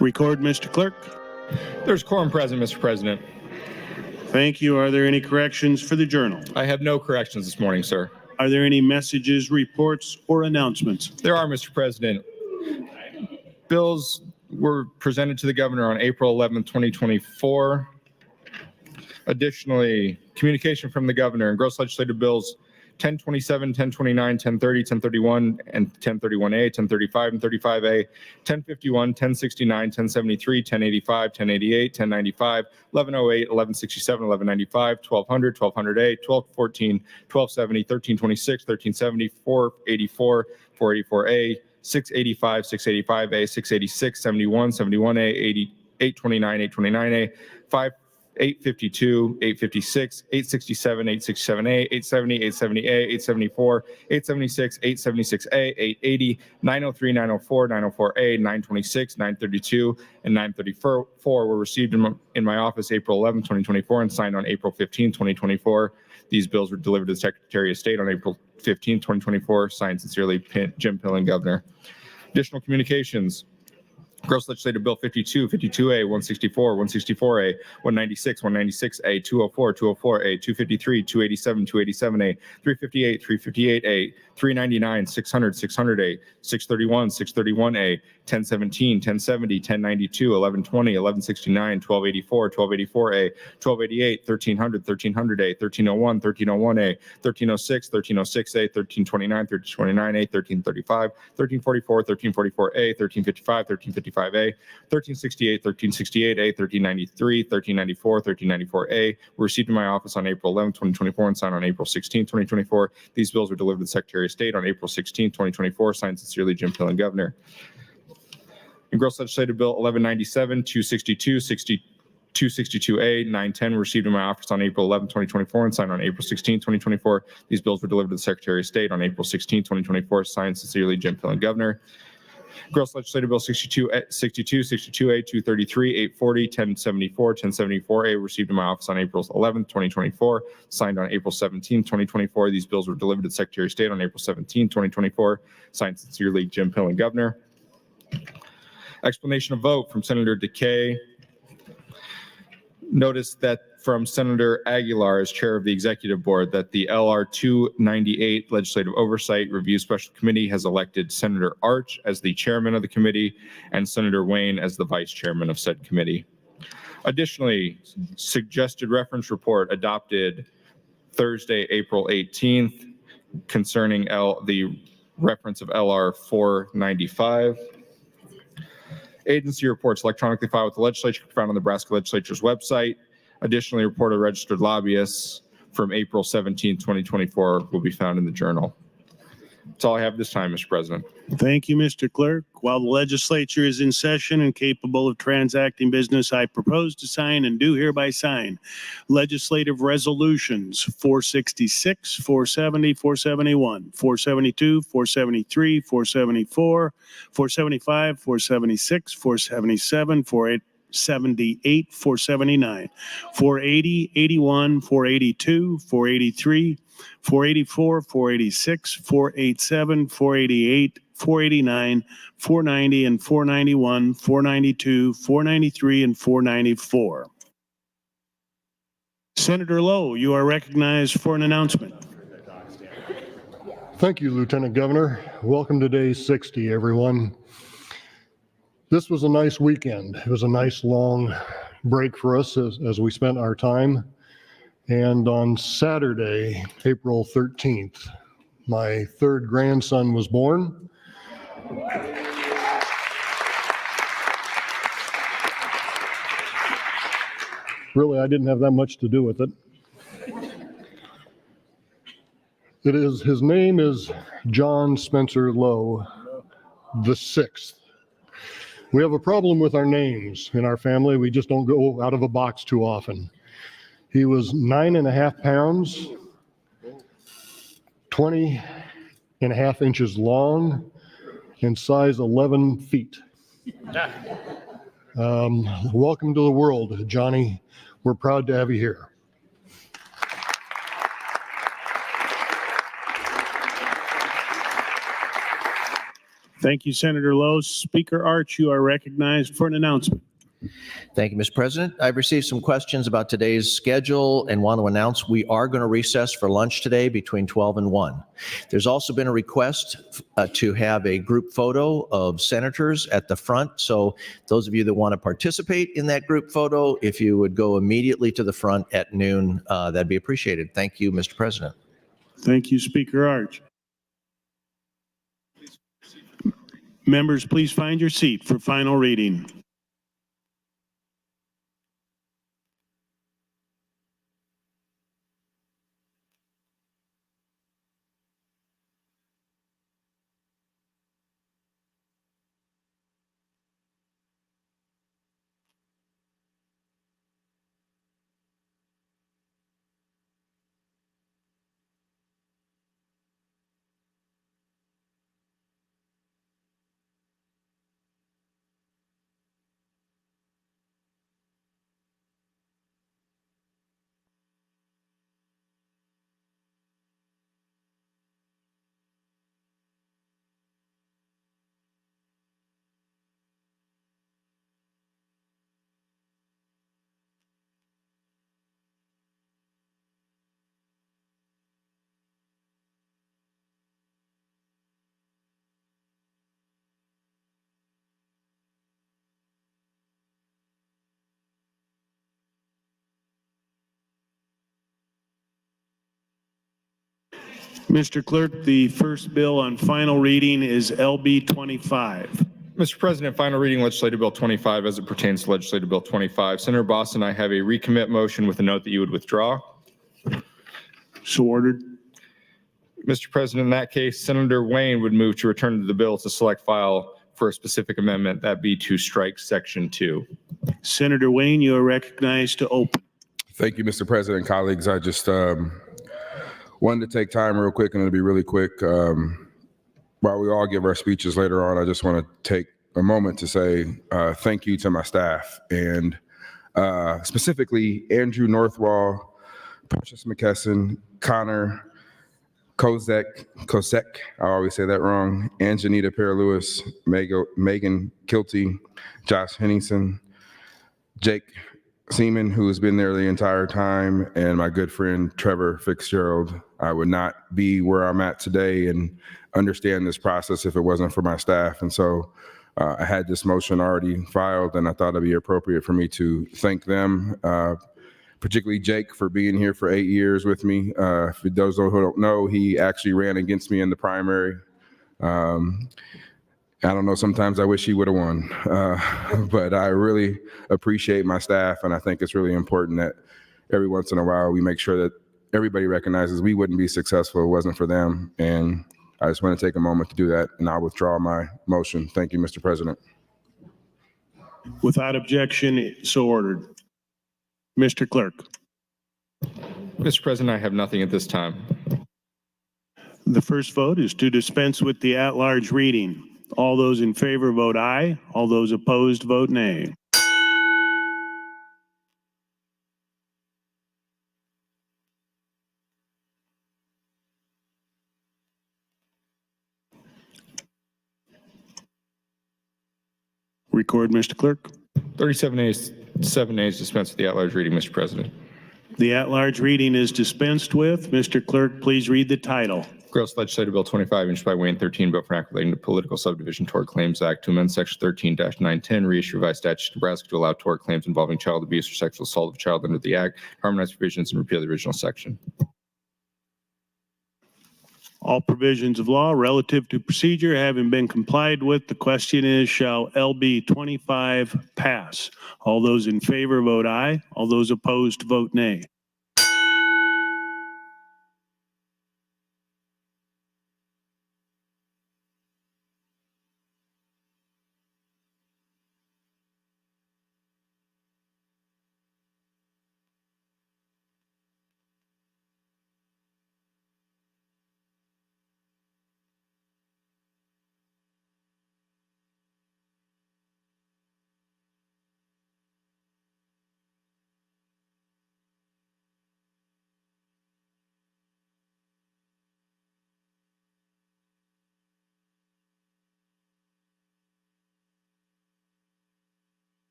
Record, Mr. Clerk. There's quorum present, Mr. President. Thank you. Are there any corrections for the journal? I have no corrections this morning, sir. Are there any messages, reports, or announcements? There are, Mr. President. Bills were presented to the governor on April 11, 2024. Additionally, communication from the governor and gross legislative bills 1027, 1029, 1030, 1031, and 1031A, 1035 and 35A, 1051, 1069, 1073, 1085, 1088, 1095, 1108, 1167, 1195, 1200, 1200A, 1214, 1270, 1326, 1370, 484, 484A, 685, 685A, 686, 71, 71A, 829, 829A, 852, 856, 867, 867A, 870, 870A, 874, 876, 876A, 880, 903, 904, 904A, 926, 932, and 934 were received in my office April 11, 2024 and signed on April 15, 2024. These bills were delivered to the Secretary of State on April 15, 2024. Signed sincerely, Jim Pillen, Governor. Additional communications. Gross Legislative Bill 52, 52A, 164, 164A, 196, 196A, 204, 204A, 253, 287, 287A, 358, 358A, 399, 600, 600A, 631, 631A, 1017, 1070, 1092, 1120, 1169, 1284, 1284A, 1288, 1300, 1300A, 1301, 1301A, 1306, 1306A, 1329, 1329A, 1335, 1344, 1344A, 1355, 1355A, 1368, 1368A, 1393, 1394, 1394A were received in my office on April 11, 2024 and signed on April 16, 2024. These bills were delivered to the Secretary of State on April 16, 2024. Signed sincerely, Jim Pillen, Governor. In Gross Legislative Bill 1197, 262, 262A, 910 were received in my office on April 11, 2024 and signed on April 16, 2024. These bills were delivered to the Secretary of State on April 16, 2024. Signed sincerely, Jim Pillen, Governor. Gross Legislative Bill 62, 62A, 233, 840, 1074, 1074A received in my office on April 11, 2024, signed on April 17, 2024. These bills were delivered to the Secretary of State on April 17, 2024. Signed sincerely, Jim Pillen, Governor. Explanation of vote from Senator DeKay. Notice that from Senator Aguilar as chair of the executive board that the LR 298 Legislative Oversight Review Special Committee has elected Senator Arch as the chairman of the committee and Senator Wayne as the vice chairman of said committee. Additionally, suggested reference report adopted Thursday, April 18th concerning the reference of LR 495. Agency reports electronically filed with the legislature found on the Nebraska Legislature's website. Additionally, report of registered lobbyists from April 17, 2024 will be found in the journal. That's all I have this time, Mr. President. Thank you, Mr. Clerk. While the legislature is in session and capable of transacting business, I propose to sign and do hereby sign legislative resolutions 466, 470, 471, 472, 473, 474, 475, 476, 477, 478, 479, 480, 81, 482, 483, 484, 486, 487, 488, 489, 490, and 491, 492, 493, and 494. Senator Lowe, you are recognized for an announcement. Thank you, Lieutenant Governor. Welcome to Day 60, everyone. This was a nice weekend. It was a nice long break for us as we spent our time. And on Saturday, April 13th, my third grandson was born. Really, I didn't have that much to do with it. His name is John Spencer Lowe, the sixth. We have a problem with our names in our family. We just don't go out of a box too often. He was 9.5 pounds, 20.5 inches long, and size 11 feet. Welcome to the world, Johnny. We're proud to have you here. Thank you, Senator Lowe. Speaker Arch, you are recognized for an announcement. Thank you, Mr. President. I've received some questions about today's schedule and want to announce we are going to recess for lunch today between 12 and 1. There's also been a request to have a group photo of senators at the front. So those of you that want to participate in that group photo, if you would go immediately to the front at noon, that'd be appreciated. Thank you, Mr. President. Thank you, Speaker Arch. Members, please find your seat for final reading. Mr. Clerk, the first bill on final reading is LB 25. Mr. President, final reading Legislative Bill 25 as it pertains to Legislative Bill 25. Senator Boston, I have a recommit motion with a note that you would withdraw. So ordered. Mr. President, in that case, Senator Wayne would move to return to the bill to select file for a specific amendment, that be to strike Section 2. Senator Wayne, you are recognized to open. Thank you, Mr. President, colleagues. I just wanted to take time real quick, and it'll be really quick. While we all give our speeches later on, I just want to take a moment to say thank you to my staff, and specifically Andrew Northwall, Precious McKesson, Connor Kosek, I always say that wrong, Anjanita Peralewis, Megan Kilty, Josh Henningson, Jake Seaman, who has been there the entire time, and my good friend Trevor Fitzgerald. I would not be where I'm at today and understand this process if it wasn't for my staff. And so I had this motion already filed, and I thought it'd be appropriate for me to thank them, particularly Jake for being here for 8 years with me. For those who don't know, he actually ran against me in the primary. I don't know, sometimes I wish he would have won, but I really appreciate my staff, and I think it's really important that every once in a while we make sure that everybody recognizes we wouldn't be successful if it wasn't for them, and I just want to take a moment to do that, and I'll withdraw my motion. Thank you, Mr. President. Without objection, so ordered. Mr. Clerk. Mr. President, I have nothing at this time. The first vote is to dispense with the at-large reading. All those in favor vote aye. All those opposed vote nay. Record, Mr. Clerk. 37 ayes, 7 nays, dispense with the at-large reading, Mr. President. The at-large reading is dispensed with. Mr. Clerk, please read the title. Gross Legislative Bill 25, introduced by Wayne 13, bill for act relating to political subdivision tort claims act to amend section 13-910, reissue revised statutes of Nebraska to allow tort claims involving child abuse or sexual assault of a child under the act, harmonize provisions and repeal the original section. All provisions of law relative to procedure having been complied with, the question is, shall LB 25 pass? All those in favor vote aye. All those opposed vote nay.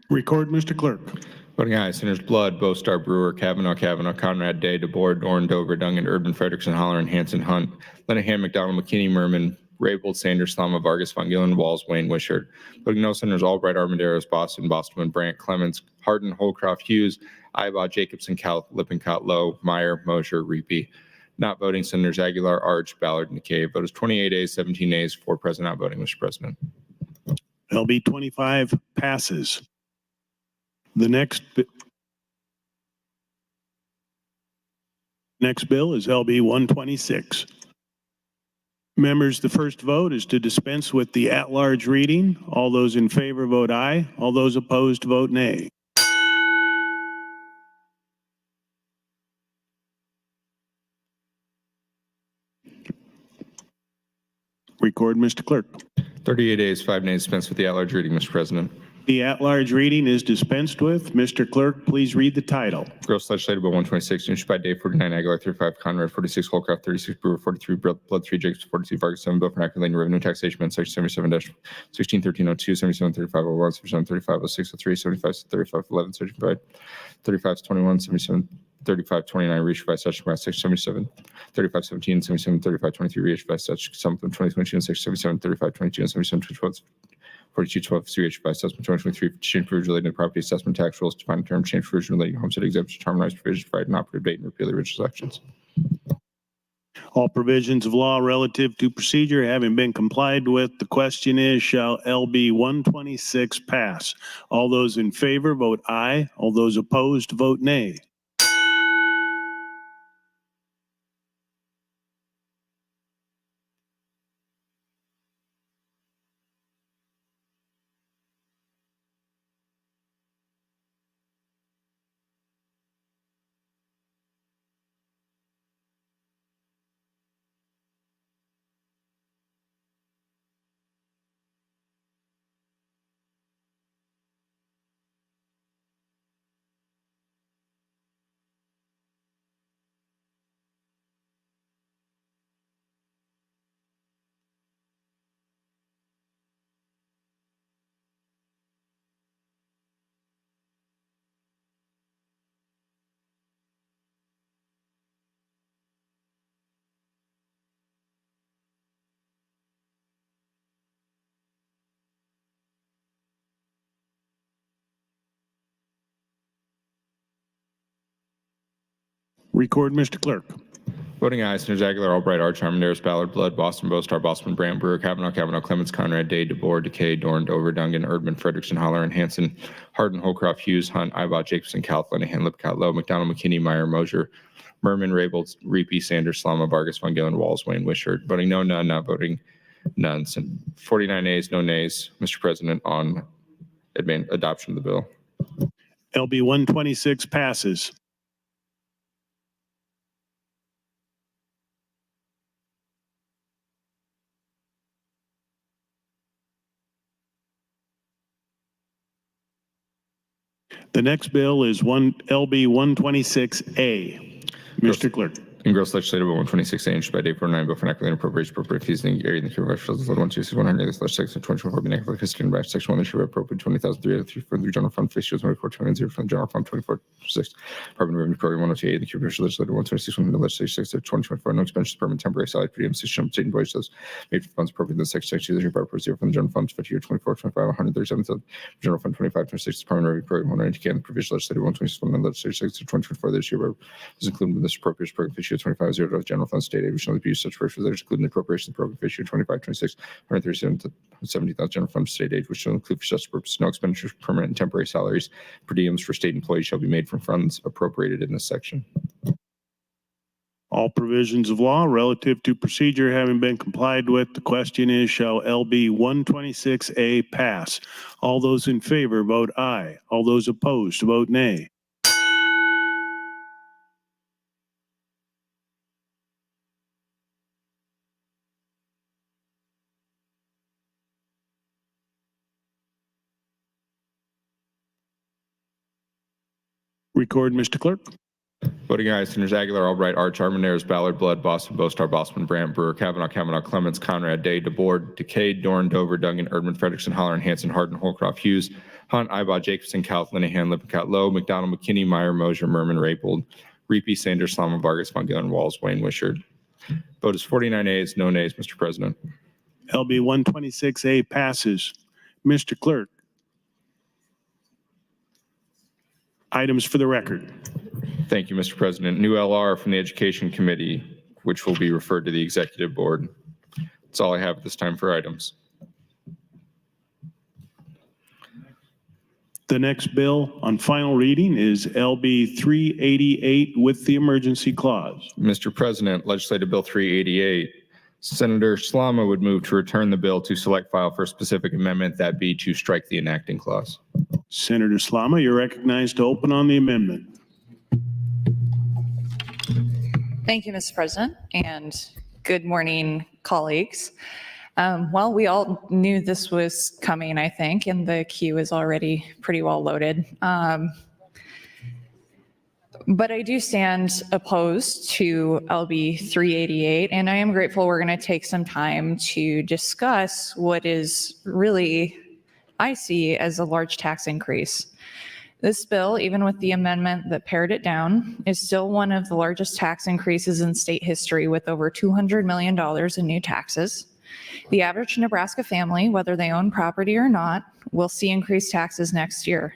Record, Mr. Clerk. Voting aye. Senators Blood, Bostar, Brewer, Kavanaugh, Conrad, Day, DeBoer, Dorn, Dover, Dungan, Urban, Frederickson, Holleran, Hanson, Hunt, Lenahan, McDonald, McKinney, Merman, Raybold, Sanders, Slama, Vargas, Von Gillen, Walls, Wayne, Wishart. Voting no. Senators Albright, Armendaris, Boston, Bostman, Brandt, Clements, Hardin, Holcroft, Hughes, Ibaugh, Jacobson, Cal, Lippincott, Lowe, Meyer, Mosher, Reapy. Not voting Senators Aguilar, Arch, Ballard, and McCabe. Vote is 28 ayes, 17 nays, 4 present, not voting, Mr. President. LB 25 passes. The next bill is LB 126. Members, the first vote is to dispense with the at-large reading. All those in favor vote aye. All those opposed vote nay. Record, Mr. Clerk. 38 ayes, 5 nays, dispense with the at-large reading, Mr. President. The at-large reading is dispensed with. Mr. Clerk, please read the title. Gross Legislative Bill 126, introduced by Day, 49, Aguilar, 35, Conrad, 46, Holcroft, 36, Brewer, 43, Blood, 3, Jacobs, 42, Vargas, 7, Bill for Acting Revenue Taxation Amendment, Section 77-16, 1302, 77, 3501, 77, 3506, 03, 75, 35, 11, 35, 35, 21, 77, 35, 29, reissued by Section 677, 35, 17, 77, 35, 23, reissued by Section 2022, and Section 77, 35, 22, and 77, 12, 4212 CH by assessment 2023 change provisions related to property assessment tax rules, define term change provision relating to homestead exemption, harmonize provisions, provide an operative date, and repeal the original sections. All provisions of law relative to procedure having been complied with, the question is, shall LB 126 pass? All those in favor vote aye. All those opposed vote nay. Record, Mr. Clerk. Voting aye, Senators Aguilar, Albright, Arch, Armendaris, Ballard, Blood, Boston, Bostar, Boston, Brandt, Brewer, Kavanaugh, Clements, Conrad, Day, DeBoer, Decay, Dorn, Dover, Dungan, Erdman, Frederickson, Holleran, Hanson, Hardin, Holcroft, Hughes, Hunt, Ibaugh, Jacobson, Cal, Lenahan, Lippincott, Lowe, McDonald, McKinney, Meyer, Mosher, Merman, Raybold, Reapy, Sanders, Slama, Vargas, Von Gillen, Walls, Wayne, Wishart. Voting no, none, not voting none. 49 ayes, no nays, Mr. President, on adoption of the bill. LB 126 passes. The next bill is LB 126A. Mr. Clerk. In Gross Legislative Bill 126A, introduced by Day 49, Bill for Acting Appropriation fees in the area in the Commercial Code 126-100, this legislation 2024 being enacted considering by Section 1, issue appropriate 20,303 from the General Fund, Face 2420 from the General Fund 2446, Department Revenue Program 102A, in the Commercial Legislative 126, the Legislation 6 of 2024, no expenses permanent temporary salary per diem system state invoices made for funds appropriate in the Section 6 issue by zero from the General Fund 50 year 24, 25, 137 General Fund 25, 26, Department Revenue Program 190, and Provisional Legislative 126, and Legislation 6 of 2024, this year is included in this appropriation program issue 25 0 General Fund State Aid, which only be used such purposes that including the appropriation program issue 25, 26, 137 to 70,000 General Fund State Aid, which will include for such purposes no expenditures, permanent and temporary salaries, per diems for state employees shall be made from funds appropriated in this section. All provisions of law relative to procedure having been complied with, the question is, shall LB 126A pass? All those in favor vote aye. All those opposed vote nay. Record, Mr. Clerk. Voting aye, Senators Aguilar, Albright, Arch, Armandares, Ballard, Blood, Boston, Boastar, Bosman, Brandt, Brewer, Kavanaugh, Clements, Conrad, Day, DeBoer, Decay, Dorn, Dover, Duggan, Erdman, Frederickson, Holleran, Hanson, Hardin, Holcroft, Hughes, Hunt, Ibach, Jacobson, Couth, Linehan, Lippincott, Lowe, McDonald, McKinney, Meyer, Mosier, Merman, Raybold, Reapy, Sanders, Slama, Vargas, Von Gillen, Walls, Wayne, Wishart. Vote is 49 ayes, no nays, Mr. President. LB 126A passes. Mr. Clerk. Items for the record. Thank you, Mr. President. New LR from the Education Committee, which will be referred to the Executive Board. That's all I have at this time for items. The next bill on final reading is LB 388 with the emergency clause. Mr. President, Legislative Bill 388, Senator Slama would move to return the bill to select file for a specific amendment, that be to strike the enacting clause. Senator Slama, you're recognized to open on the amendment. Thank you, Mr. President, and good morning, colleagues. Well, we all knew this was coming, I think, and the queue is already pretty well loaded. But I do stand opposed to LB 388, and I am grateful we're going to take some time to discuss what is really, I see as a large tax increase. This bill, even with the amendment that pared it down, is still one of the largest tax increases in state history, with over $200 million in new taxes. The average Nebraska family, whether they own property or not, will see increased taxes next year.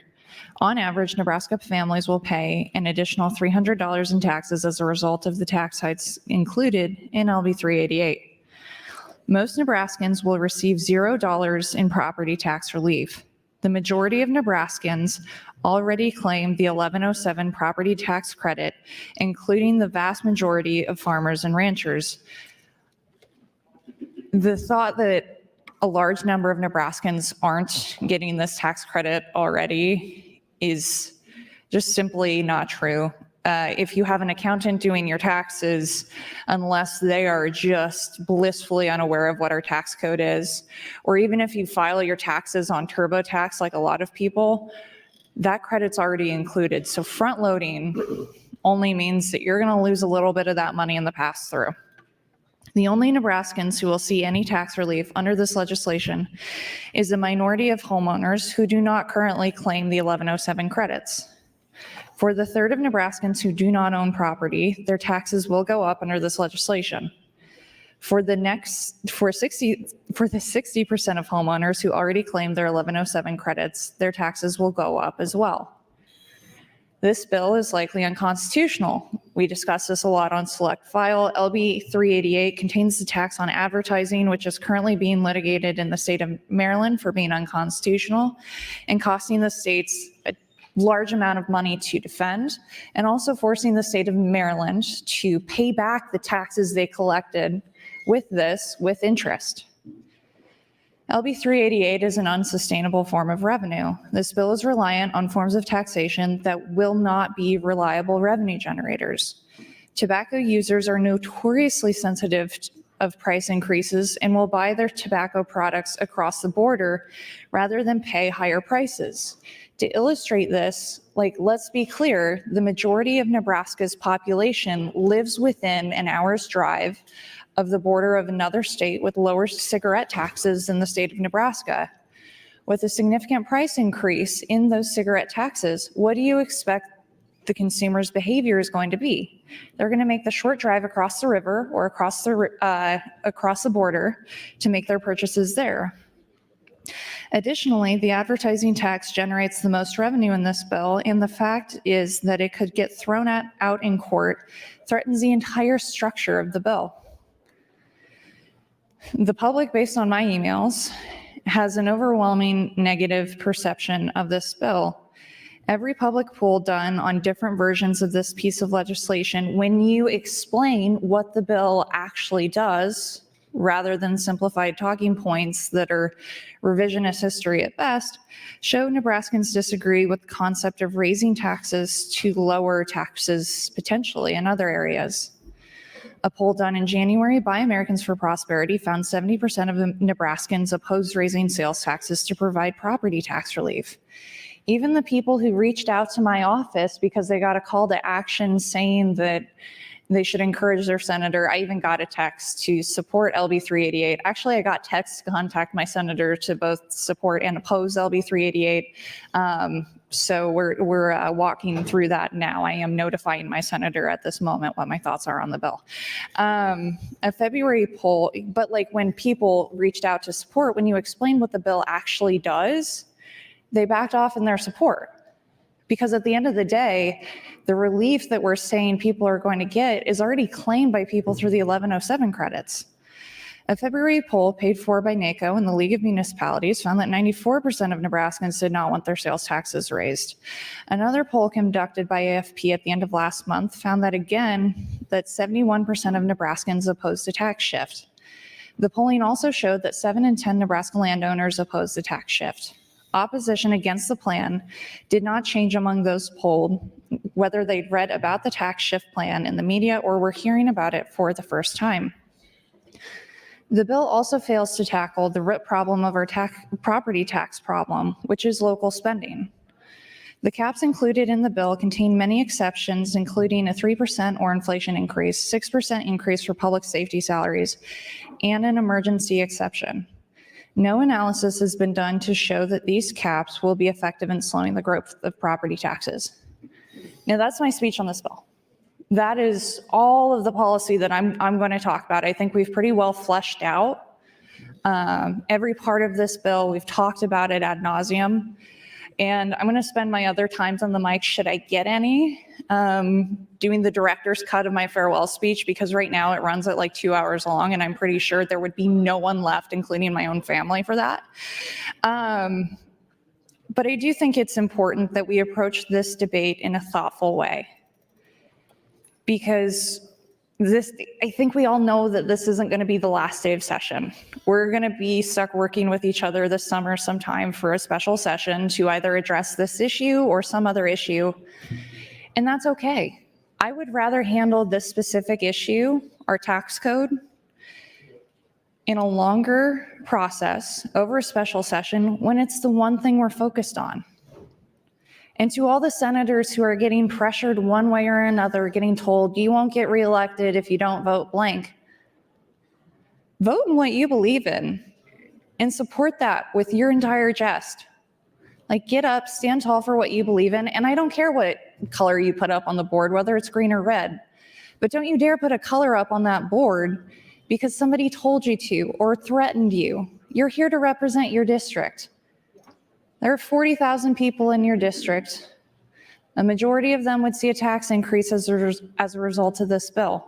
On average, Nebraska families will pay an additional $300 in taxes as a result of the tax hikes included in LB 388. Most Nebraskans will receive $0 in property tax relief. The majority of Nebraskans already claim the 1107 property tax credit, including the vast majority of farmers and ranchers. The thought that a large number of Nebraskans aren't getting this tax credit already is just simply not true. If you have an accountant doing your taxes, unless they are just blissfully unaware of what our tax code is, or even if you file your taxes on TurboTax like a lot of people, that credit's already included. So front loading only means that you're going to lose a little bit of that money in the pass through. The only Nebraskans who will see any tax relief under this legislation is the minority of homeowners who do not currently claim the 1107 credits. For the third of Nebraskans who do not own property, their taxes will go up under this legislation. For the 60% of homeowners who already claim their 1107 credits, their taxes will go up as well. This bill is likely unconstitutional. We discussed this a lot on Select File. LB 388 contains the tax on advertising, which is currently being litigated in the state of Maryland for being unconstitutional and costing the states a large amount of money to defend, and also forcing the state of Maryland to pay back the taxes they collected with interest. LB 388 is an unsustainable form of revenue. This bill is reliant on forms of taxation that will not be reliable revenue generators. Tobacco users are notoriously sensitive of price increases and will buy their tobacco products across the border rather than pay higher prices. To illustrate this, let's be clear, the majority of Nebraska's population lives within an hour's drive of the border of another state with lower cigarette taxes than the state of Nebraska. With a significant price increase in those cigarette taxes, what do you expect the consumer's behavior is going to be? They're going to make the short drive across the river or across the border to make their purchases there. Additionally, the advertising tax generates the most revenue in this bill, and the fact is that it could get thrown out in court, threatens the entire structure of the bill. The public, based on my emails, has an overwhelming negative perception of this bill. Every public poll done on different versions of this piece of legislation, when you explain what the bill actually does, rather than simplified talking points that are revisionist history at best, show Nebraskans disagree with the concept of raising taxes to lower taxes potentially in other areas. A poll done in January by Americans for Prosperity found 70% of Nebraskans opposed raising sales taxes to provide property tax relief. Even the people who reached out to my office because they got a call to action saying that they should encourage their senator. I even got a text to support LB 388. Actually, I got text to contact my senator to both support and oppose LB 388. So we're walking through that now. I am notifying my senator at this moment what my thoughts are on the bill. A February poll, but like when people reached out to support, when you explain what the bill actually does, they backed off in their support. Because at the end of the day, the relief that we're saying people are going to get is already claimed by people through the 1107 credits. A February poll paid for by NACO and the League of Municipalities found that 94% of Nebraskans did not want their sales taxes raised. Another poll conducted by AFP at the end of last month found that again, that 71% of Nebraskans opposed a tax shift. The polling also showed that 7 in 10 Nebraska landowners opposed the tax shift. Opposition against the plan did not change among those polled, whether they'd read about the tax shift plan in the media or were hearing about it for the first time. The bill also fails to tackle the root problem of our property tax problem, which is local spending. The caps included in the bill contain many exceptions, including a 3% or inflation increase, 6% increase for public safety salaries, and an emergency exception. No analysis has been done to show that these caps will be effective in slowing the growth of property taxes. Now, that's my speech on this bill. That is all of the policy that I'm going to talk about. I think we've pretty well fleshed out every part of this bill. We've talked about it ad nauseum. And I'm going to spend my other times on the mic, should I get any, doing the director's cut of my farewell speech, because right now it runs at like 2 hours long, and I'm pretty sure there would be no one left, including my own family, for that. But I do think it's important that we approach this debate in a thoughtful way, because I think we all know that this isn't going to be the last day of session. We're going to be stuck working with each other this summer sometime for a special session to either address this issue or some other issue, and that's okay. I would rather handle this specific issue, our tax code, in a longer process over a special session when it's the one thing we're focused on. And to all the senators who are getting pressured one way or another, getting told you won't get reelected if you don't vote blank, vote in what you believe in and support that with your entire chest. Like, get up, stand tall for what you believe in. And I don't care what color you put up on the board, whether it's green or red, but don't you dare put a color up on that board because somebody told you to or threatened you. You're here to represent your district. There are 40,000 people in your district. A majority of them would see a tax increase as a result of this bill.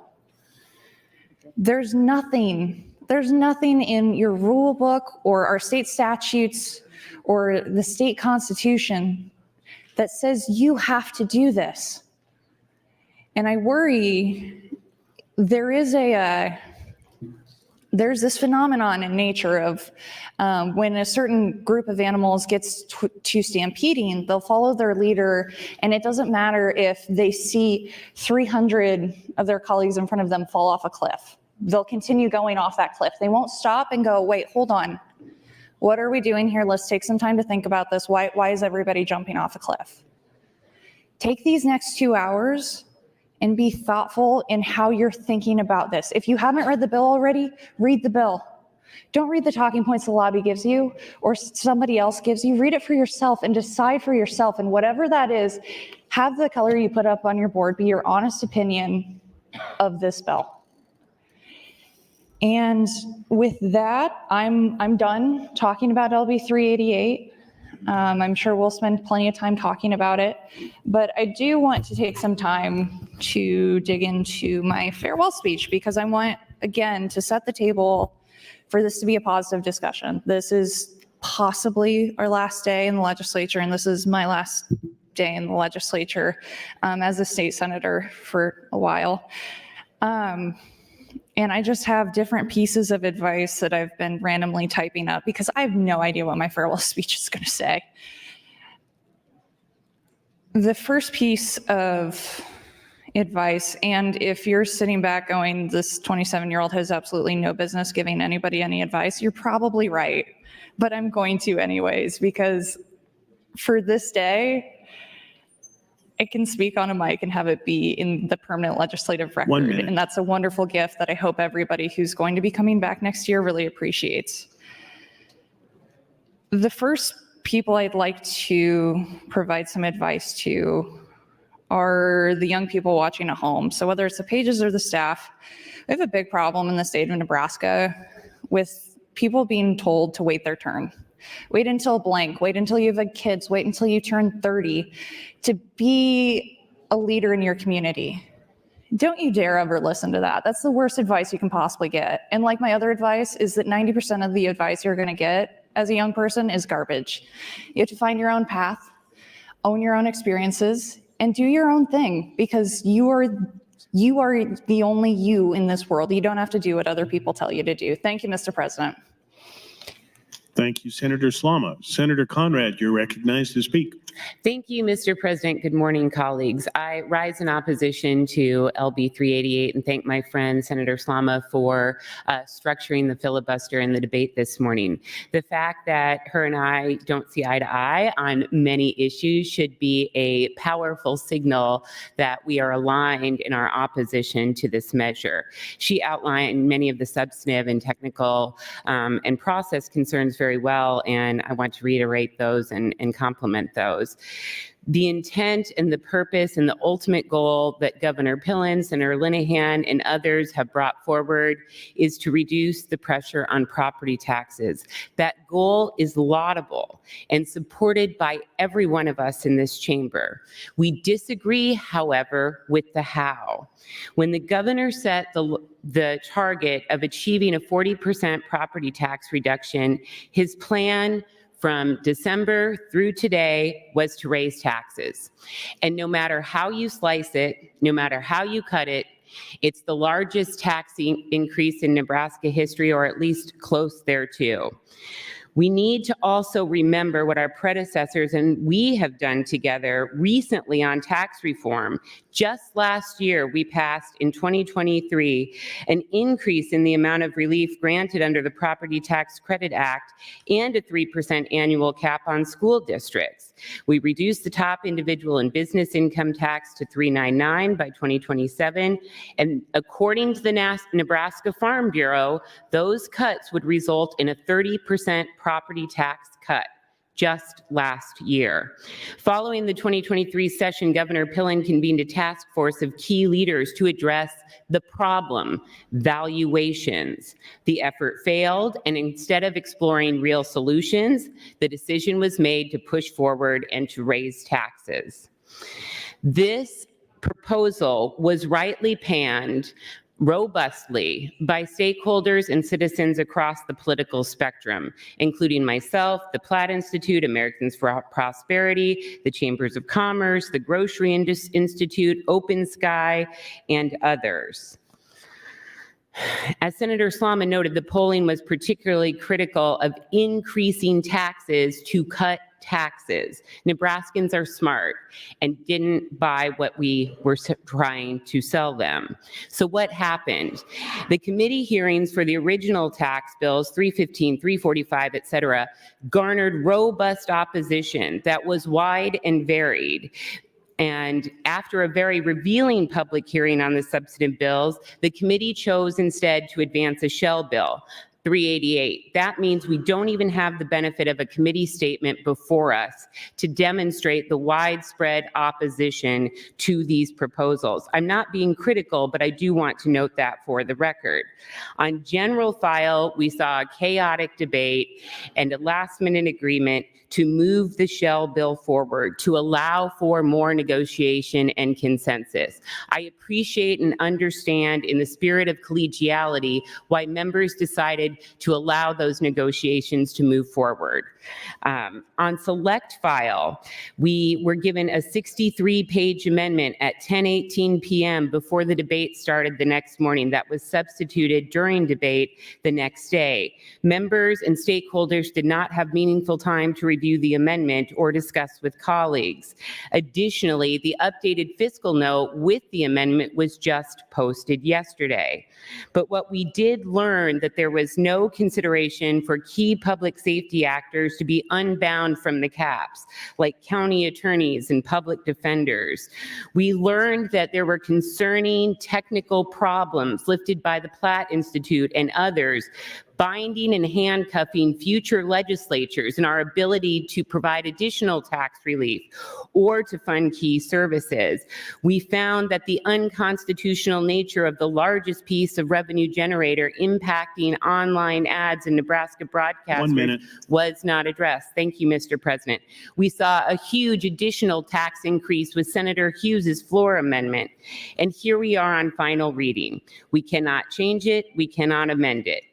There's nothing in your rule book or our state statutes or the state constitution that says you have to do this. And I worry there's this phenomenon in nature of when a certain group of animals gets to stampeding, they'll follow their leader, and it doesn't matter if they see 300 of their colleagues in front of them fall off a cliff. They'll continue going off that cliff. They won't stop and go, wait, hold on. What are we doing here? Let's take some time to think about this. Why is everybody jumping off a cliff? Take these next 2 hours and be thoughtful in how you're thinking about this. If you haven't read the bill already, read the bill. Don't read the talking points the lobby gives you or somebody else gives you. Read it for yourself and decide for yourself. And whatever that is, have the color you put up on your board be your honest opinion of this bill. And with that, I'm done talking about LB 388. I'm sure we'll spend plenty of time talking about it, but I do want to take some time to dig into my farewell speech because I want, again, to set the table for this to be a positive discussion. This is possibly our last day in the legislature, and this is my last day in the legislature as a state senator for a while. And I just have different pieces of advice that I've been randomly typing up because I have no idea what my farewell speech is going to say. The first piece of advice, and if you're sitting back going, this 27-year-old has absolutely no business giving anybody any advice, you're probably right, but I'm going to anyways because for this day, I can speak on a mic and have it be in the permanent legislative 1 record. minute. And that's a wonderful gift that I hope everybody who's going to be coming back next year really appreciates. The first people I'd like to provide some advice to are the young people watching at home. So whether it's the pages or the staff, we have a big problem in the state of Nebraska with people being told to wait their turn. Wait until blank, wait until you have kids, wait until you turn 30 to be a leader in your community. Don't you dare ever listen to that. That's the worst advice you can possibly get. And like my other advice is that 90% of the advice you're gonna get as a young person is garbage. You have to find your own path, own your own experiences, and do your own thing, because you are the only you in this world. You don't have to do what other people tell you to do. Thank you, Mr. President. Thank you, Senator Slama. Senator Conrad, you're recognized to speak. Thank you, Mr. President. Good morning, colleagues. I rise in opposition to LB 388 and thank my friend Senator Slama for structuring the filibuster and the debate this morning. The fact that her and I don't see eye to eye on many issues should be a powerful signal that we are aligned in our opposition to this measure. She outlined many of the substantive and technical and process concerns very well, and I want to reiterate those and complement those. The intent and the purpose and the ultimate goal that Governor Pillen, Senator Linehan, and others have brought forward is to reduce the pressure on property taxes. That goal is laudable and supported by every one of us in this chamber. We disagree, however, with the how. When the governor set the target of achieving a 40% property tax reduction, his plan from December through today was to raise taxes. And no matter how you slice it, no matter how you cut it, it's the largest tax increase in Nebraska history, or at least close thereto. We need to also remember what our predecessors and we have done together recently on tax reform. Just last year, we passed in 2023 an increase in the amount of relief granted under the Property Tax Credit Act and a 3% annual cap on school districts. We reduced the top individual and business income tax to $399 by 2027, and according to the Nebraska Farm Bureau, those cuts would result in a 30% property tax cut just last year. Following the 2023 session, Governor Pillen convened a task force of key leaders to address the problem, valuations. The effort failed, and instead of exploring real solutions, the decision was made to push forward and to raise taxes. This proposal was rightly panned robustly by stakeholders and citizens across the political spectrum, including myself, the Platt Institute, Americans for Prosperity, the Chambers of Commerce, the Grocery Institute, Open Sky, and others. As Senator Slama noted, the polling was particularly critical of increasing taxes to cut taxes. Nebraskans are smart and didn't buy what we were trying to sell them. So what happened? The committee hearings for the original tax bills, 315, 345, et cetera, garnered robust opposition that was wide and varied. And after a very revealing public hearing on the substantive bills, the committee chose instead to advance a shell bill, 388. That means we don't even have the benefit of a committee statement before us to demonstrate the widespread opposition to these proposals. I'm not being critical, but I do want to note that for the record. On general file, we saw a chaotic debate and a last-minute agreement to move the shell bill forward, to allow for more negotiation and consensus. I appreciate and understand in the spirit of collegiality why members decided to allow those negotiations to move forward. On select file, we were given a 63-page amendment at 10:18 p.m. before the debate started the next morning that was substituted during debate the next day. Members and stakeholders did not have meaningful time to review the amendment or discuss with colleagues. Additionally, the updated fiscal note with the amendment was just posted yesterday. But what we did learn that there was no consideration for key public safety actors taxpayers to be unbound from the caps, like county attorneys and public defenders. We learned that there were concerning technical problems lifted by the Platt Institute and others, binding and handcuffing future legislatures in our ability to provide additional tax relief or to fund key services. We found that the unconstitutional nature of the largest piece of revenue generator impacting online ads in Nebraska broadcasters was not addressed. Thank you, Mr. President. We saw a huge additional tax increase with Senator Hughes's floor amendment. And here we are on final reading. We cannot change it. We cannot amend it.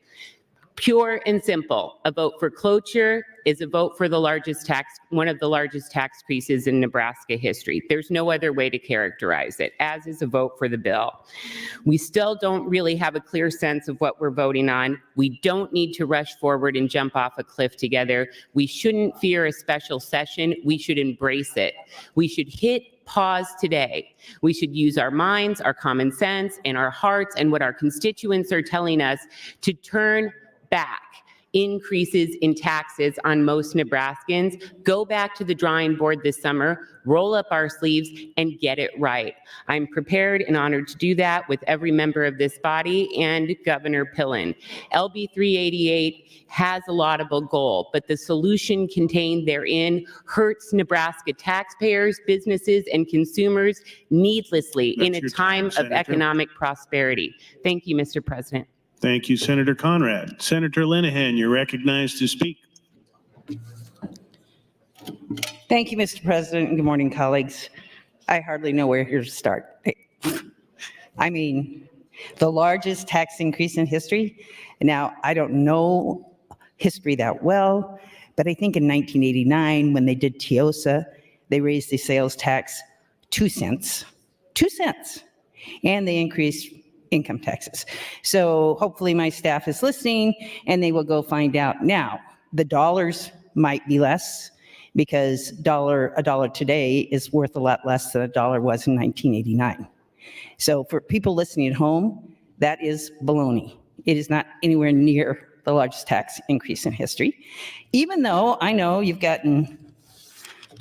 Pure and simple, a vote for cloture is a vote for the largest tax, one of the largest tax increases in Nebraska history. There's no other way to characterize it, as is a vote for the bill. We still don't really have a clear sense of what we're voting on. We don't need to rush forward and jump off a cliff together. We shouldn't fear a special session. We should embrace it. We should hit pause today. We should use our minds, our common sense, and our hearts and what our constituents are telling us to turn back increases in taxes on most Nebraskans, go back to the drawing board this summer, roll up our sleeves, and get it right. I'm prepared and honored to do that with every member of this body and Governor Pillen. LB 388 has a laudable goal, but the solution contained therein hurts Nebraska taxpayers, businesses, and consumers needlessly in a time of economic prosperity. Thank you, Mr. President. Thank you, Senator Conrad. Senator Linehan, you're recognized to speak. Thank you, Mr. President, and good morning, colleagues. I hardly know where to start. I mean, the largest tax increase in history. Now, I don't know history that well, but I think in 1989, when they did TIOSA, they raised the sales tax 2 cents. 2 cents. And they increased income taxes. So hopefully my staff is listening and they will go find out. Now, the dollars might be less because a dollar today is worth a lot less than a dollar was in 1989. So for people listening at home, that is baloney. It is not anywhere near the largest tax increase in history. Even though I know you've gotten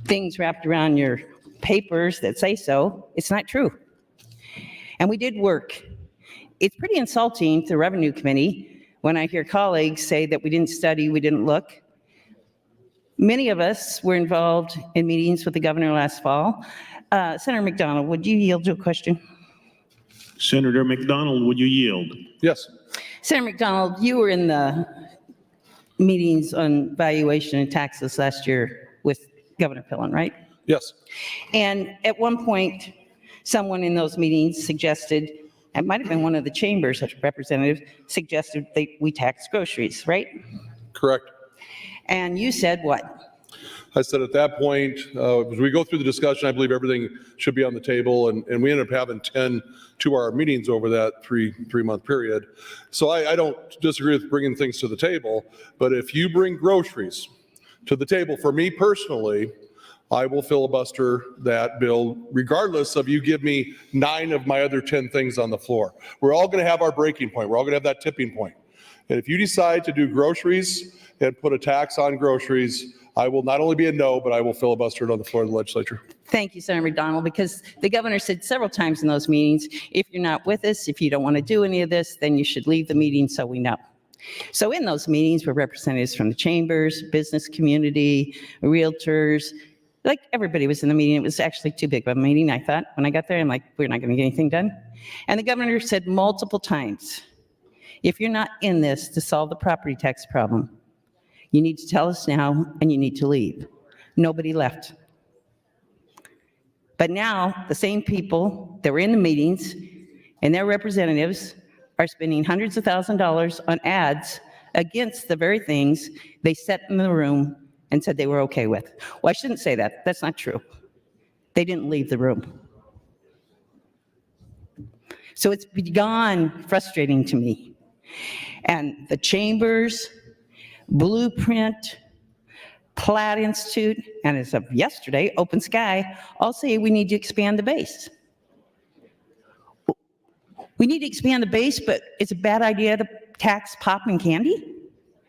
things wrapped around your papers that say so, it's not true. And we did work. It's pretty insulting to the Revenue Committee when I hear colleagues say that we didn't study, we didn't look. Many of us were involved in meetings with the governor last fall. Senator McDonald, would you yield to a question? Senator McDonald, would you yield? Yes. Senator McDonald, you were in the meetings on valuation and taxes last year with Governor Pillen, right? Yes. And at one point, someone in those meetings suggested, it might have been one of the chamber's representatives, suggested that we tax groceries, right? Correct. And you said what? I said at that point, as we go through the discussion, I believe everything should be on the table, and we ended up having 10 2-hour meetings over that three-month period. So I don't disagree with bringing things to the table, but if you bring groceries to the table, for me personally, I will filibuster that bill regardless of you give me 9 of my other 10 things on the floor. We're all going to have our breaking point. We're all going to have that tipping point. And if you decide to do groceries and put a tax on groceries, I will not only be a no, but I will filibuster it on the floor of the legislature. Thank you, Senator McDonald, because the governor said several times in those meetings, if you're not with us, if you don't want to do any of this, then you should leave the meeting so we know. So in those meetings were representatives from the chambers, business community, realtors, like everybody was in the meeting. It was actually too big of a meeting, I thought. When I got there, I'm like, we're not going to get anything done. And the governor said multiple times, if you're not in this to solve the property tax problem, you need to tell us now and you need to leave. Nobody left. But now the same people that were in the meetings and their representatives are spending hundreds of thousands of dollars on ads against the very things they sat in the room and said they were okay with. Well, I shouldn't say that. That's not true. They didn't leave the room. So it's beyond frustrating to me. And the chambers, Blueprint, Platt Institute, and as of yesterday, Open Sky, all say we need to expand the base. We need to expand the base, but it's a bad idea to tax pop and candy?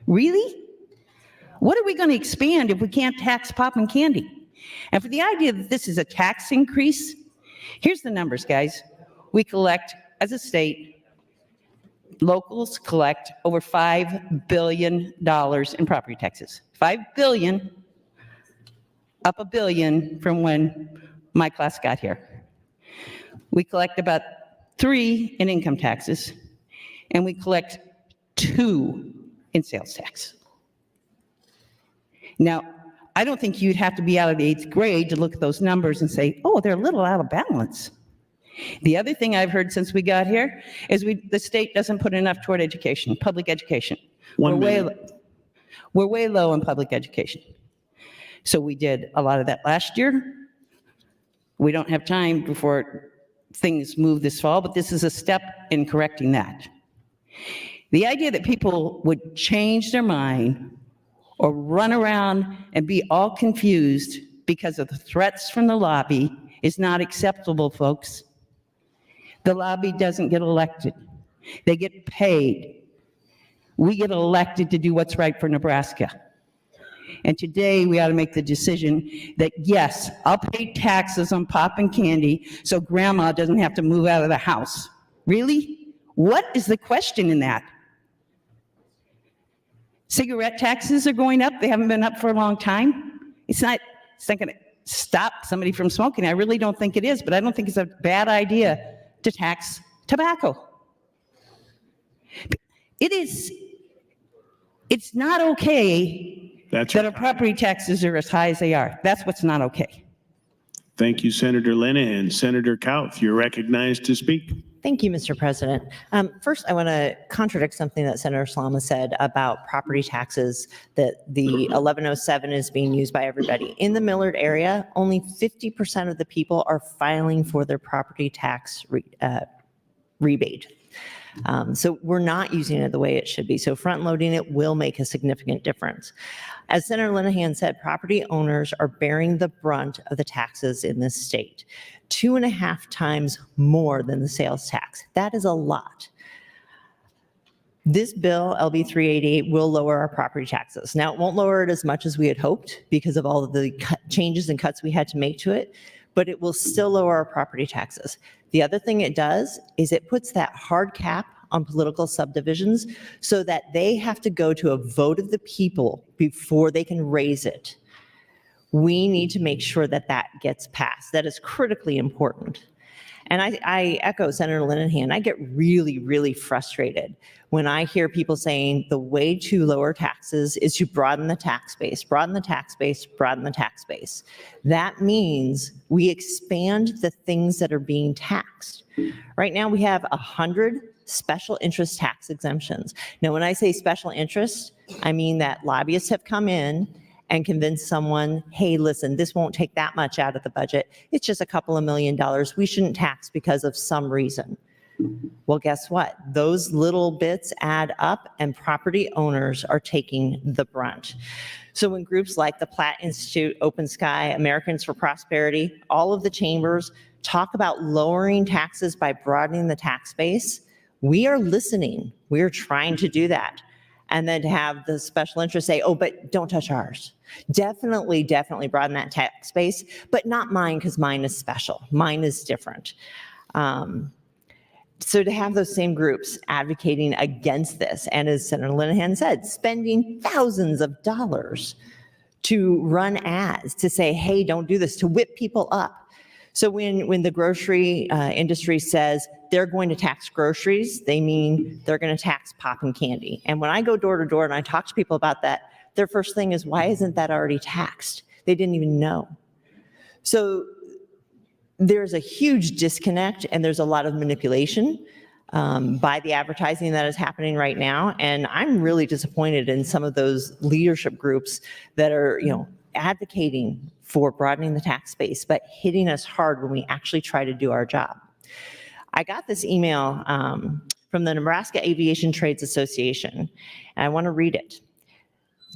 Really? What are we going to expand if we can't tax pop and candy? And for the idea that this is a tax increase, here's the numbers, guys. We collect, as a state, locals collect over $5 billion in property taxes. $5 billion, up $1 billion from when my class got here. We collect about $3 billion in income taxes, and we collect $2 billion in sales tax. Now, I don't think you'd have to be out of the 8th grade to look at those numbers and say, oh, they're a little out of balance. The other thing I've heard since we got here is the state doesn't put enough toward education, public education. We're way low in public education. So we did a lot of that last year. We don't have time before things move this fall, but this is a step in correcting that. The idea that people would change their mind or run around and be all confused because of the threats from the lobby is not acceptable, folks. The lobby doesn't get elected. They get paid. We get elected to do what's right for Nebraska. And today we ought to make the decision that, yes, I'll pay taxes on pop and candy so grandma doesn't have to move out of the house. Really? What is the question in that? Cigarette taxes are going up. They haven't been up for a long time. It's not going to stop somebody from smoking. I really don't think it is, but I don't think it's a bad idea to tax tobacco. It's not okay that our property taxes are as high as they are. That's what's not okay. Thank you, Senator Linehan. Senator Kauth, you're recognized to speak. Thank you, Mr. President. First, I want to contradict something that Senator Slama said about property taxes, that the 1107 is being used by everybody. In the Millard area, only 50% of the people are filing for their property tax rebate. So we're not using it the way it should be. So front loading it will make a significant difference. As Senator Linehan said, property owners are bearing the brunt of the taxes in this state, 2.5 times more than the sales tax. That is a lot. This bill, LB 388, will lower our property taxes. Now, it won't lower it as much as we had hoped because of all of the changes and cuts we had to make to it, but it will still lower our property taxes. The other thing it does is it puts that hard cap on political subdivisions so that they have to go to a vote of the people before they can raise it. We need to make sure that that gets passed. That is critically important. And I echo Senator Linehan. I get really, really frustrated when I hear people saying the way to lower taxes is to broaden the tax base, broaden the tax base, broaden the tax base. That means we expand the things that are being taxed. Right now we have 100 special interest tax exemptions. Now, when I say special interest, I mean that lobbyists have come in and convince someone, hey, listen, this won't take that much out of the budget. It's just a couple of $1 million. We shouldn't tax because of some reason. Well, guess what? Those little bits add up and property owners are taking the brunt. So when groups like the Platt Institute, Open Sky, Americans for Prosperity, all of the chambers talk about lowering taxes by broadening the tax base, we are listening. We are trying to do that. And then to have the special interest say, oh, but don't touch ours. Definitely broaden that tax base, but not mine because mine is special. Mine is different. So to have those same groups advocating against this, and as Senator Linehan said, spending thousands of dollars to run ads to say, hey, don't do this, to whip people up. So when the grocery industry says they're going to tax groceries, they mean they're going to tax pop and candy. And when I go door to door and I talk to people about that, their first thing is, why isn't that already taxed? They didn't even know. So there's a huge disconnect and there's a lot of manipulation by the advertising that is happening right now. And I'm really disappointed in some of those leadership groups that are, advocating for broadening the tax base, but hitting us hard when we actually try to do our job. I got this email from the Nebraska Aviation Trades Association, and I want to read it.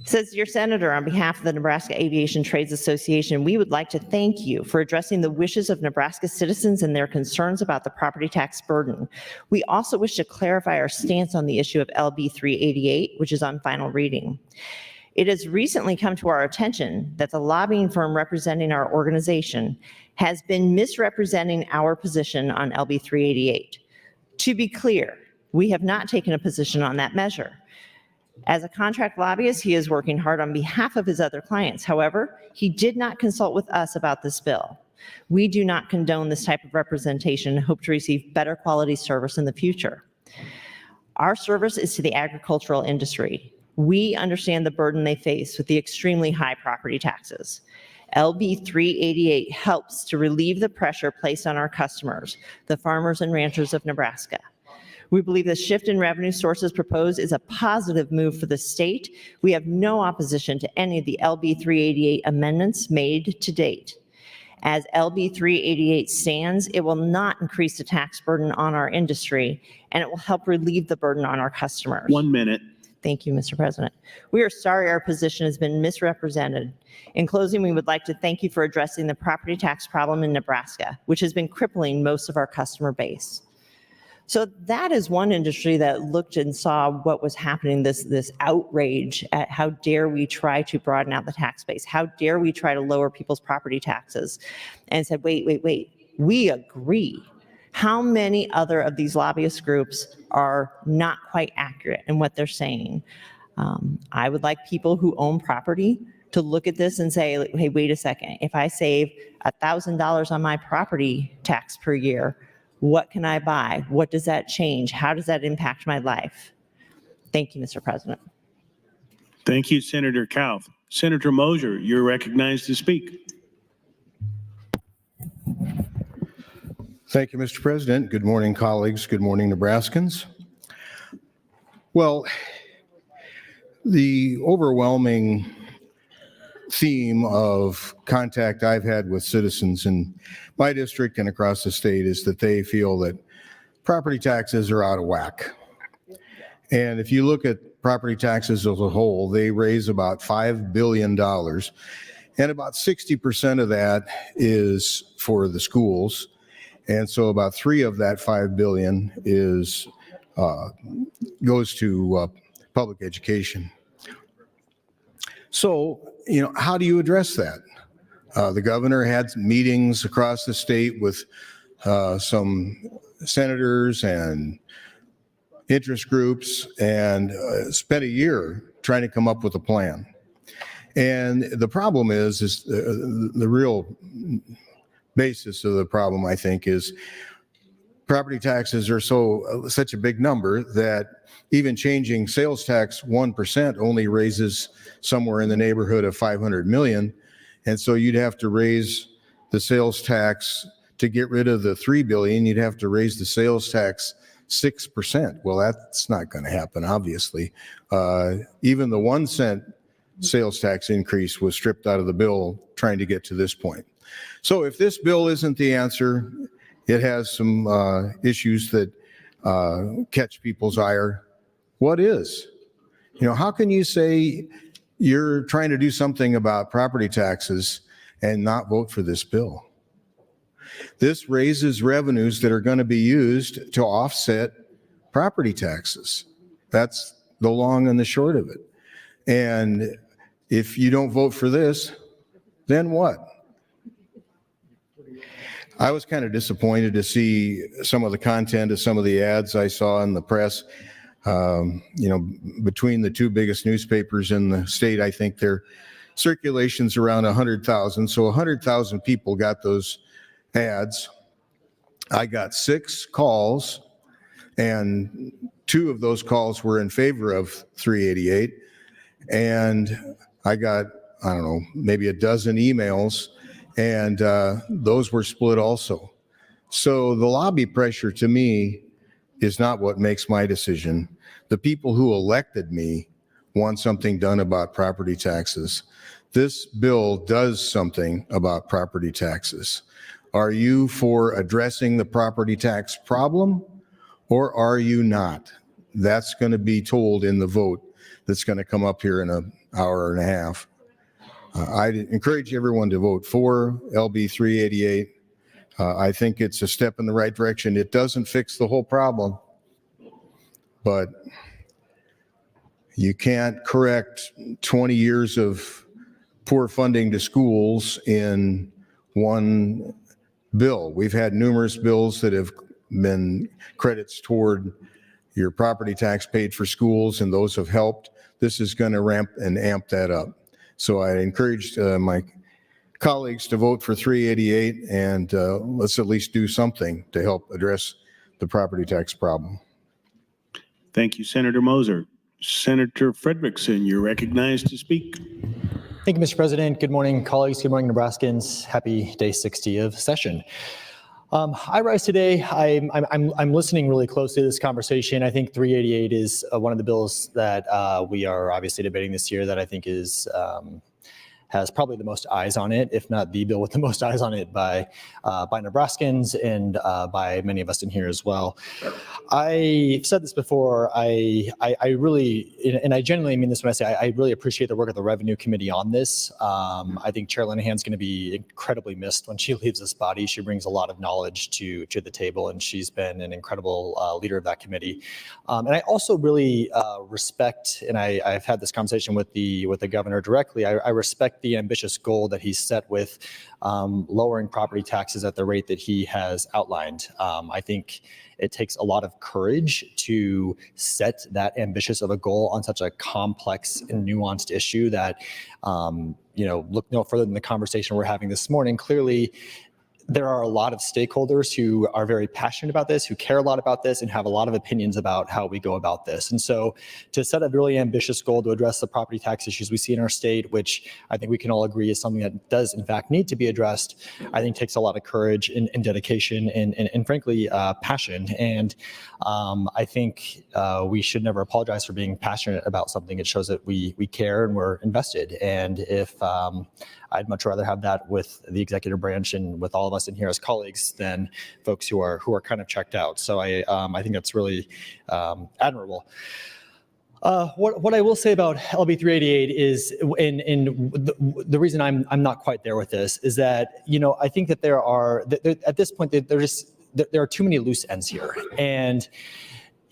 It says, "Dear Senator, on behalf of the Nebraska Aviation Trades Association, we would like to thank you for addressing the wishes of Nebraska citizens and their concerns about the property tax burden. We also wish to clarify our stance on the issue of LB 388, which is on final reading. It has recently come to our attention that the lobbying firm representing our organization has been misrepresenting our position on LB 388. To be clear, we have not taken a position on that measure. As a contract lobbyist, he is working hard on behalf of his other clients. However, he did not consult with us about this bill. We do not condone this type of representation and hope to receive better quality service in the future. Our service is to the agricultural industry. We understand the burden they face with the extremely high property taxes. LB 388 helps to relieve the pressure placed on our customers, the farmers and ranchers of Nebraska. We believe the shift in revenue sources proposed is a positive move for the state. We have no opposition to any of the LB 388 amendments made to date. As LB 388 stands, it will not increase the tax burden on our industry, and it will help relieve the burden on our customers. 1 minute. Thank you, Mr. President. We are sorry our position has been misrepresented. In closing, we would like to thank you for addressing the property tax problem in Nebraska, which has been crippling most of our customer base. So that is one industry that looked and saw what was happening, this outrage at how dare we try to broaden out the tax base, how dare we try to lower people's property taxes, and said, wait, we agree. How many other of these lobbyist groups are not quite accurate in what they're saying? I would like people who own property to look at this and say, hey, wait a second, if I save $1,000 on my property tax per year, what can I buy? What does that change? How does that impact my life? Thank you, Mr. President. Thank you, Senator Kauth. Senator Moser, you're recognized to speak. Thank you, Mr. President. Good morning, colleagues. Good morning, Nebraskans. Well, the overwhelming theme of contact I've had with citizens in my district and across the state is that they feel that property taxes are out of whack. And if you look at property taxes as a whole, they raise about $5 billion. And about 60% of that is for the schools. And so about $3 of that $5 billion goes to public education. So, how do you address that? The governor had meetings across the state with some senators and interest groups and spent a year trying to come up with a plan. And the problem is the real basis of the problem, I think, is property taxes are such a big number that even changing sales tax 1% only raises somewhere in the neighborhood of 500 million. And so you'd have to raise the sales tax to get rid of the 3 billion. You'd have to raise the sales tax 6%. Well, that's not going to happen, obviously. Even the 1 cent sales tax increase was stripped out of the bill trying to get to this point. So if this bill isn't the answer, it has some issues that catch people's ire. What is? How can you say you're trying to do something about property taxes and not vote for this bill? This raises revenues that are going to be used to offset property taxes. That's the long and the short of it. And if you don't vote for this, then what? I was kind of disappointed to see some of the content of some of the ads I saw in the press. Between the two biggest newspapers in the state, I think their circulation's around 100,000. So 100,000 people got those ads. I got 6 calls, and 2 of those calls were in favor of 388. And I got, maybe a dozen emails, and those were split also. So the lobby pressure to me is not what makes my decision. The people who elected me want something done about property taxes. This bill does something about property taxes. Are you for addressing the property tax problem, or are you not? That's going to be told in the vote that's going to come up here in an hour and a half. I encourage everyone to vote for LB 388. I think it's a step in the right direction. It doesn't fix the whole problem, but You can't correct 20 years of poor funding to schools in one bill. We've had numerous bills that have been credits toward your property tax paid for schools, and those have helped. This is going to ramp and amp that up. So I encouraged my colleagues to vote for 388, and let's at least do something to help address the property tax problem. Thank you, Senator Moser. Senator Frederickson, you're recognized to speak. Thank you, Mr. President. Good morning, colleagues. Good morning, Nebraskans. Happy day 60 of session. I rise today. I'm listening really closely to this conversation. I think 388 is one of the bills that we are obviously debating this year that I think is has probably the most eyes on it, if not the bill with the most eyes on it by Nebraskans and by many of us in here as well. I've said this before. I really, and I genuinely mean this when I say I really appreciate the work of the Revenue Committee on this. I think Chair Linehan's going to be incredibly missed when she leaves this body. She brings a lot of knowledge to the table, and she's been an incredible leader of that committee. And I also really respect, and I've had this conversation with the governor directly. I respect the ambitious goal that he's set with lowering property taxes at the rate that he has outlined. I think it takes a lot of courage to set that ambitious of a goal on such a complex and nuanced issue that, look no further than the conversation we're having this morning. Clearly, there are a lot of stakeholders who are very passionate about this, who care a lot about this, and have a lot of opinions about how we go about this. And so to set a really ambitious goal to address the property tax issues we see in our state, which I think we can all agree is something that does in fact need to be addressed, I think takes a lot of courage and dedication and frankly, passion. And I think we should never apologize for being passionate about something. It shows that we care and we're invested. And if I'd much rather have that with the executive branch and with all of us in here as colleagues than folks who are kind of checked out. So I think that's really admirable. What I will say about LB 388 is, and the reason I'm not quite there with this is that, I think that there are at this point there are too many loose ends here. And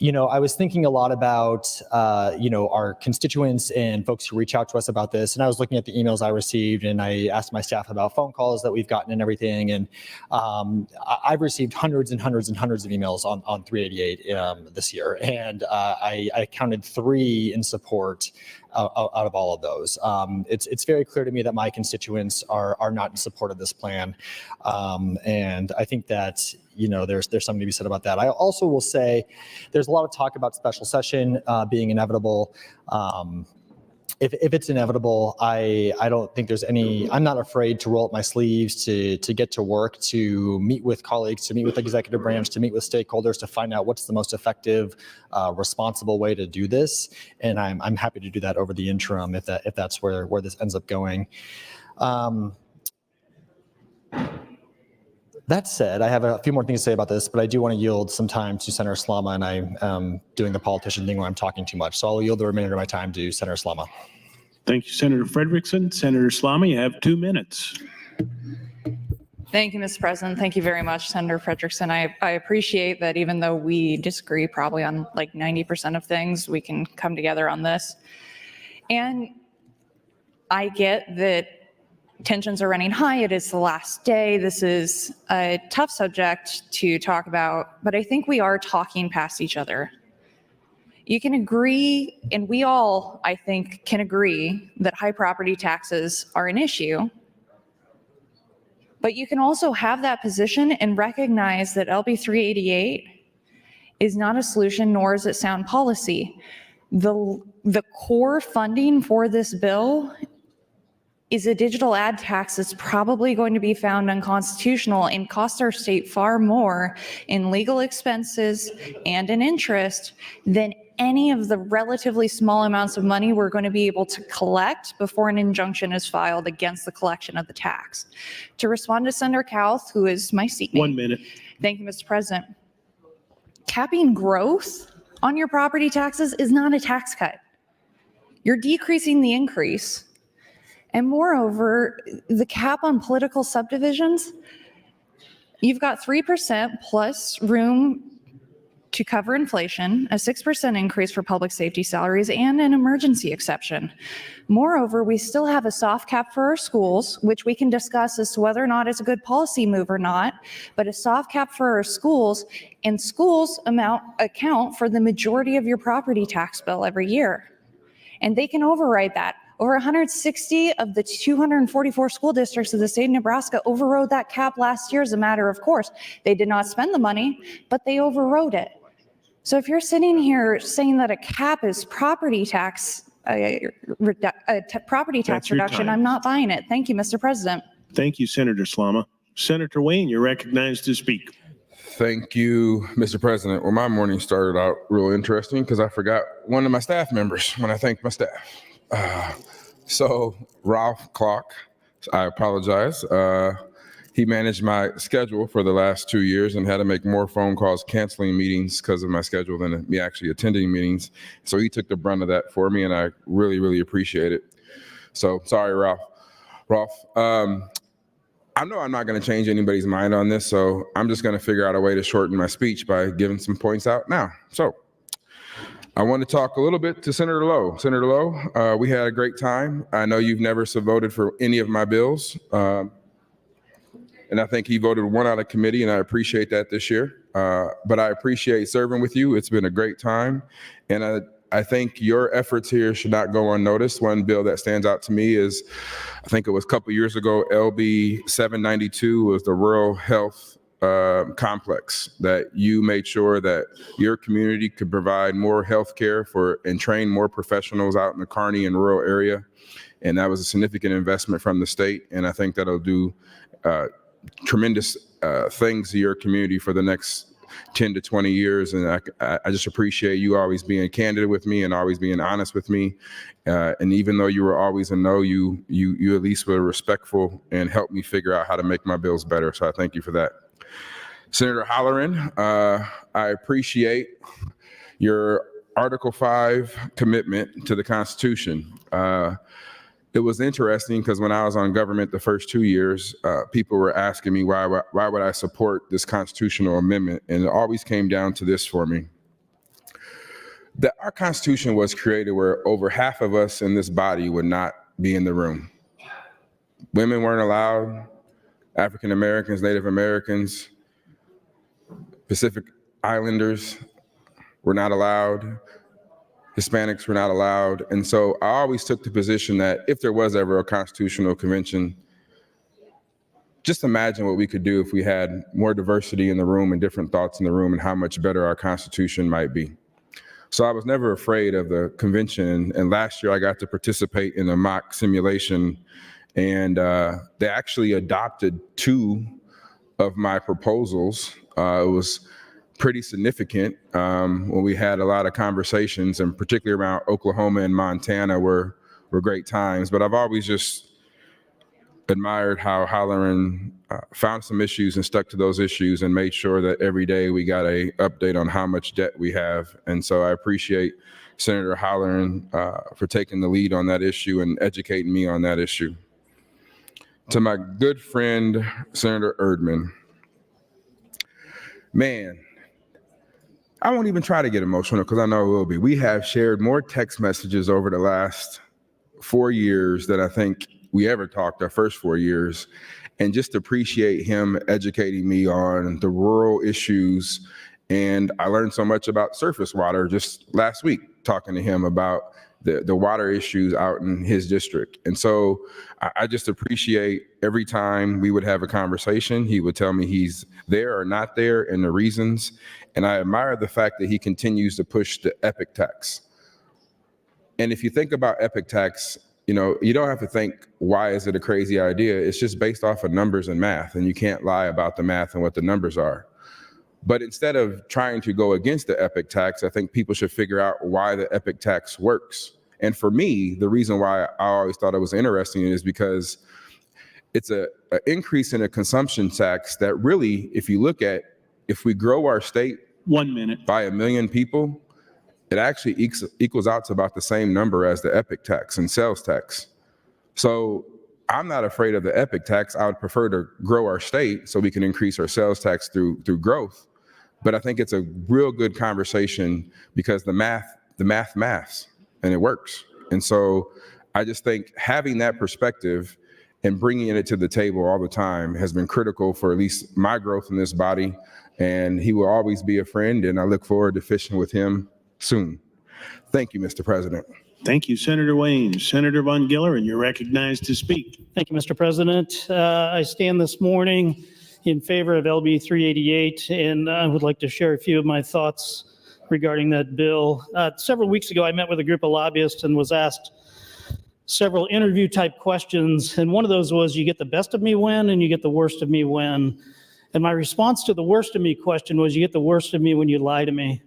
I was thinking a lot about, our constituents and folks who reach out to us about this. And I was looking at the emails I received, and I asked my staff about phone calls that we've gotten and everything. And I've received hundreds and hundreds and hundreds of emails on 388 this year. And I counted 3 in support out of all of those. It's very clear to me that my constituents are not in support of this plan. And I think that, there's something to be said about that. I also will say there's a lot of talk about special session being inevitable. If it's inevitable, I don't think there's I'm not afraid to roll up my sleeves, to get to work, to meet with colleagues, to meet with the executive branch, to meet with stakeholders, to find out what's the most effective, responsible way to do this. And I'm happy to do that over the interim if that's where this ends up going. That said, I have a few more things to say about this, but I do want to yield some time to Senator Slama, and I'm doing the politician thing where I'm talking too much. So I'll yield the remainder of my time to Senator Slama. Thank you, Senator Frederickson. Senator Slama, you have 2 minutes. Thank you, Mr. President. Thank you very much, Senator Frederickson. I appreciate that even though we disagree probably on like 90% of things, we can come together on this. And I get that tensions are running high. It is the last day. This is a tough subject to talk about, but I think we are talking past each other. You can agree, and we all, I think, can agree that high property taxes are an issue, but you can also have that position and recognize that LB 388 is not a solution, nor is it sound policy. The core funding for this bill is a digital ad tax that's probably going to be found unconstitutional and cost our state far more in legal expenses and in interest than any of the relatively small amounts of money we're going to be able to collect before an injunction is filed against the collection of the tax. To respond to Senator Kauth, who is my seatmate. 1 minute. Thank you, Mr. President. Capping growth on your property taxes is not a tax cut. You're decreasing the increase. And moreover, the cap on political subdivisions, you've got 3% plus room to cover inflation, a 6% increase for public safety salaries, and an emergency exception. Moreover, we still have a soft cap for our schools, which we can discuss as to whether or not it's a good policy move or not, but a soft cap for our schools, and schools account for the majority of your property tax bill every year. And they can override that. Over 160 of the 244 school districts of the state of Nebraska overrode that cap last year as a matter of course. They did not spend the money, but they overrode it. So if you're sitting here saying that a cap is property tax, property tax That's your reduction, time. I'm not buying it. Thank you, Mr. President. Thank you, Senator Slama. Senator Wayne, you're recognized to speak. Thank you, Mr. President. Well, my morning started out real interesting because I forgot one of my staff members when I thanked my staff. So Ralph Clark, I apologize. He managed my schedule for the last 2 years and had to make more phone calls canceling meetings because of my schedule than me actually attending meetings. So he took the brunt of that for me, and I really, really appreciate it. So sorry, Ralph. I know I'm not going to change anybody's mind on this, so I'm just going to figure out a way to shorten my speech by giving some points out now. So I want to talk a little bit to Senator Lowe. Senator Lowe, we had a great time. I know you've never voted for any of my bills, and I think he voted one out of committee, and I appreciate that this year. But I appreciate serving with you. It's been a great time, and I think your efforts here should not go unnoticed. One bill that stands out to me is, I think it was a couple years ago, LB 792 was the rural health complex, that you made sure that your community could provide more health care and train more professionals out in the Kearney and rural area. And that was a significant investment from the state. And I think that'll do tremendous things to your community for the next 10 to 20 years. And I just appreciate you always being candid with me and always being honest with me. And even though you were always a no, you at least were respectful and helped me figure out how to make my bills better. So I thank you for that. Senator Halloran, I appreciate your Article 5 commitment to the Constitution. It was interesting because when I was on government the first 2 years, people were asking me why would I support this constitutional amendment, and it always came down to this for me. That our Constitution was created where over half of us in this body would not be in the room. Women weren't allowed, African Americans, Native Americans, Pacific Islanders were not allowed. Hispanics were not allowed. And so I always took the position that if there was ever a constitutional convention, just imagine what we could do if we had more diversity in the room and different thoughts in the room, and how much better our Constitution might be. So I was never afraid of the convention. And last year I got to participate in a mock simulation, and they actually adopted 2 of my proposals. It was pretty significant when we had a lot of conversations, and particularly around Oklahoma and Montana were great times. But I've always just admired how Halloran found some issues and stuck to those issues and made sure that every day we got a update on how much debt we have. And so I appreciate Senator Halloran for taking the lead on that issue and educating me on that issue. To my good friend, Senator Erdman, man, I won't even try to get emotional because I know it will be. We have shared more text messages over the last 4 years than I think we ever talked our first 4 years. And just appreciate him educating me on the rural issues. And I learned so much about surface water just last week, talking to him about the water issues out in his district. And so I just appreciate every time we would have a conversation, he would tell me he's there or not there and the reasons. And I admire the fact that he continues to push the epic tax. And if you think about epic tax, you know, you don't have to think, why is it a crazy idea? It's just based off of numbers and math, and you can't lie about the math and what the numbers are. But instead of trying to go against the epic tax, I think people should figure out why the epic tax works. And for me, the reason why I always thought it was interesting is because it's an increase in a consumption tax that really, if you look at, if we grow our state 1 minute by 1 million people, it actually equals out to about the same number as the epic tax and sales tax. So I'm not afraid of the epic tax. I would prefer to grow our state so we can increase our sales tax through growth. But I think it's a real good conversation because the maths, and it works. And so I just think having that perspective and bringing it to the table all the time has been critical for at least my growth in this body. And he will always be a friend, and I look forward to fishing with him soon. Thank you, Mr. President. Thank you, Senator Wayne. Senator Von Gilleren, you're recognized to speak. Thank you, Mr. President. I stand this morning in favor of LB 388, and I would like to share a few of my thoughts regarding that bill. Several weeks ago, I met with a group of lobbyists and was asked several interview type questions. And one of those was, you get the best of me when, and you get the worst of me when. And my response to the worst of me question was, you get the worst of me when you lie to me.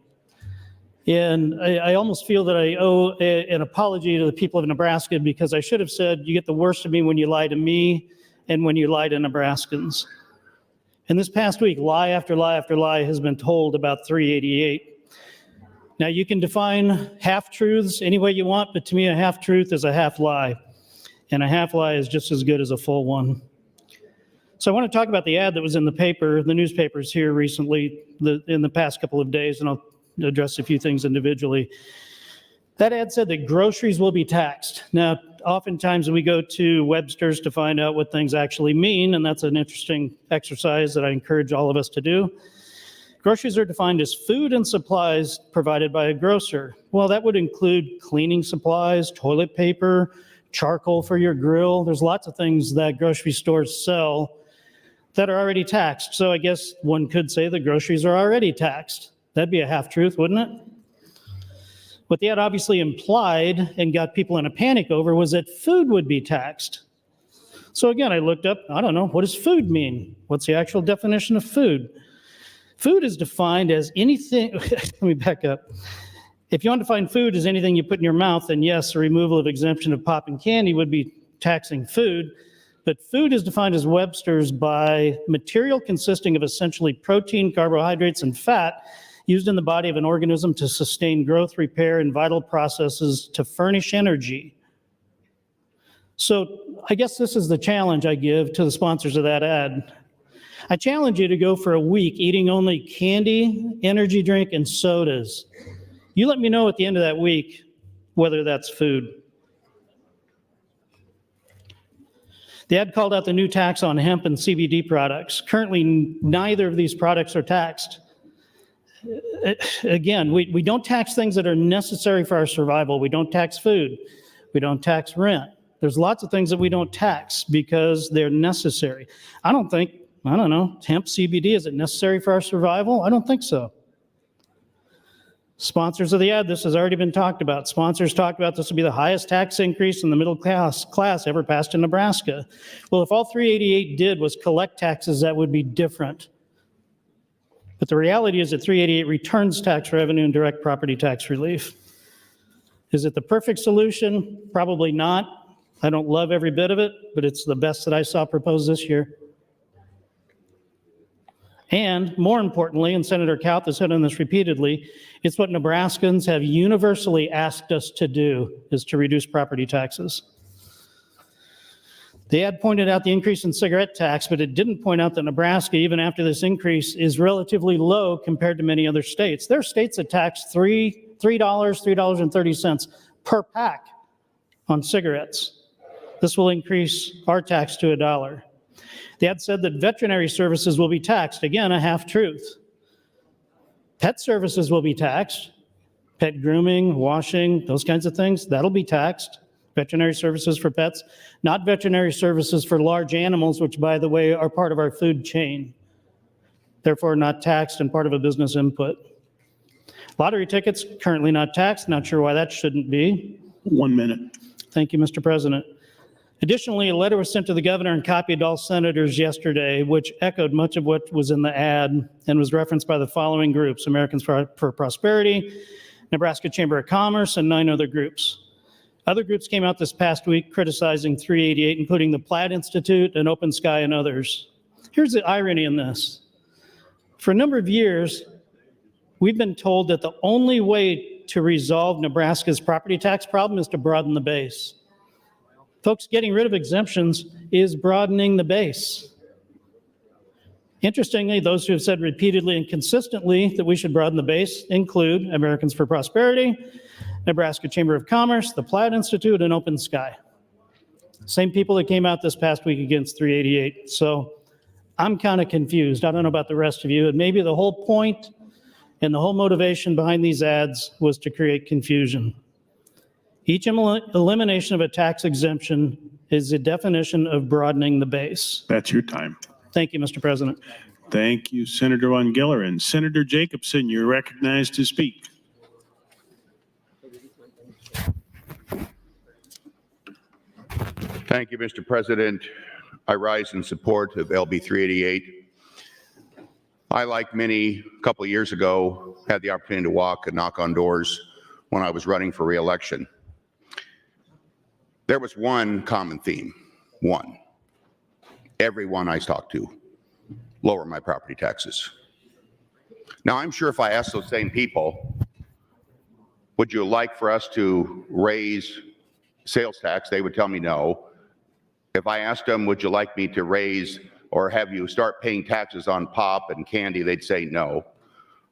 And I almost feel that I owe an apology to the people of Nebraska, because I should have said, you get the worst of me when you lie to me and when you lie to Nebraskans. And this past week, lie after lie after lie has been told about 388. Now, you can define half-truths any way you want, but to me, a half-truth is a half-lie. And a half-lie is just as good as a full one. So I want to talk about the ad that was in the paper, the newspapers here recently, in the past couple of days, and I'll address a few things individually. That ad said that groceries will be taxed. Now, oftentimes we go to Webster's to find out what things actually mean, and that's an interesting exercise that I encourage all of us to do. Groceries are defined as food and supplies provided by a grocer. Well, that would include cleaning supplies, toilet paper, charcoal for your grill. There's lots of things that grocery stores sell that are already taxed. So I guess one could say the groceries are already taxed. That'd be a half-truth, wouldn't it? What the ad obviously implied and got people in a panic over was that food would be taxed. So again, I looked up, I don't know, what does food mean? What's the actual definition of food? Food is defined as anything, let me back up. If you want to define food as anything you put in your mouth, then yes, the removal of exemption of pop and candy would be taxing food. But food is defined as Webster's by material consisting of essentially protein, carbohydrates, and fat used in the body of an organism to sustain growth, repair, and vital processes to furnish energy. So I guess this is the challenge I give to the sponsors of that ad. I challenge you to go for a week eating only candy, energy drink, and sodas. You let me know at the end of that week whether that's food. The ad called out the new tax on hemp and CBD products. Currently, neither of these products are taxed. Again, we don't tax things that are necessary for our survival. We don't tax food. We don't tax rent. There's lots of things that we don't tax because they're necessary. I don't know, hemp CBD, is it necessary for our survival? I don't think so. Sponsors of the ad, this has already been talked about. Sponsors talked about this will be the highest tax increase in the middle class ever passed in Nebraska. Well, if all 388 did was collect taxes, that would be different. But the reality is that 388 returns tax revenue and direct property tax relief. Is it the perfect solution? Probably not. I don't love every bit of it, but it's the best that I saw proposed this year. And more importantly, and Senator Kauth has said on this repeatedly, it's what Nebraskans have universally asked us to do, is to reduce property taxes. The ad pointed out the increase in cigarette tax, but it didn't point out that Nebraska, even after this increase, is relatively low compared to many other states. There are states that tax $3.30 per pack on cigarettes. This will increase our tax to $1. The ad said that veterinary services will be taxed. Again, a half-truth. Pet services will be taxed. Pet grooming, washing, those kinds of things, that'll be taxed. Veterinary services for pets, not veterinary services for large animals, which, by the way, are part of our food chain. Therefore, not taxed and part of a business input. Lottery tickets, currently not taxed. Not sure why that shouldn't be. 1 minute. Thank you, Mr. President. Additionally, a letter was sent to the governor and copied to all senators yesterday, which echoed much of what was in the ad and was referenced by the following groups: Americans for Prosperity, Nebraska Chamber of Commerce, and 9 other groups. Other groups came out this past week criticizing 388, including the Platt Institute and Open Sky and others. Here's the irony in this. For a number of years, we've been told that the only way to resolve Nebraska's property tax problem is to broaden the base. Folks, getting rid of exemptions is broadening the base. Interestingly, those who have said repeatedly and consistently that we should broaden the base include Americans for Prosperity, Nebraska Chamber of Commerce, the Platt Institute, and Open Sky. Same people that came out this past week against 388. So I'm kind of confused. I don't know about the rest of you. And maybe the whole point and the whole motivation behind these ads was to create confusion. Each elimination of a tax exemption is a definition of broadening the base. That's your time. Thank you, Mr. President. Thank you, Senator Von Gilleren. Senator Jacobson, you're recognized to speak. Thank you, Mr. President. I rise in support of LB 388. I, like many, a couple of years ago, had the opportunity to walk and knock on doors when I was running for re-election. There was one common theme, one. Everyone I talked to, lower my property taxes. Now, I'm sure if I asked those same people, would you like for us to raise sales tax, they would tell me no. If I asked them, would you like me to raise or have you start paying taxes on pop and candy, they'd say no.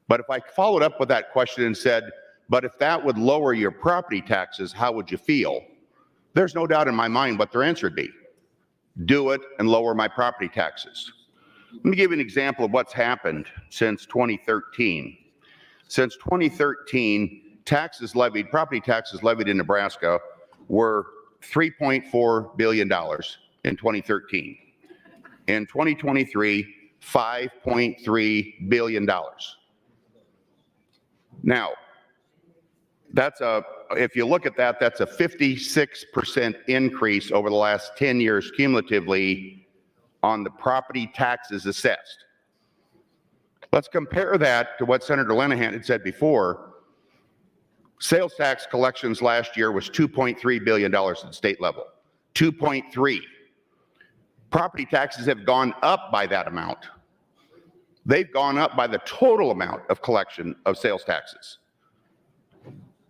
But if I followed up with that question and said, but if that would lower your property taxes, how would you feel? There's no doubt in my mind what their answer would be. Do it and lower my property taxes. Let me give you an example of what's happened since 2013. Since 2013, taxes levied, property taxes levied in Nebraska were $3.4 billion in 2013. In 2023, $5.3 billion. Now, if you look at that, that's a 56% increase over the last 10 years cumulatively on the property taxes assessed. Let's compare that to what Senator Lenahan had said before. Sales tax collections last year was $2.3 billion at the state level, 2.3. Property taxes have gone up by that amount. They've gone up by the total amount of collection of sales taxes.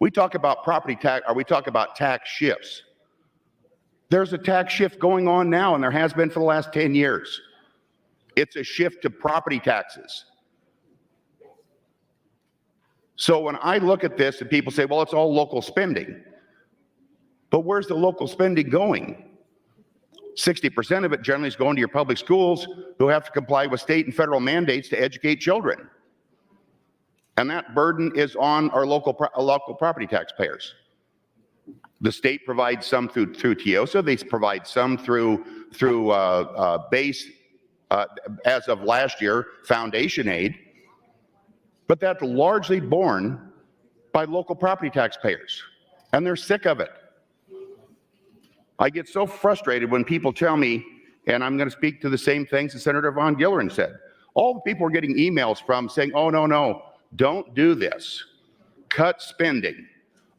We talk about property tax, or we talk about tax shifts. There's a tax shift going on now, and there has been for the last 10 years. It's a shift to property taxes. So when I look at this and people say, well, it's all local spending. But where's the local spending going? 60% of it generally is going to your public schools who have to comply with state and federal mandates to educate children. And that burden is on our local property taxpayers. The state provides some through TIOSA. They provide some through base, as of last year, foundation aid. But that's largely borne by local property taxpayers, and they're sick of it. I get so frustrated when people tell me, and I'm going to speak to the same things that Senator Von Gilleren said. All the people are getting emails from saying, oh, no, don't do this. Cut spending.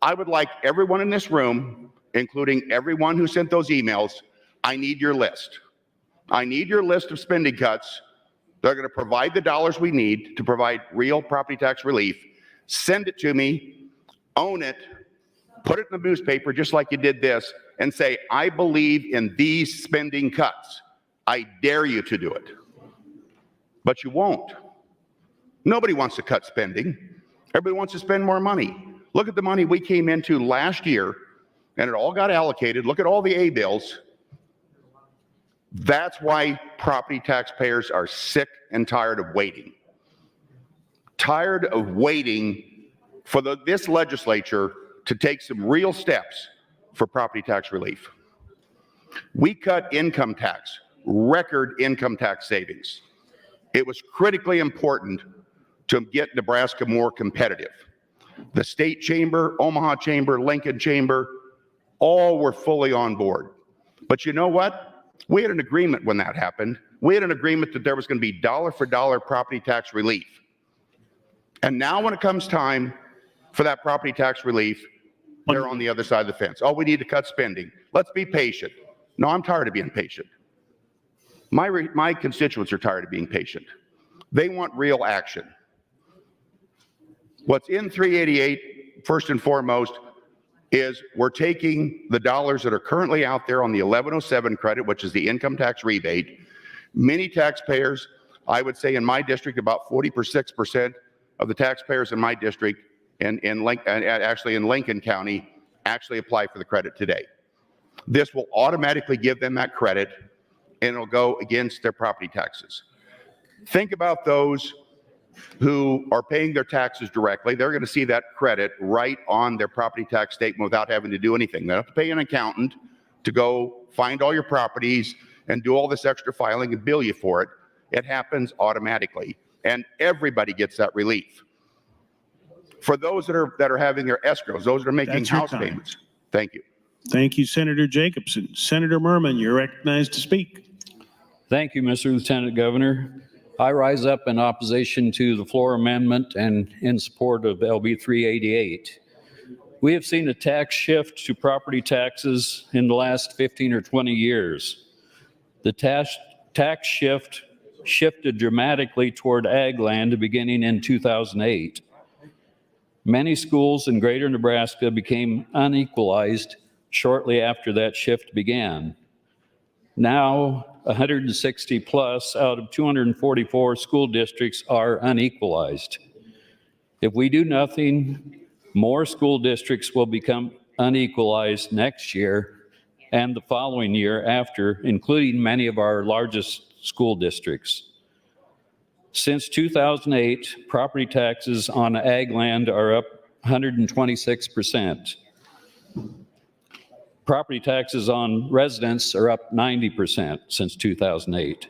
I would like everyone in this room, including everyone who sent those emails, I need your list. I need your list of spending cuts. They're going to provide the dollars we need to provide real property tax relief. Send it to me, own it, put it in the newspaper just like you did this, and say, I believe in these spending cuts. I dare you to do it. But you won't. Nobody wants to cut spending. Everybody wants to spend more money. Look at the money we came into last year, and it all got allocated. Look at all the A bills. That's why property taxpayers are sick and tired of waiting. Tired of waiting for this legislature to take some real steps for property tax relief. We cut income tax, record income tax savings. It was critically important to get Nebraska more competitive. The state chamber, Omaha chamber, Lincoln chamber, all were fully on board. But you know what? We had an agreement when that happened. We had an agreement that there was going to be dollar for dollar property tax relief. And now when it comes time for that property tax relief, they're on the other side of the fence. Oh, we need to cut spending. Let's be patient. No, I'm tired of being patient. My constituents are tired of being patient. They want real action. What's in 388, first and foremost, is we're taking the dollars that are currently out there on the 1107 credit, which is the income tax rebate. Many taxpayers I would say in my district, about 46% of the taxpayers in my district and actually in Lincoln County actually apply for the credit today. This will automatically give them that credit, and it'll go against their property taxes. Think about those who are paying their taxes directly. They're going to see that credit right on their property tax statement without having to do anything. They don't have to pay an accountant to go find all your properties and do all this extra filing and bill you for it. It happens automatically, and everybody gets that relief. For those that are having their escrows, those that are making That's your house time. payments. Thank you. Thank you, Senator Jacobson. Senator Merman, you're recognized to speak. Thank you, Mr. Lieutenant Governor. I rise up in opposition to the floor amendment and in support of LB 388. We have seen a tax shift to property taxes in the last 15 or 20 years. The tax shift shifted dramatically toward ag land beginning in 2008. Many schools in greater Nebraska became unequalized shortly after that shift began. Now, 160 plus out of 244 school districts are unequalized. If we do nothing, more school districts will become unequalized next year and the following year after, including many of our largest school districts. Since 2008, property taxes on ag land are up 126%. Property taxes on residents are up 90% since 2008.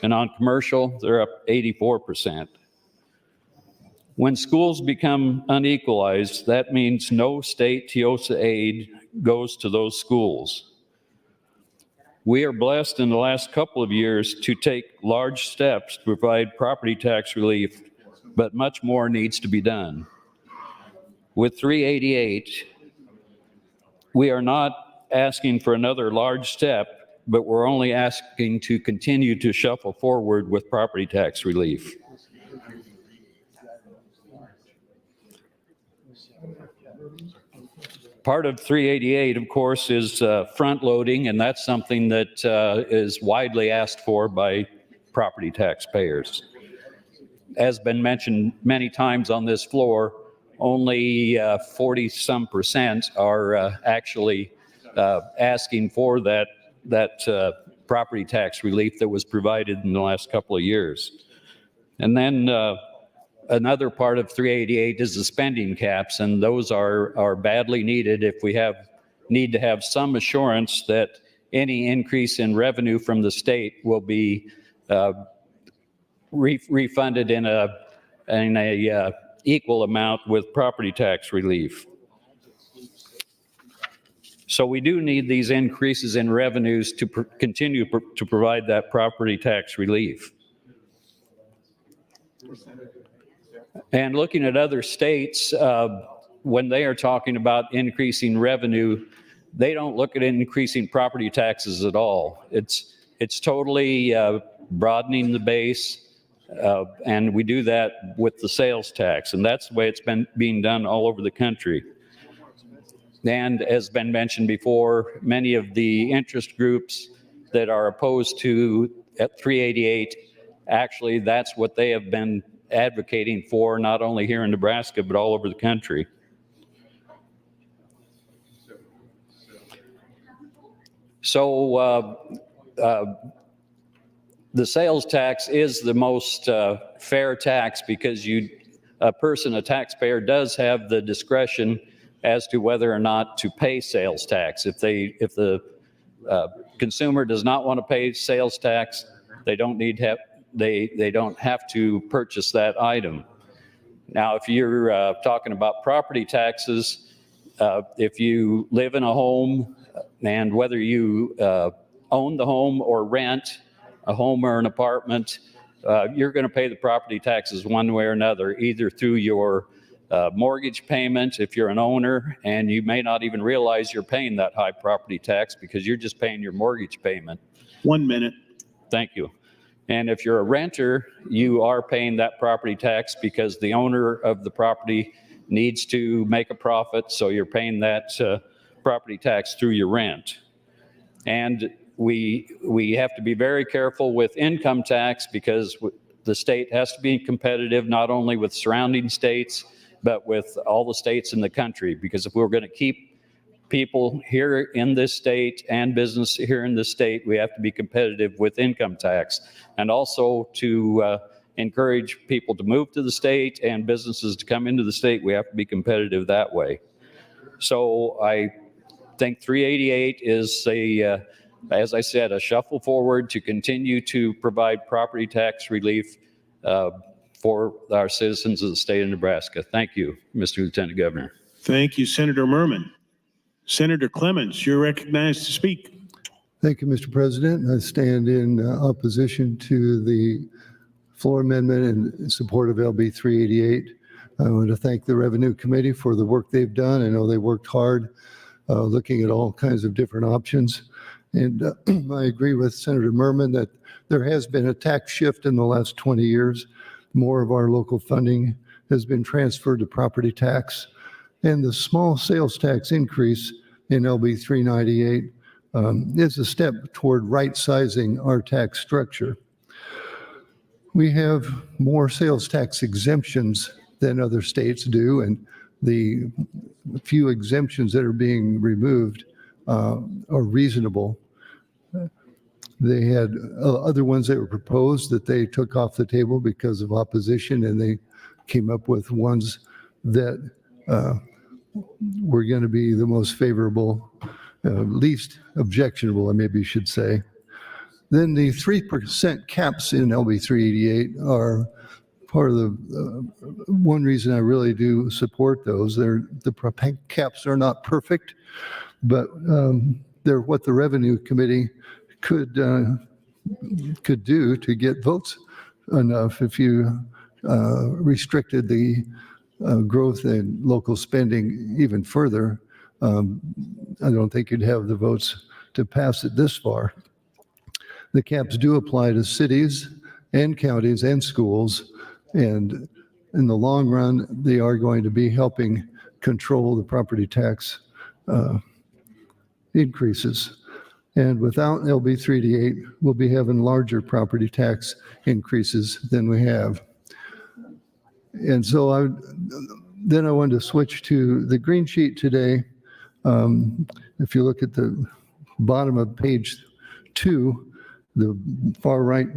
And on commercial, they're up 84%. When schools become unequalized, that means no state TIOSA aid goes to those schools. We are blessed in the last couple of years to take large steps to provide property tax relief, but much more needs to be done. With 388, we are not asking for another large step, but we're only asking to continue to shuffle forward with property tax relief. Part of 388, of course, is front loading, and that's something that is widely asked for by property taxpayers. As been mentioned many times on this floor, only 40-some% are actually asking for that property tax relief that was provided in the last couple of years. And then another part of 388 is the spending caps, and those are badly needed if we need to have some assurance that any increase in revenue from the state will be refunded in a equal amount with property tax relief. So we do need these increases in revenues to continue to provide that property tax relief. And looking at other states, when they are talking about increasing revenue, they don't look at increasing property taxes at all. It's totally broadening the base, and we do that with the sales tax, and that's the way it's been being done all over the country. And as been mentioned before, many of the interest groups that are opposed to 388, actually that's what they have been advocating for, not only here in Nebraska, but all over the country. So the sales tax is the most fair tax because a taxpayer does have the discretion as to whether or not to pay sales tax. If the consumer does not want to pay sales tax, they don't have to purchase that item. Now, if you're talking about property taxes, if you live in a home and whether you own the home or rent a home or an apartment, you're going to pay the property taxes one way or another, either through your mortgage payment if you're an owner, and you may not even realize you're paying that high property tax because you're just paying your mortgage payment. 1 minute. Thank you. And if you're a renter, you are paying that property tax because the owner of the property needs to make a profit, so you're paying that property tax through your rent. And we have to be very careful with income tax because the state has to be competitive, not only with surrounding states, but with all the states in the country. Because if we're going to keep people here in this state and business here in this state, we have to be competitive with income tax. And also to encourage people to move to the state and businesses to come into the state, we have to be competitive that way. So I think 388 is as I said, a shuffle forward to continue to provide property tax relief for our citizens of the state of Nebraska. Thank you, Mr. Lieutenant Governor. Thank you, Senator Merman. Senator Clemens, you're recognized to speak. Thank you, Mr. President. I stand in opposition to the floor amendment and in support of LB 388. I want to thank the Revenue Committee for the work they've done. I know they worked hard looking at all kinds of different options. And I agree with Senator Merman that there has been a tax shift in the last 20 years. More of our local funding has been transferred to property tax. And the small sales tax increase in LB 398 is a step toward right-sizing our tax structure. We have more sales tax exemptions than other states do, and the few exemptions that are being removed are reasonable. They had other ones that were proposed that they took off the table because of opposition, and they came up with ones that were going to be the most favorable, least objectionable, I maybe should say. Then the 3% caps in LB 388 are part of the one reason I really do support those. The caps are not perfect, but they're what the Revenue Committee could do to get votes enough. If you restricted the growth in local spending even further, I don't think you'd have the votes to pass it this far. The caps do apply to cities and counties and schools, and in the long run, they are going to be helping control the property tax increases. And without LB 388, we'll be having larger property tax increases than we have. And so I wanted to switch to the green sheet today. If you look at the bottom of page 2, the far right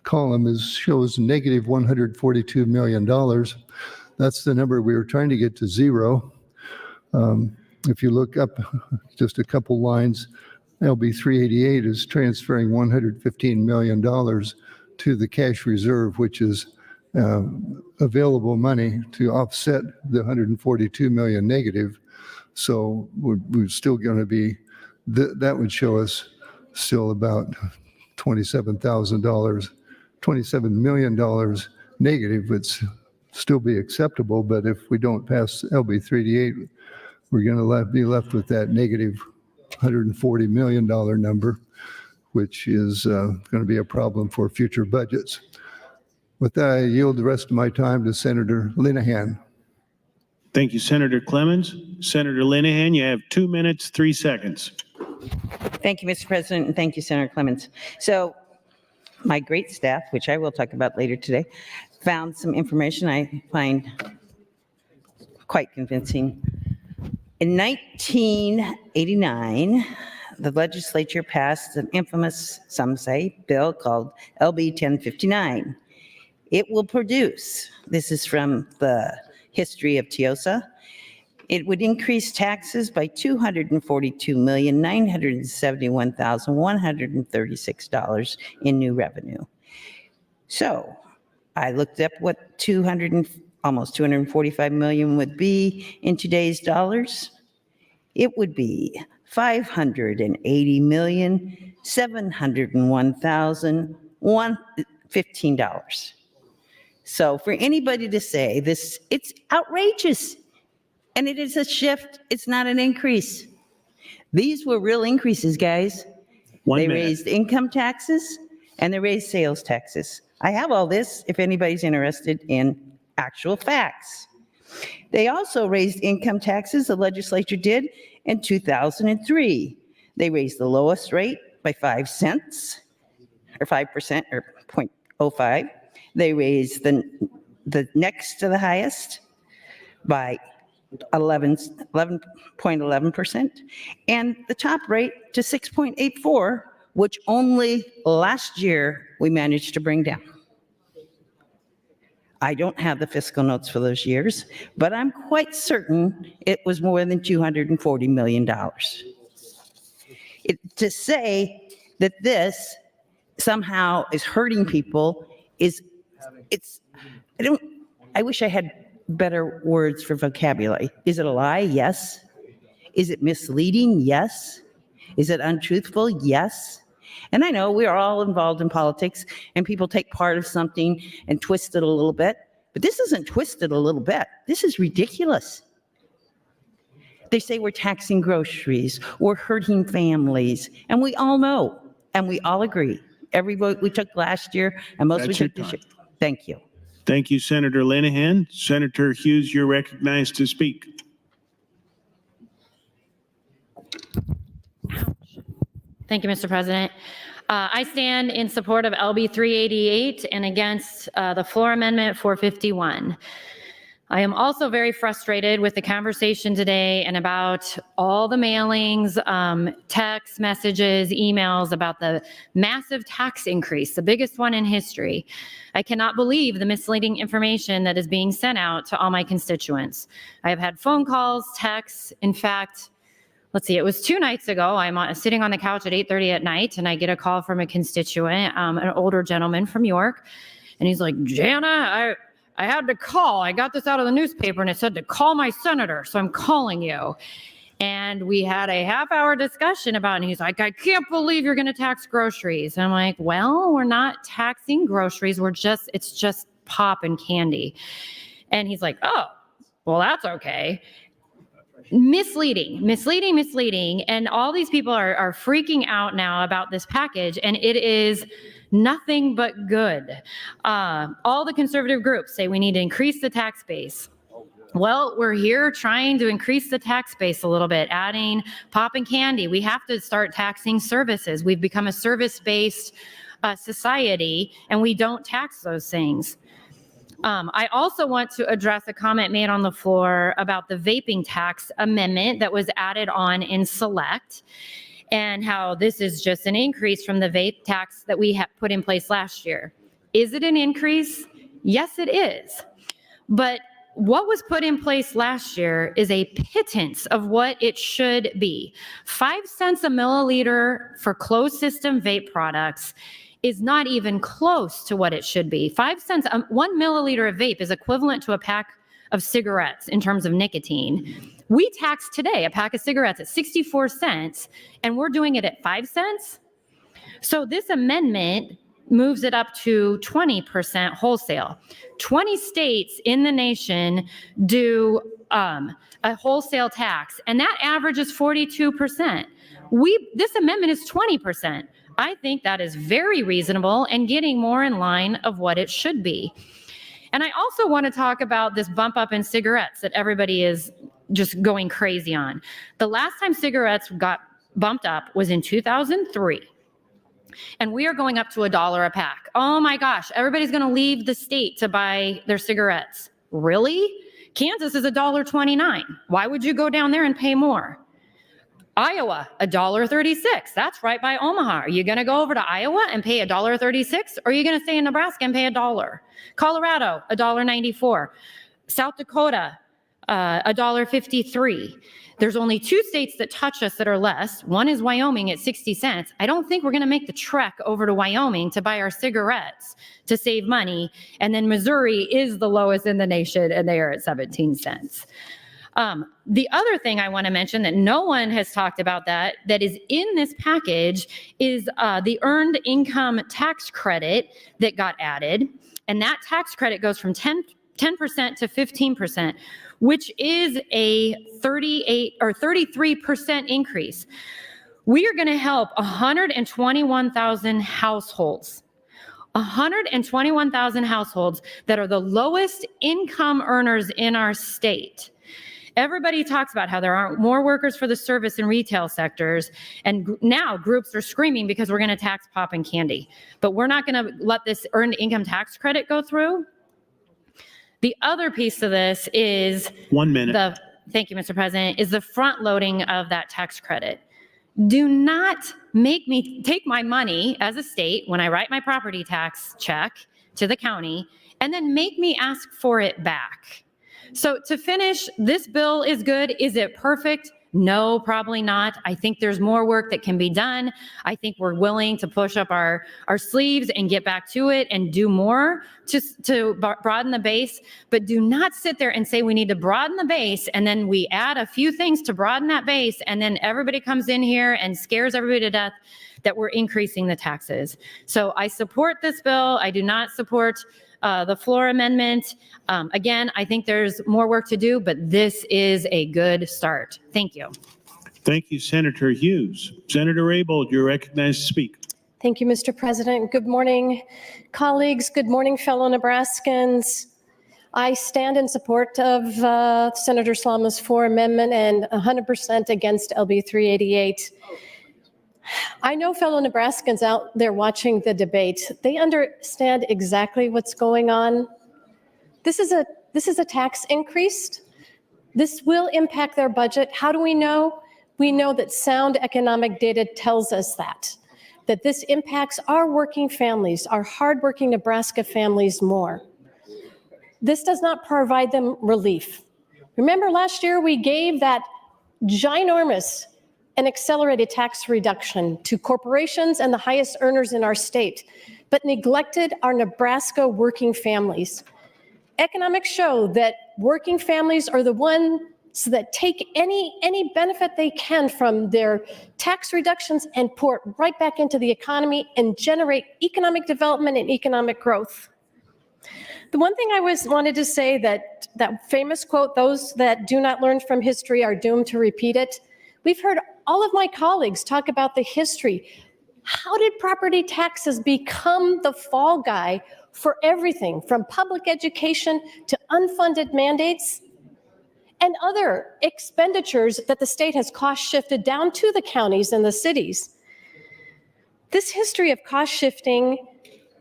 column shows negative $142 million. That's the number we were trying to get to zero. If you look up just a couple lines, LB 388 is transferring $115 million to the cash reserve, which is available money to offset the $142 million negative. So we're still going to be, that would show us still about $27 million negative. Would still be acceptable, but if we don't pass LB 388, we're going to be left with that negative $140 million number, which is going to be a problem for future budgets. With that, I yield the rest of my time to Senator Linehan. Thank you, Senator Clemens. Senator Linehan, you have 2 minutes, 3 seconds. Thank you, Mr. President, and thank you, Senator Clemens. So my great staff, which I will talk about later today, found some information I find quite convincing. In 1989, the legislature passed an infamous, some say, bill called LB 1059. It will produce, this is from the history of TIOSA, it would increase taxes by $242,971,136 in new revenue. So I looked up what almost 245 million would be in today's dollars. It would be $580,701,115. So for anybody to say this, it's outrageous. And it is a shift. It's not an increase. These were real increases, guys. They raised income taxes and they raised sales taxes. I have all this if anybody's interested in actual facts. They also raised income taxes, the legislature did, in 2003. They raised the lowest rate by 5 cents, or 5%, or 0.05. They raised the next to the highest by 11.11%, and the top rate to 6.84, which only last year we managed to bring down. I don't have the fiscal notes for those years, but I'm quite certain it was more than $240 million. To say that this somehow is hurting people I wish I had better words for vocabulary. Is it a lie? Yes. Is it misleading? Yes. Is it untruthful? Yes. And I know we are all involved in politics and people take part of something and twist it a little bit, but this isn't twisted a little bit. This is ridiculous. They say we're taxing groceries, we're hurting families, and we all know, and we all agree. Every vote we took last year and most we took this year. Thank you. Thank you, Senator Linehan. Senator Hughes, you're recognized to speak. Thank you, Mr. President. I stand in support of LB 388 and against the floor amendment 451. I am also very frustrated with the conversation today and about all the mailings, text messages, emails about the massive tax increase, the biggest one in history. I cannot believe the misleading information that is being sent out to all my constituents. I have had phone calls, texts. In fact, let's see, it was 2 nights ago. I'm sitting on the couch at 8:30 at night and I get a call from a constituent, an older gentleman from York. And he's like, Jana, I had to call. I got this out of the newspaper and it said to call my senator, so I'm calling you. And we had a half-hour discussion about it. And he's like, I can't believe you're going to tax groceries. And I'm like, well, we're not taxing groceries. It's just pop and candy. And he's like, oh, well, that's okay. Misleading. And all these people are freaking out now about this package, and it is nothing but good. All the conservative groups say we need to increase the tax base. Well, we're here trying to increase the tax base a little bit, adding pop and candy. We have to start taxing services. We've become a service-based society, and we don't tax those things. I also want to address a comment made on the floor about the vaping tax amendment that was added on in Select, and how this is just an increase from the vape tax that we have put in place last year. Is it an increase? Yes, it is. But what was put in place last year is a pittance of what it should be. 5 cents a milliliter for closed system vape products is not even close to what it should be. 5 cents, 1 milliliter of vape is equivalent to a pack of cigarettes in terms of nicotine. We tax today a pack of cigarettes at 64 cents, and we're doing it at 5 cents. So this amendment moves it up to 20% wholesale. 20 states in the nation do a wholesale tax, and that average is 42%. This amendment is 20%. I think that is very reasonable and getting more in line of what it should be. And I also want to talk about this bump up in cigarettes that everybody is just going crazy on. The last time cigarettes got bumped up was in 2003. And we are going up to $1 a pack. Oh my gosh, everybody's going to leave the state to buy their cigarettes. Really? Kansas is $1.29. Why would you go down there and pay more? Iowa, $1.36. That's right by Omaha. Are you going to go over to Iowa and pay $1.36? Or are you going to stay in Nebraska and pay $1? Colorado, $1.94. South Dakota, $1.53. There's only 2 states that touch us that are less. One is Wyoming at 60 cents. I don't think we're going to make the trek over to Wyoming to buy our cigarettes to save money. And then Missouri is the lowest in the nation, and they are at 17 cents. The other thing I want to mention that no one has talked about that is in this package is the earned income tax credit that got added. And that tax credit goes from 10% to 15%, which is a 38 or 33% increase. We are going to help 121,000 households. 121,000 households that are the lowest income earners in our state. Everybody talks about how there aren't more workers for the service and retail sectors. And now groups are screaming because we're going to tax pop and candy. But we're not going to let this earned income tax credit go through. The other piece of this is 1 minute. Thank you, Mr. President, is the front loading of that tax credit. Do not make me take my money as a state when I write my property tax check to the county and then make me ask for it back. So to finish, this bill is good. Is it perfect? No, probably not. I think there's more work that can be done. I think we're willing to push up our sleeves and get back to it and do more to broaden the base. But do not sit there and say we need to broaden the base and then we add a few things to broaden that base and then everybody comes in here and scares everybody to death that we're increasing the taxes. So I support this bill. I do not support the floor amendment. Again, I think there's more work to do, but this is a good start. Thank you. Thank you, Senator Hughes. Senator Raybold, you're recognized to speak. Thank you, Mr. President. Good morning, colleagues. Good morning, fellow Nebraskans. I stand in support of Senator Slama's floor amendment and 100% against LB 388. I know fellow Nebraskans out there watching the debate, they understand exactly what's going on. This is a tax increase. This will impact their budget. How do we know? We know that sound economic data tells us that this impacts our working families, our hardworking Nebraska families more. This does not provide them relief. Remember last year we gave that ginormous an accelerated tax reduction to corporations and the highest earners in our state, but neglected our Nebraska working families. Economics show that working families are the ones that take any benefit they can from their tax reductions and pour it right back into the economy and generate economic development and economic growth. The one thing I wanted to say, that famous quote, those that do not learn from history are doomed to repeat it. We've heard all of my colleagues talk about the history. How did property taxes become the fall guy for everything from public education to unfunded mandates and other expenditures that the state has cost shifted down to the counties and the cities? This history of cost shifting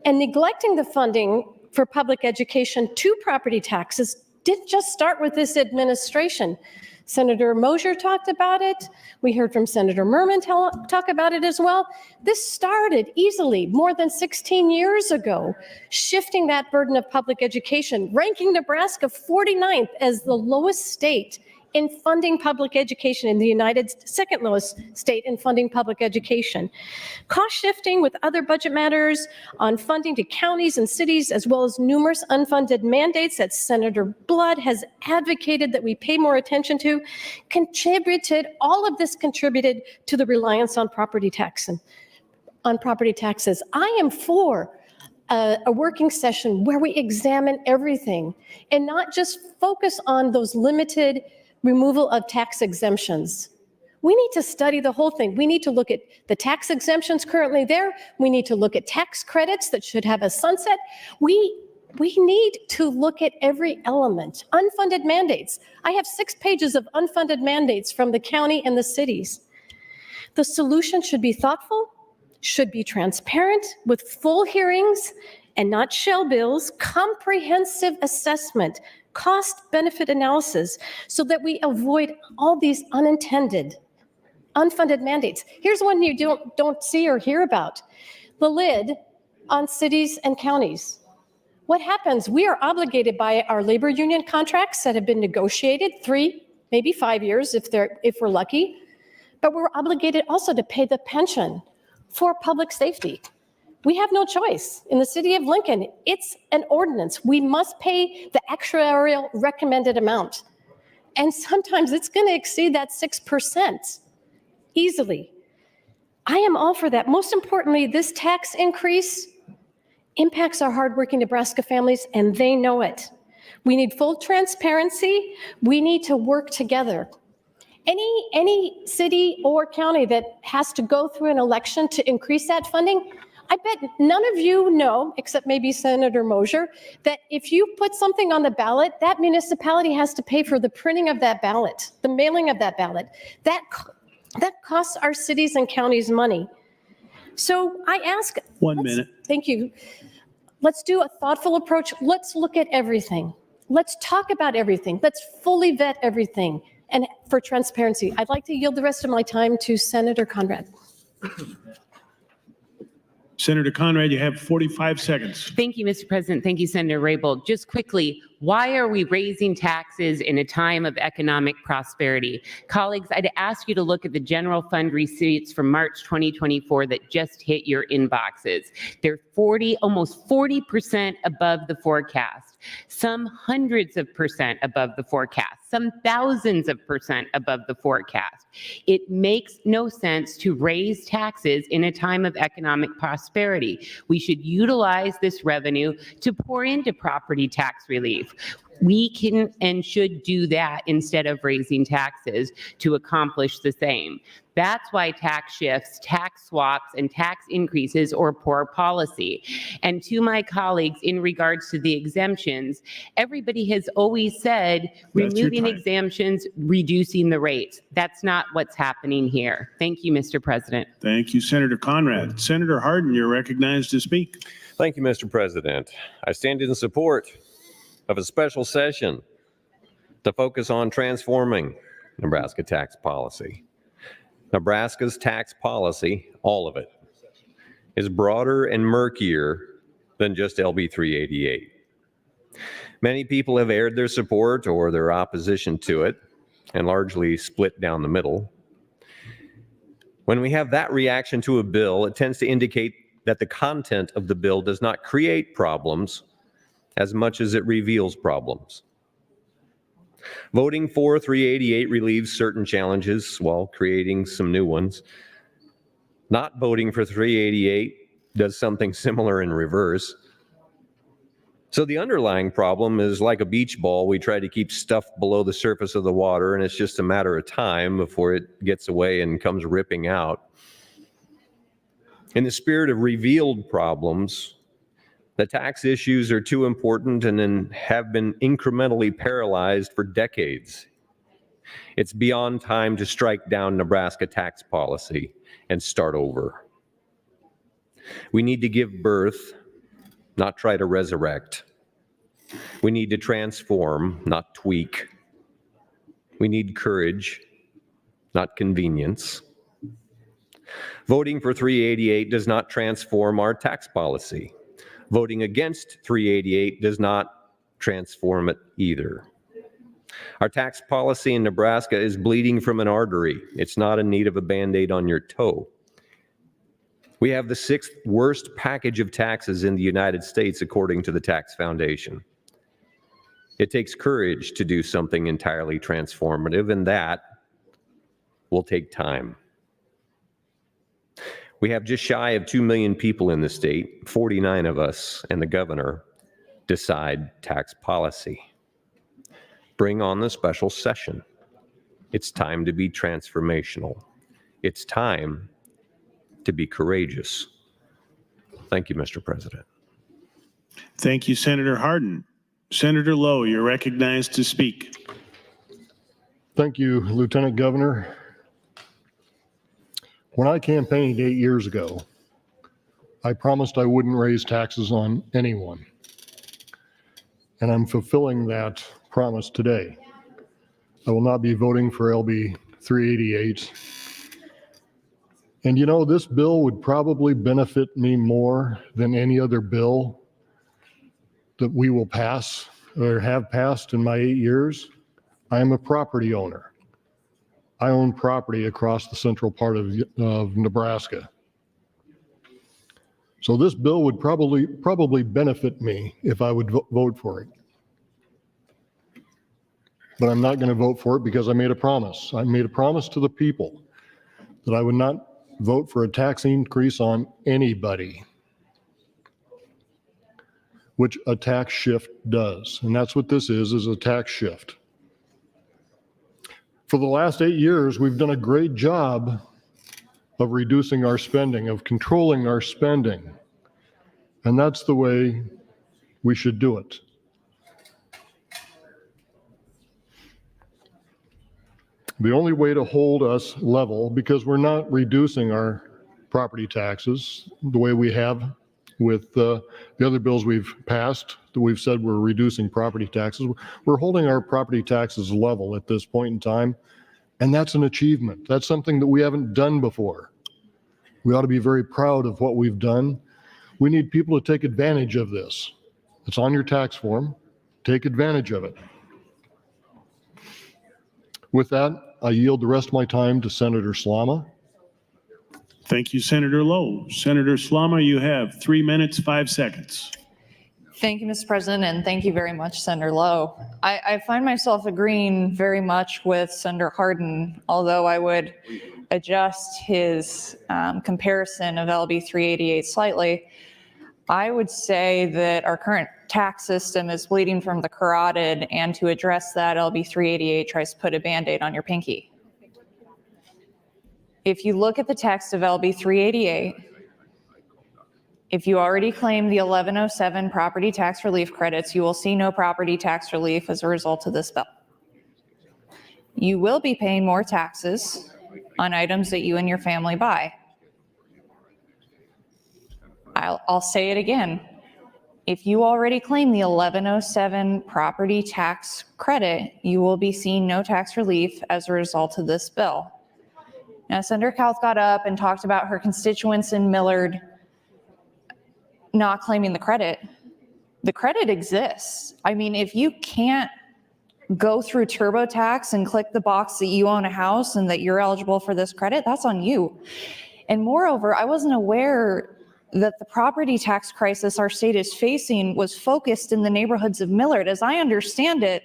and neglecting the funding for public education to property taxes didn't just start with this administration. Senator Mosher talked about it. We heard from Senator Merman talk about it as well. This started easily more than 16 years ago, shifting that burden of public education, ranking Nebraska 49th as the lowest state in funding public education in the second lowest state in funding public education. Cost shifting with other budget matters on funding to counties and cities, as well as numerous unfunded mandates that Senator Blood has advocated that we pay more attention to, all of this contributed to the reliance on property taxes. I am for a working session where we examine everything and not just focus on those limited removal of tax exemptions. We need to study the whole thing. We need to look at the tax exemptions currently there. We need to look at tax credits that should have a sunset. We need to look at every element. Unfunded mandates. I have 6 pages of unfunded mandates from the county and the cities. The solution should be thoughtful, should be transparent with full hearings and not shell bills, comprehensive assessment, cost-benefit analysis, so that we avoid all these unintended, unfunded mandates. Here's one you don't see or hear about: the lid on cities and counties. What happens? We are obligated by our labor union contracts that have been negotiated 3, maybe 5 years if we're lucky, but we're obligated also to pay the pension for public safety. We have no choice. In the city of Lincoln, it's an ordinance. We must pay the actuarial recommended amount. And sometimes it's going to exceed that 6% easily. I am all for that. Most importantly, this tax increase impacts our hardworking Nebraska families, and they know it. We need full transparency. We need to work together. Any city or county that has to go through an election to increase that funding, I bet none of you know, except maybe Senator Mosier, that if you put something on the ballot, that municipality has to pay for the printing of that ballot, the mailing of that ballot. That costs our cities and counties money. So I ask. 1 minute. Thank you. Let's do a thoughtful approach. Let's look at everything. Let's talk about everything. Let's fully vet everything. And for transparency, I'd like to yield the rest of my time to Senator Conrad. Senator Conrad, you have 45 seconds. Thank you, Mr. President. Thank you, Senator Raybould. Just quickly, why are we raising taxes in a time of economic prosperity? Colleagues, I'd ask you to look at the general fund receipts from March 2024 that just hit your inboxes. They're almost 40% above the forecast, some hundreds of percent above the forecast, some thousands of percent above the forecast. It makes no sense to raise taxes in a time of economic prosperity. We should utilize this revenue to pour into property tax relief. We can and should do that instead of raising taxes to accomplish the same. That's why tax shifts, tax swaps, and tax increases are poor policy. And to my colleagues, in regards to the exemptions, everybody has always said removing exemptions, reducing the rates. That's not what's happening here. Thank you, Mr. President. Thank you, Senator Conrad. Senator Hardin, you're recognized to speak. Thank you, Mr. President. I stand in support of a special session to focus on transforming Nebraska tax policy. Nebraska's tax policy, all of it, is broader and murkier than just LB 388. Many people have aired their support or their opposition to it and largely split down the middle. When we have that reaction to a bill, it tends to indicate that the content of the bill does not create problems as much as it reveals problems. Voting for 388 relieves certain challenges while creating some new ones. Not voting for 388 does something similar in reverse. So the underlying problem is like a beach ball. We try to keep stuff below the surface of the water, and it's just a matter of time before it gets away and comes ripping out. In the spirit of revealed problems, the tax issues are too important and then have been incrementally paralyzed for decades. It's beyond time to strike down Nebraska tax policy and start over. We need to give birth, not try to resurrect. We need to transform, not tweak. We need courage, not convenience. Voting for 388 does not transform our tax policy. Voting against 388 does not transform it either. Our tax policy in Nebraska is bleeding from an artery. It's not in need of a Band-Aid on your toe. We have the 6th worst package of taxes in the United States, according to the Tax Foundation. It takes courage to do something entirely transformative, and that will take time. We have just shy of 2 million people in the state. 49 of us and the governor decide tax policy. Bring on the special session. It's time to be transformational. It's time to be courageous. Thank you, Mr. President. Thank you, Senator Hardin. Senator Lowe, you're recognized to speak. Thank you, Lieutenant Governor. When I campaigned 8 years ago, I promised I wouldn't raise taxes on anyone. And I'm fulfilling that promise today. I will not be voting for LB 388. And you know, this bill would probably benefit me more than any other bill that we will pass or have passed in my 8 years. I am a property owner. I own property across the central part of Nebraska. So this bill would probably benefit me if I would vote for it. But I'm not going to vote for it because I made a promise. I made a promise to the people that I would not vote for a tax increase on anybody, which a tax shift does. And that's what this is a tax shift. For the last 8 years, we've done a great job of reducing our spending, of controlling our spending. And that's the way we should do it. The only way to hold us level, because we're not reducing our property taxes the way we have with the other bills we've passed, that we've said we're reducing property taxes. We're holding our property taxes level at this point in time, and that's an achievement. That's something that we haven't done before. We ought to be very proud of what we've done. We need people to take advantage of this. It's on your tax form. Take advantage of it. With that, I yield the rest of my time to Senator Slama. Thank you, Senator Lowe. Senator Slama, you have 3 minutes, 5 seconds. Thank you, Mr. President, and thank you very much, Senator Lowe. I find myself agreeing very much with Senator Hardin, although I would adjust his comparison of LB 388 slightly. I would say that our current tax system is bleeding from the carotid, and to address that, LB 388 tries to put a Band-Aid on your pinky. If you look at the text of LB 388, if you already claim the 1107 property tax relief credits, you will see no property tax relief as a result of this bill. You will be paying more taxes on items that you and your family buy. I'll say it again. If you already claim the 1107 property tax credit, you will be seeing no tax relief as a result of this bill. Now, Senator Kauth got up and talked about her constituents in Millard not claiming the credit. The credit exists. I mean, if you can't go through TurboTax and click the box that you own a house and that you're eligible for this credit, that's on you. And moreover, I wasn't aware that the property tax crisis our state is facing was focused in the neighborhoods of Millard. As I understand it,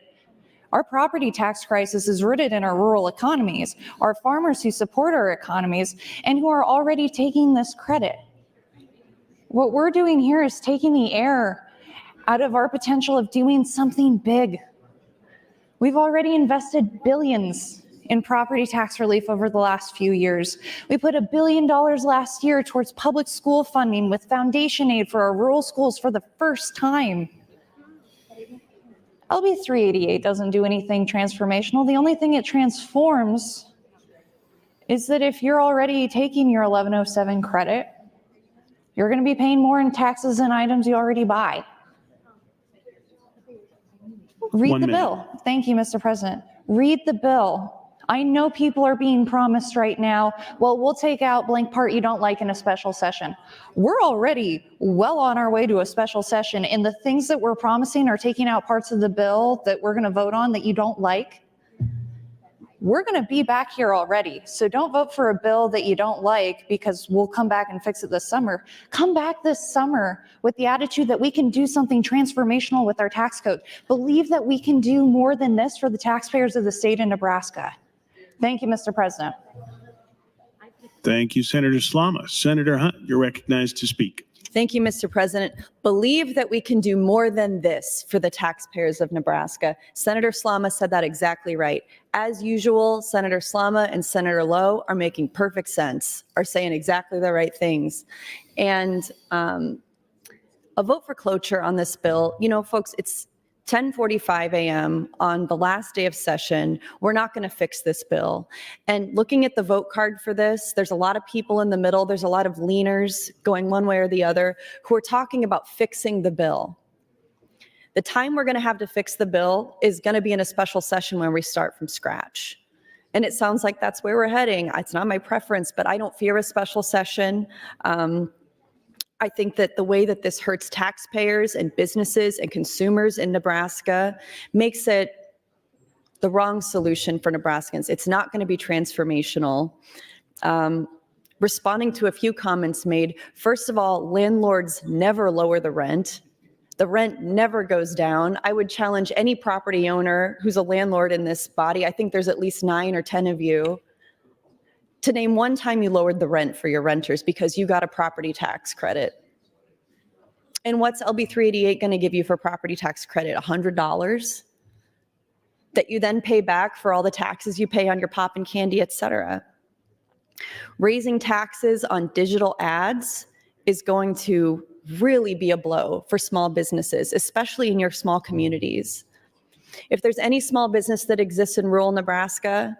our property tax crisis is rooted in our rural economies, our farmers who support our economies, and who are already taking this credit. What we're doing here is taking the air out of our potential of doing something big. We've already invested billions in property tax relief over the last few years. We put $1 billion last year towards public school funding with foundation aid for our rural schools for the first time. LB 388 doesn't do anything transformational. The only thing it transforms is that if you're already taking your 1107 credit, you're going to be paying more in taxes and items you already buy. Read the bill. Thank you, Mr. President. Read the bill. I know people are being promised right now, well, we'll take out blank part you don't like in a special session. We're already well on our way to a special session, and the things that we're promising are taking out parts of the bill that we're going to vote on that you don't like. We're going to be back here already. So don't vote for a bill that you don't like because we'll come back and fix it this summer. Come back this summer with the attitude that we can do something transformational with our tax code. Believe that we can do more than this for the taxpayers of the state of Nebraska. Thank you, Mr. President. Thank you, Senator Slama. Senator Hunt, you're recognized to speak. Thank you, Mr. President. Believe that we can do more than this for the taxpayers of Nebraska. Senator Slama said that exactly right. As usual, Senator Slama and Senator Lowe are making perfect sense, are saying exactly the right things. And a vote for cloture on this bill, you know, folks, it's 10:45 a.m. on the last day of session. We're not going to fix this bill. And looking at the vote card for this, there's a lot of people in the middle. There's a lot of leaners going one way or the other who are talking about fixing the bill. The time we're going to have to fix the bill is going to be in a special session when we start from scratch. And it sounds like that's where we're heading. It's not my preference, but I don't fear a special session. I think that the way that this hurts taxpayers and businesses and consumers in Nebraska makes it the wrong solution for Nebraskans. It's not going to be transformational. Responding to a few comments made, first of all, landlords never lower the rent. The rent never goes down. I would challenge any property owner who's a landlord in this body, I think there's at least 9 or 10 of you, to name one time you lowered the rent for your renters because you got a property tax credit. And what's LB 388 going to give you for property tax credit? $100 that you then pay back for all the taxes you pay on your pop and candy, et cetera. Raising taxes on digital ads is going to really be a blow for small businesses, especially in your small communities. If there's any small business that exists in rural Nebraska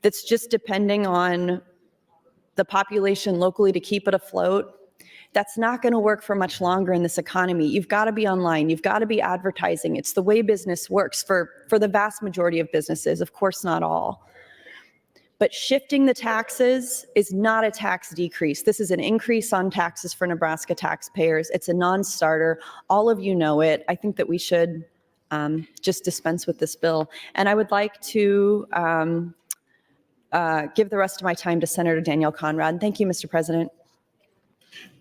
that's just depending on the population locally to keep it afloat, that's not going to work for much longer in this economy. You've got to be online. You've got to be advertising. It's the way business works for the vast majority of businesses, of course, not all. But shifting the taxes is not a tax decrease. This is an increase on taxes for Nebraska taxpayers. It's a non-starter. All of you know it. I think that we should just dispense with this bill. And I would like to give the rest of my time to Senator Danielle Conrad. Thank you, Mr. President.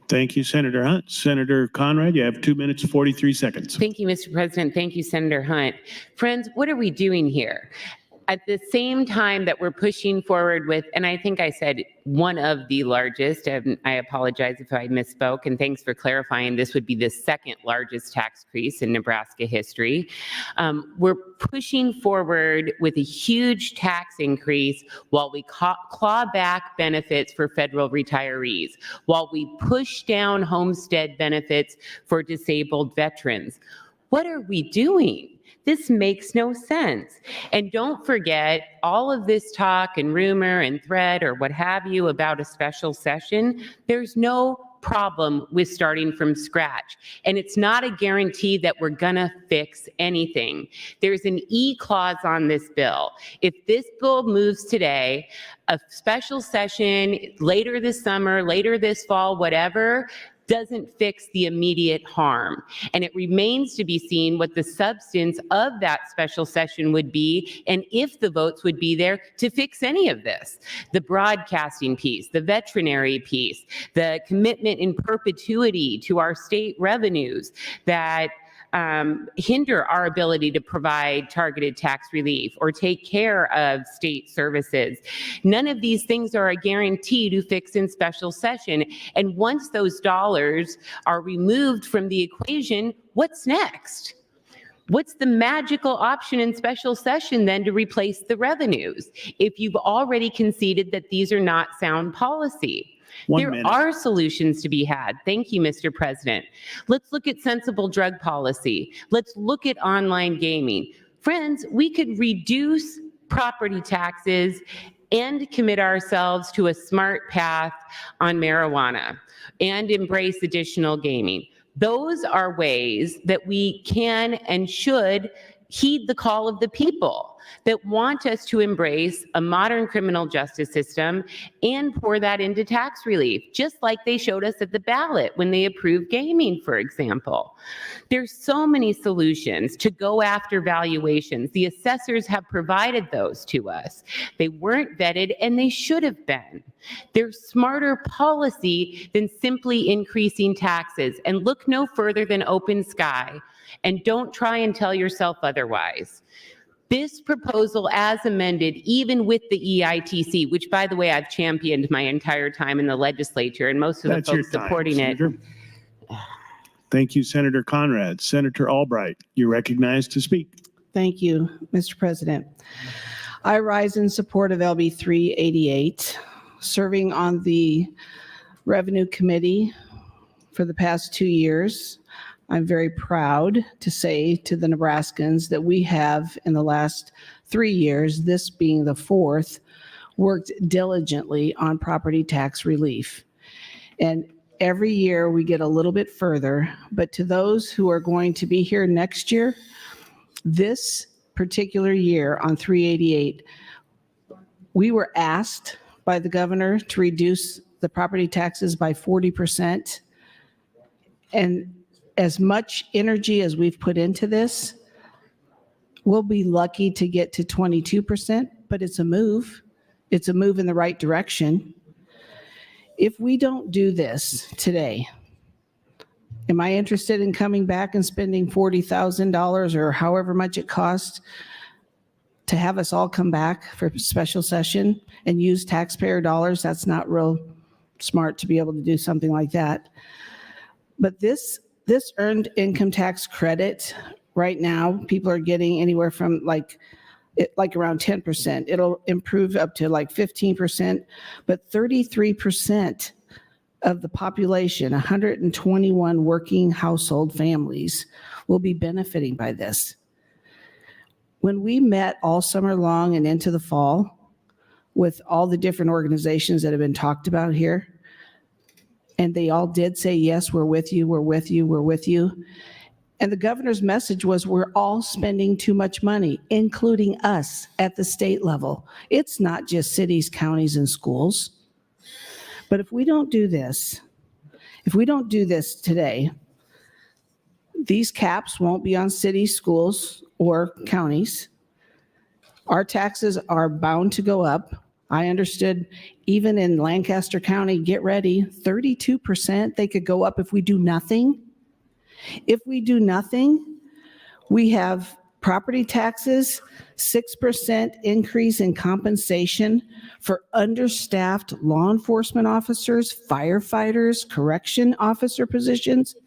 Thank you, Senator Hunt. Senator Conrad, you have 2 minutes, 43 seconds. Thank you, Mr. President. Thank you, Senator Hunt. Friends, what are we doing here? At the same time that we're pushing forward with, and I think I said one of the largest, and I apologize if I misspoke, and thanks for clarifying, this would be the second largest tax increase in Nebraska history. We're pushing forward with a huge tax increase while we claw back benefits for federal retirees, while we push down homestead benefits for disabled veterans. What are we doing? This makes no sense. And don't forget all of this talk and rumor and threat or what have you about a special session. There's no problem with starting from scratch. And it's not a guarantee that we're gonna fix anything. There's an E clause on this bill. If this bill moves today, a special session later this summer, later this fall, whatever, doesn't fix the immediate harm. And it remains to be seen what the substance of that special session would be and if the votes would be there to fix any of this. The broadcasting piece, the veterinary piece, the commitment in perpetuity to our state revenues that hinder our ability to provide targeted tax relief or take care of state services. None of these things are a guarantee to fix in special session. And once those dollars are removed from the equation, what's next? What's the magical option in special session then to replace the revenues if you've already conceded that these are not sound policy? There are solutions to be had. Thank you, Mr. President. Let's look at sensible drug policy. Let's look at online gaming. Friends, we could reduce property taxes and commit ourselves to a smart path on marijuana and embrace additional gaming. Those are ways that we can and should heed the call of the people that want us to embrace a modern criminal justice system and pour that into tax relief, just like they showed us at the ballot when they approved gaming, for example. There's so many solutions to go after valuations. The assessors have provided those to us. They weren't vetted and they should have been. There's smarter policy than simply increasing taxes. And look no further than Open Sky. And don't try and tell yourself otherwise. This proposal as amended, even with the EITC, which by the way, I've championed my entire time in the legislature and most of the folks supporting it. Thank you, Senator Conrad. Senator Albright, you're recognized to speak. Thank you, Mr. President. I rise in support of LB 388, serving on the Revenue Committee for the past 2 years. I'm very proud to say to the Nebraskans that we have, in the last 3 years, this being the fourth, worked diligently on property tax relief. And every year we get a little bit further, but to those who are going to be here next year, this particular year on 388, we were asked by the governor to reduce the property taxes by 40%. And as much energy as we've put into this, we'll be lucky to get to 22%, but it's a move. It's a move in the right direction. If we don't do this today, am I interested in coming back and spending $40,000 or however much it costs to have us all come back for a special session and use taxpayer dollars? That's not real smart to be able to do something like that. But this earned income tax credit, right now, people are getting anywhere from like like around 10%. It'll improve up to like 15%, but 33% of the population, 121 working household families, will be benefiting by this. When we met all summer long and into the fall with all the different organizations that have been talked about here, and they all did say, yes, we're with you, we're with you, we're with you. And the governor's message was, we're all spending too much money, including us at the state level. It's not just cities, counties, and schools. But if we don't do this, today, these caps won't be on cities, schools, or counties. Our taxes are bound to go up. I understood even in Lancaster County, get ready, 32%, they could go up if we do nothing. If we do nothing, we have property taxes, 6% increase in compensation for understaffed law enforcement officers, firefighters, correction officer positions.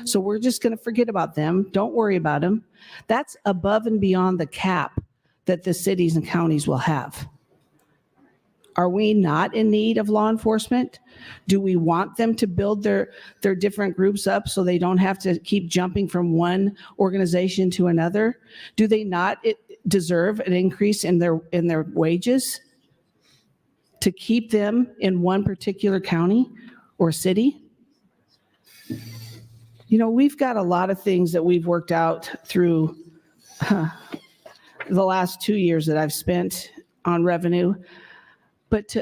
So we're just going to forget about them. Don't worry about them. That's above and beyond the cap that the cities and counties will have. Are we not in need of law enforcement? Do we want them to build their different groups up so they don't have to keep jumping from one organization to another? Do they not deserve an increase in their wages to keep them in one particular county or city? You know, we've got a lot of things that we've worked out through the last 2 years that I've spent on revenue. But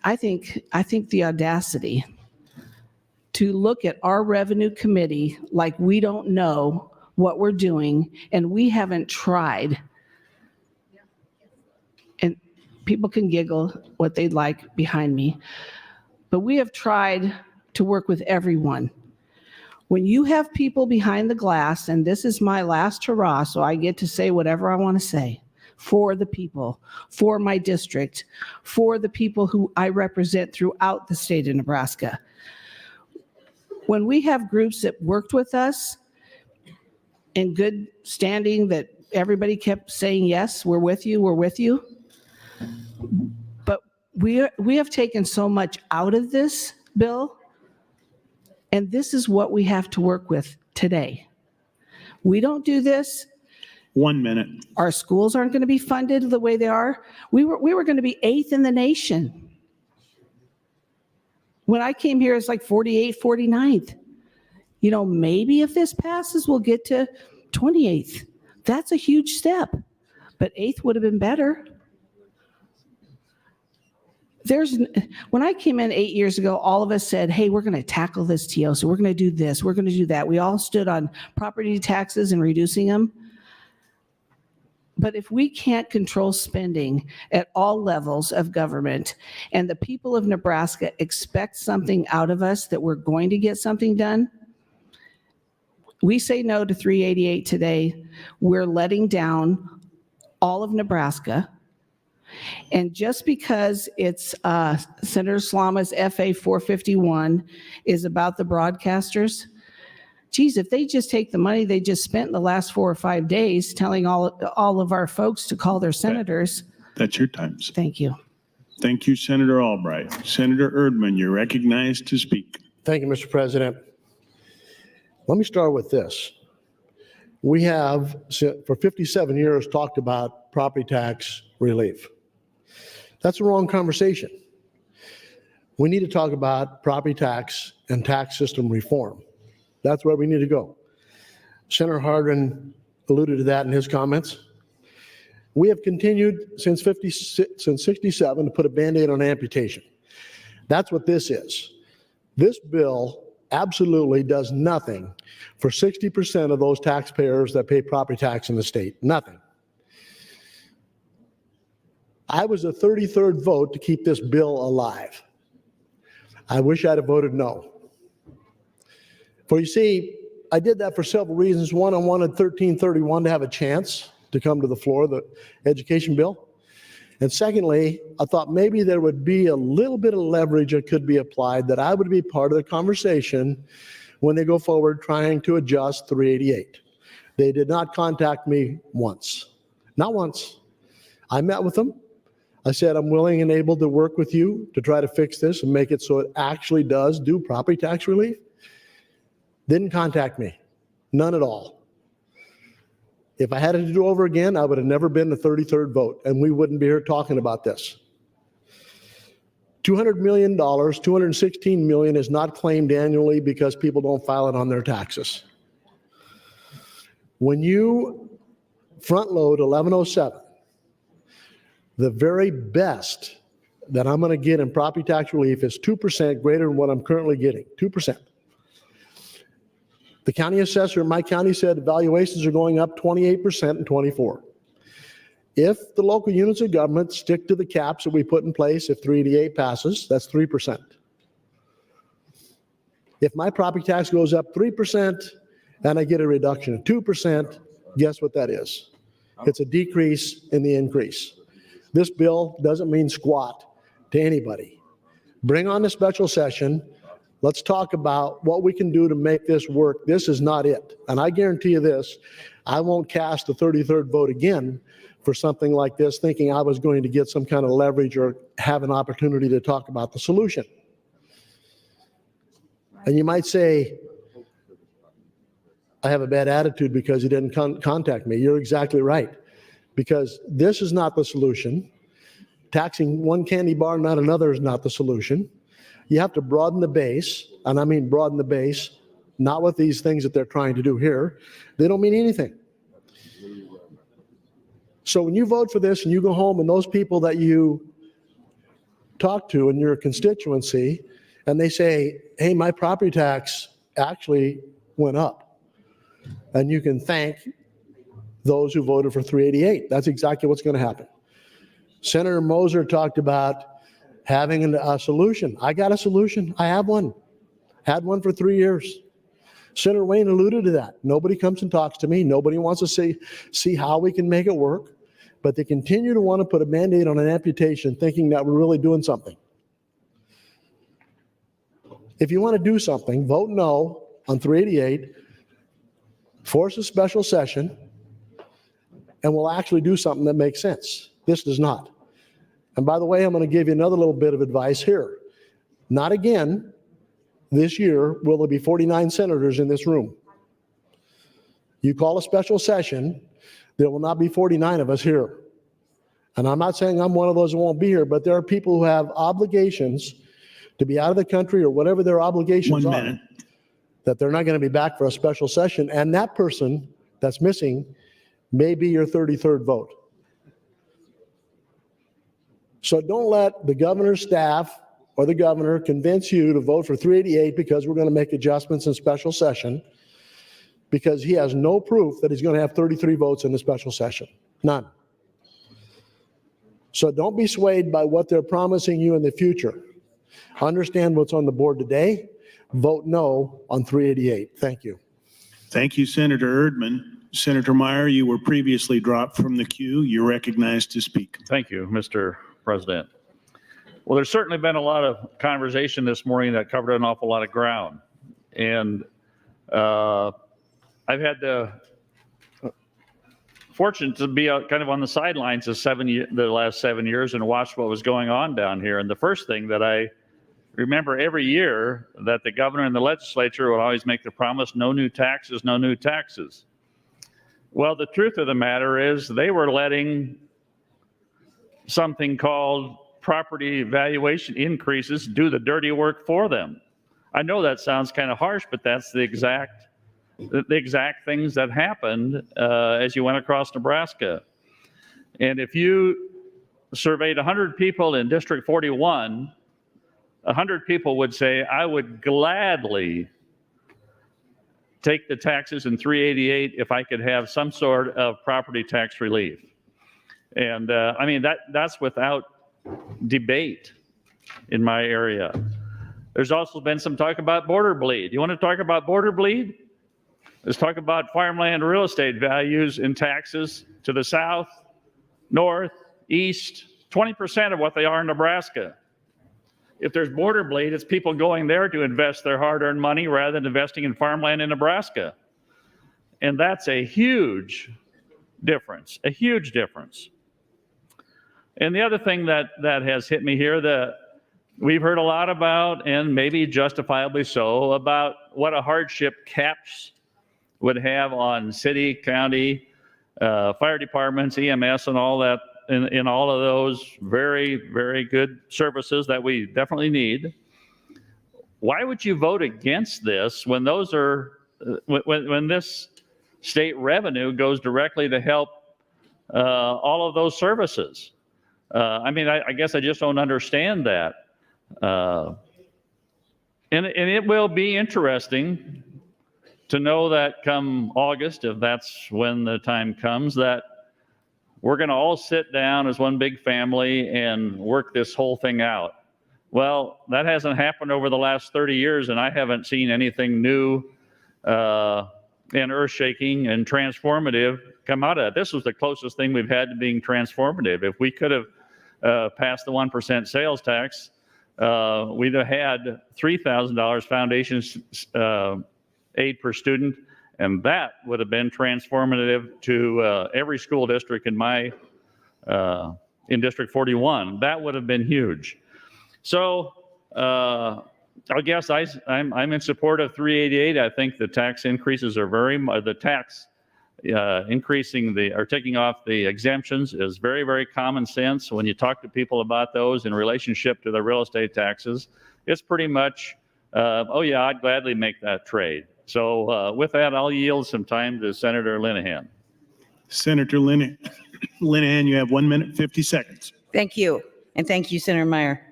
I think the audacity to look at our revenue committee like we don't know what we're doing and we haven't tried. And people can giggle what they'd like behind me, but we have tried to work with everyone. When you have people behind the glass, and this is my last hurrah, so I get to say whatever I want to say, for the people, for my district, for the people who I represent throughout the state of Nebraska. When we have groups that worked with us in good standing, that everybody kept saying, yes, we're with you, we're with you. But we have taken so much out of this bill, and this is what we have to work with today. We don't do this. 1 minute. Our schools aren't going to be funded the way they are. We were going to be 8th in the nation. When I came here, it's like 48th, 49th. You know, maybe if this passes, we'll get to 28th. That's a huge step. But 8th would have been better. When I came in 8 years ago, all of us said, hey, we're going to tackle this TO, so we're going to do this, we're going to do that. We all stood on property taxes and reducing them. But if we can't control spending at all levels of government, and the people of Nebraska expect something out of us, that we're going to get something done, we say no to 388 today. We're letting down all of Nebraska. And just because it's Senator Slama's FA 451 is about the broadcasters, geez, if they just take the money they just spent in the last 4 or 5 days telling all of our folks to call their senators. That's your time. Thank you. Thank you, Senator Albright. Senator Erdman, you're recognized to speak. Thank you, Mr. President. Let me start with this. We have, for 57 years, talked about property tax relief. That's the wrong conversation. We need to talk about property tax and tax system reform. That's where we need to go. Senator Hardin alluded to that in his comments. We have continued since 67 to put a Band-Aid on amputation. That's what this is. This bill absolutely does nothing for 60% of those taxpayers that pay property tax in the state. Nothing. I was the 33rd vote to keep this bill alive. I wish I'd have voted no. For you see, I did that for several reasons. One, I wanted 1331 to have a chance to come to the floor, the education bill. And secondly, I thought maybe there would be a little bit of leverage that could be applied, that I would be part of the conversation when they go forward trying to adjust 388. They did not contact me once. Not once. I met with them. I said, I'm willing and able to work with you to try to fix this and make it so it actually does do property tax relief. Didn't contact me, none at all. If I had it to do over again, I would have never been the 33rd vote, and we wouldn't be here talking about this. $200 million, $216 million is not claimed annually because people don't file it on their taxes. When you front load 1107, the very best that I'm going to get in property tax relief is 2% greater than what I'm currently getting, 2%. The county assessor in my county said valuations are going up 28% in '24. If the local units of government stick to the caps that we put in place, if 388 passes, that's 3%. If my property tax goes up 3% and I get a reduction of 2%, guess what that is? It's a decrease in the increase. This bill doesn't mean squat to anybody. Bring on the special session. Let's talk about what we can do to make this work. This is not it. And I guarantee you this, I won't cast the 33rd vote again for something like this, thinking I was going to get some kind of leverage or have an opportunity to talk about the solution. And you might say, I have a bad attitude because you didn't contact me. You're exactly right. Because this is not the solution. Taxing one candy bar, not another, is not the solution. You have to broaden the base, and I mean broaden the base, not with these things that they're trying to do here. They don't mean anything. So when you vote for this and you go home and those people that you talk to in your constituency, and they say, hey, my property tax actually went up, and you can thank those who voted for 388. That's exactly what's going to happen. Senator Moser talked about having a solution. I got a solution. I have one. Had one for 3 years. Senator Wayne alluded to that. Nobody comes and talks to me. Nobody wants to see how we can make it work. But they continue to want to put a Band-Aid on an amputation thinking that we're really doing something. If you want to do something, vote no on 388, force a special session, and we'll actually do something that makes sense. This does not. And by the way, I'm going to give you another little bit of advice here. Not again this year will there be 49 senators in this room. You call a special session, there will not be 49 of us here. And I'm not saying I'm one of those who won't be here, but there are people who have obligations to be out of the country or whatever their obligations are, that they're not going to be back for a special session. And that person that's missing may be your 33rd vote. So don't let the governor's staff or the governor convince you to vote for 388 because we're going to make adjustments in special session, because he has no proof that he's going to have 33 votes in the special session. None. So don't be swayed by what they're promising you in the future. Understand what's on the board today. Vote no on 388. Thank you. Thank you, Senator Erdman. Senator Meyer, you were previously dropped from the queue. You're recognized to speak. Thank you, Mr. President. Well, there's certainly been a lot of conversation this morning that covered an awful lot of ground. And I've had the fortune to be kind of on the sidelines of the last 7 years and watch what was going on down here. And the first thing that I remember every year that the governor and the legislature would always make the promise, no new taxes, no new taxes. Well, the truth of the matter is they were letting something called property valuation increases do the dirty work for them. I know that sounds kind of harsh, but that's the exact things that happened as you went across Nebraska. And if you surveyed 100 people in District 41, 100 people would say, I would gladly take the taxes in 388 if I could have some sort of property tax relief. And I mean, that's without debate in my area. There's also been some talk about border bleed. You want to talk about border bleed? Let's talk about farmland real estate values and taxes to the south, north, east, 20% of what they are in Nebraska. If there's border bleed, it's people going there to invest their hard-earned money rather than investing in farmland in Nebraska. And that's a huge difference, a huge difference. And the other thing that has hit me here that we've heard a lot about, and maybe justifiably so, about what a hardship caps would have on city, county, fire departments, EMS, and all that, in all of those very, very good services that we definitely need. Why would you vote against this when those are, when this state revenue goes directly to help all of those services? I mean, I guess I just don't understand that. And it will be interesting to know that come August, if that's when the time comes, that we're going to all sit down as one big family and work this whole thing out. Well, that hasn't happened over the last 30 years, and I haven't seen anything new and earth-shaking and transformative come out of it. This was the closest thing we've had to being transformative. If we could have passed the 1% sales tax, we'd have had $3,000 foundation aid per student, and that would have been transformative to every school district in District 41. That would have been huge. So I guess I'm in support of 388. I think the tax increases are taking off the exemptions is very, very common sense. When you talk to people about those in relationship to the real estate taxes, it's pretty much, oh yeah, I'd gladly make that trade. So with that, I'll yield some time to Senator Linehan. Senator Linehan, you have 1 minute, 50 seconds. Thank you. And thank you, Senator Meyer.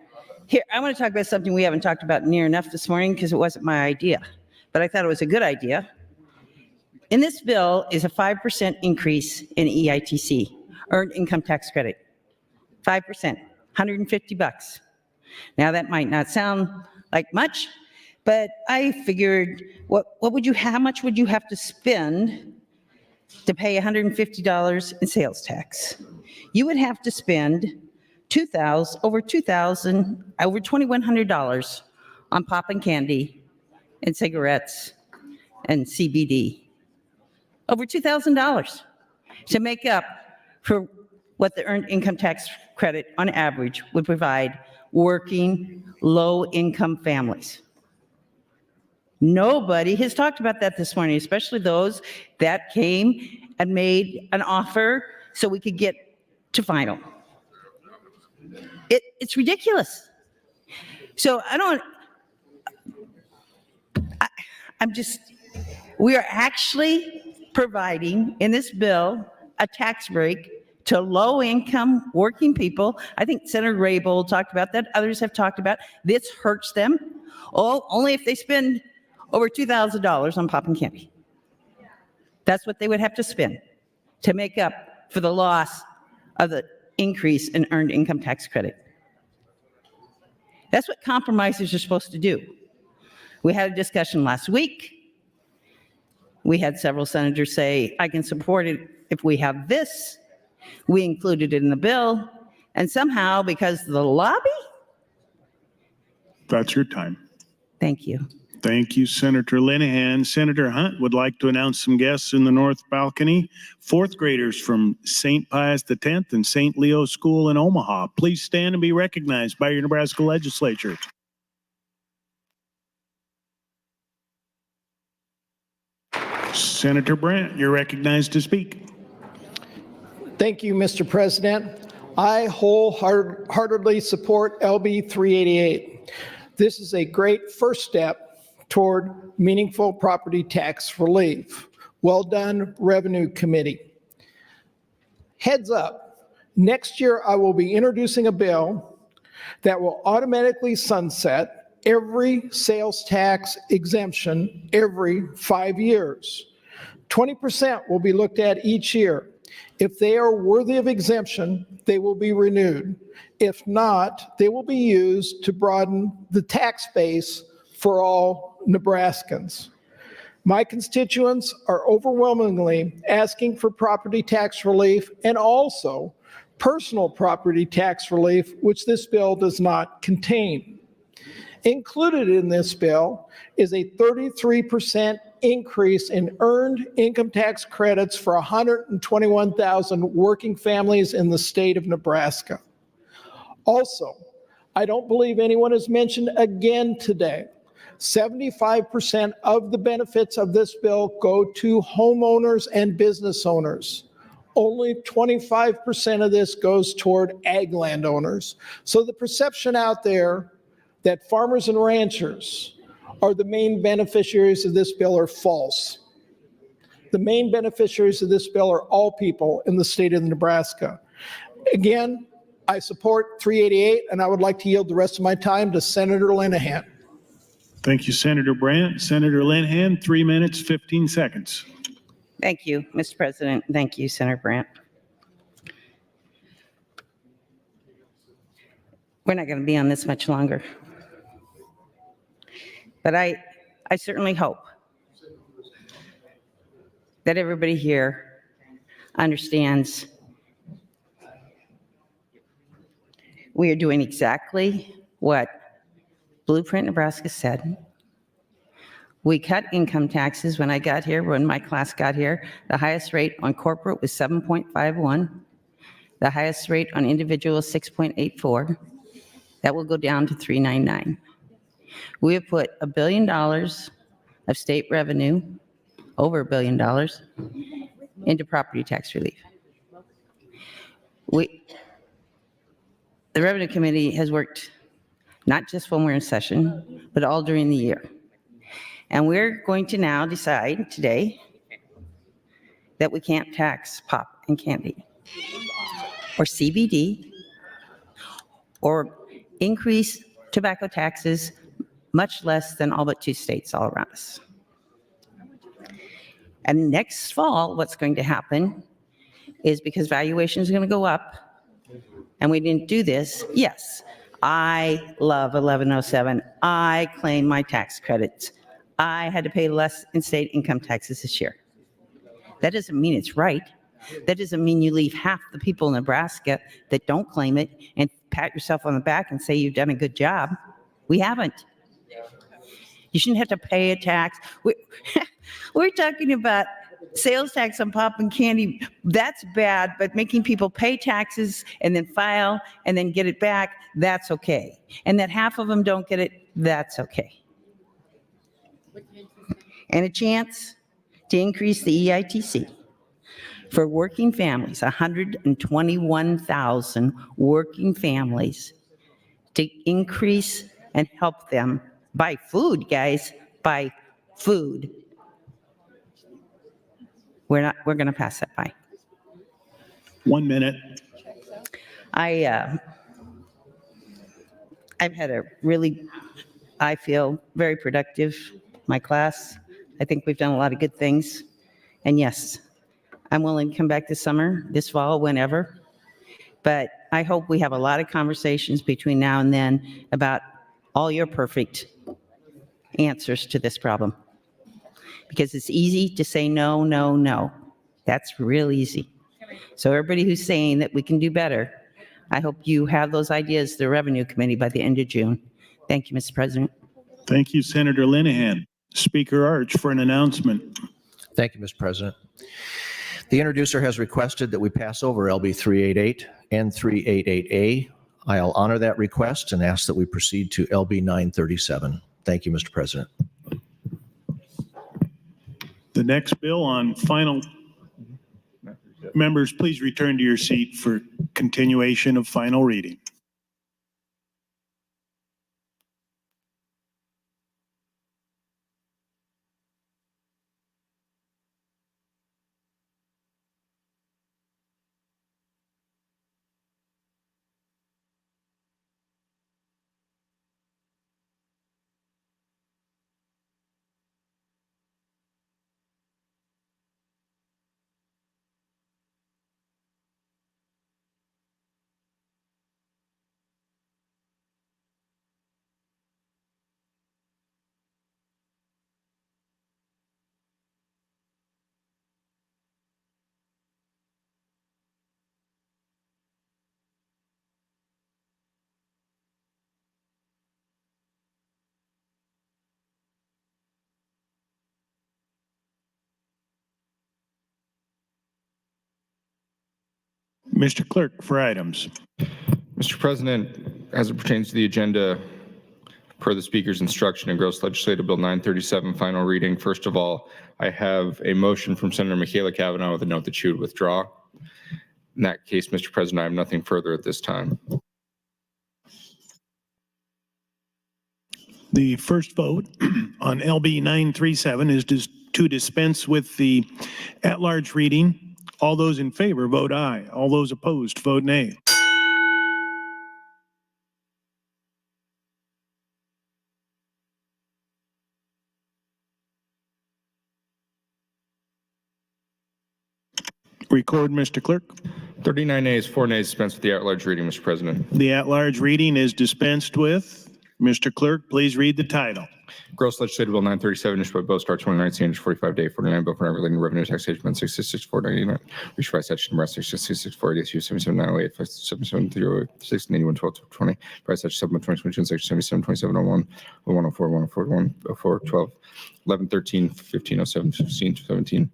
Here, I want to talk about something we haven't talked about near enough this morning because it wasn't my idea, but I thought it was a good idea. In this bill is a 5% increase in EITC, Earned Income Tax Credit. 5%, $150. Now that might not sound like much, but I figured how much would you have to spend to pay $150 in sales tax? You would have to spend over $2,100 on pop and candy and cigarettes and CBD. Over $2,000 to make up for what the Earned Income Tax Credit on average would provide working low-income families. Nobody has talked about that this morning, especially those that came and made an offer so we could get to final. It's ridiculous. So we are actually providing in this bill a tax break to low-income working people. I think Senator Raybould talked about that. Others have talked about this hurts them. Only if they spend over $2,000 on pop and candy. That's what they would have to spend to make up for the loss of the increase in Earned Income Tax Credit. That's what compromises are supposed to do. We had a discussion last week. We had several senators say, I can support it if we have this. We included it in the bill. And somehow, because of the lobby. That's your time. Thank you. Thank you, Senator Linehan. Senator Hunt would like to announce some guests in the north balcony. Fourth graders from St. Pius X and St. Leo School in Omaha. Please stand and be recognized by your Nebraska Legislature. Senator Brandt, you're recognized to speak. Thank you, Mr. President. I wholeheartedly support LB 388. This is a great first step toward meaningful property tax relief. Well done, Revenue Committee. Heads up, next year I will be introducing a bill that will automatically sunset every sales tax exemption every 5 years. 20% will be looked at each year. If they are worthy of exemption, they will be renewed. If not, they will be used to broaden the tax base for all Nebraskans. My constituents are overwhelmingly asking for property tax relief and also personal property tax relief, which this bill does not contain. Included in this bill is a 33% increase in earned income tax credits for 121,000 working families in the state of Nebraska. Also, I don't believe anyone has mentioned again today, 75% of the benefits of this bill go to homeowners and business owners. Only 25% of this goes toward ag landowners. So the perception out there that farmers and ranchers are the main beneficiaries of this bill are false. The main beneficiaries of this bill are all people in the state of Nebraska. Again, I support 388, and I would like to yield the rest of my time to Senator Linehan. Thank you, Senator Brandt. Senator Linehan, 3 minutes, 15 seconds. Thank you, Mr. President. Thank you, Senator Brandt. We're not going to be on this much longer. But I certainly hope that everybody here understands we are doing exactly what Blueprint Nebraska said. We cut income taxes when I got here, when my class got here. The highest rate on corporate was 7.51. The highest rate on individual is 6.84. That will go down to 3.99. We have put $1 billion of state revenue, over $1 billion, into property tax relief. The Revenue Committee has worked not just when we're in session, but all during the year. And we're going to now decide today that we can't tax pop and candy, or CBD, or increase tobacco taxes much less than all but 2 states all around us. And next fall, what's going to happen is, because valuation is going to go up, and we didn't do this, yes, I love 1107. I claim my tax credits. I had to pay less in state income taxes this year. That doesn't mean it's right. That doesn't mean you leave half the people in Nebraska that don't claim it and pat yourself on the back and say you've done a good job. We haven't. You shouldn't have to pay a tax. We're talking about sales tax on pop and candy. That's bad, but making people pay taxes and then file and then get it back, that's okay. And that half of them don't get it, that's okay. And a chance to increase the EITC for working families, 121,000 working families, to increase and help them buy food, guys, buy food. We're going to pass that by. 1 minute. I've had a really, I feel, very productive, my class. I think we've done a lot of good things. And yes, I'm willing to come back this summer, this fall, whenever. But I hope we have a lot of conversations between now and then about all your perfect answers to this problem. Because it's easy to say no, no, no. That's real easy. So everybody who's saying that we can do better, I hope you have those ideas to the Revenue Committee by the end of June. Thank you, Mr. President. Thank you, Senator Linehan. Speaker Arch for an announcement. Thank you, Mr. President. The introducer has requested that we pass over LB 388 and 388A. I'll honor that request and ask that we proceed to LB 937. Thank you, Mr. President. The next bill on final. Members, please return to your seat for continuation of final reading. Mr. Clerk, for items. Mr. President, as it pertains to the agenda, per the Speaker's instruction in Gross Legislative Bill 937, final reading, first of all, I have a motion from Senator Michaela Cavanaugh with a note that she would withdraw. In that case, Mr. President, I have nothing further at this time. The first vote on LB 937 is to dispense with the at-large reading. All those in favor vote aye. All those opposed vote nay. Record, Mr. Clerk. 39 nays, 4 nays, dispense with the at-large reading, Mr. President. The at-large reading is dispensed with. Mr. Clerk, please read the title. Gross Legislative Bill 937, issued by Bill Star 29, 45-day, 49 bill for regulating revenue taxation, amendment 66499, which by statute Nebraska 66482, 77908, 77308, 1681, 1220, by statute supplement 2022, section 77, 2701, 104, 104, 104, 12, 11, 13, 15, 07, 15, 17,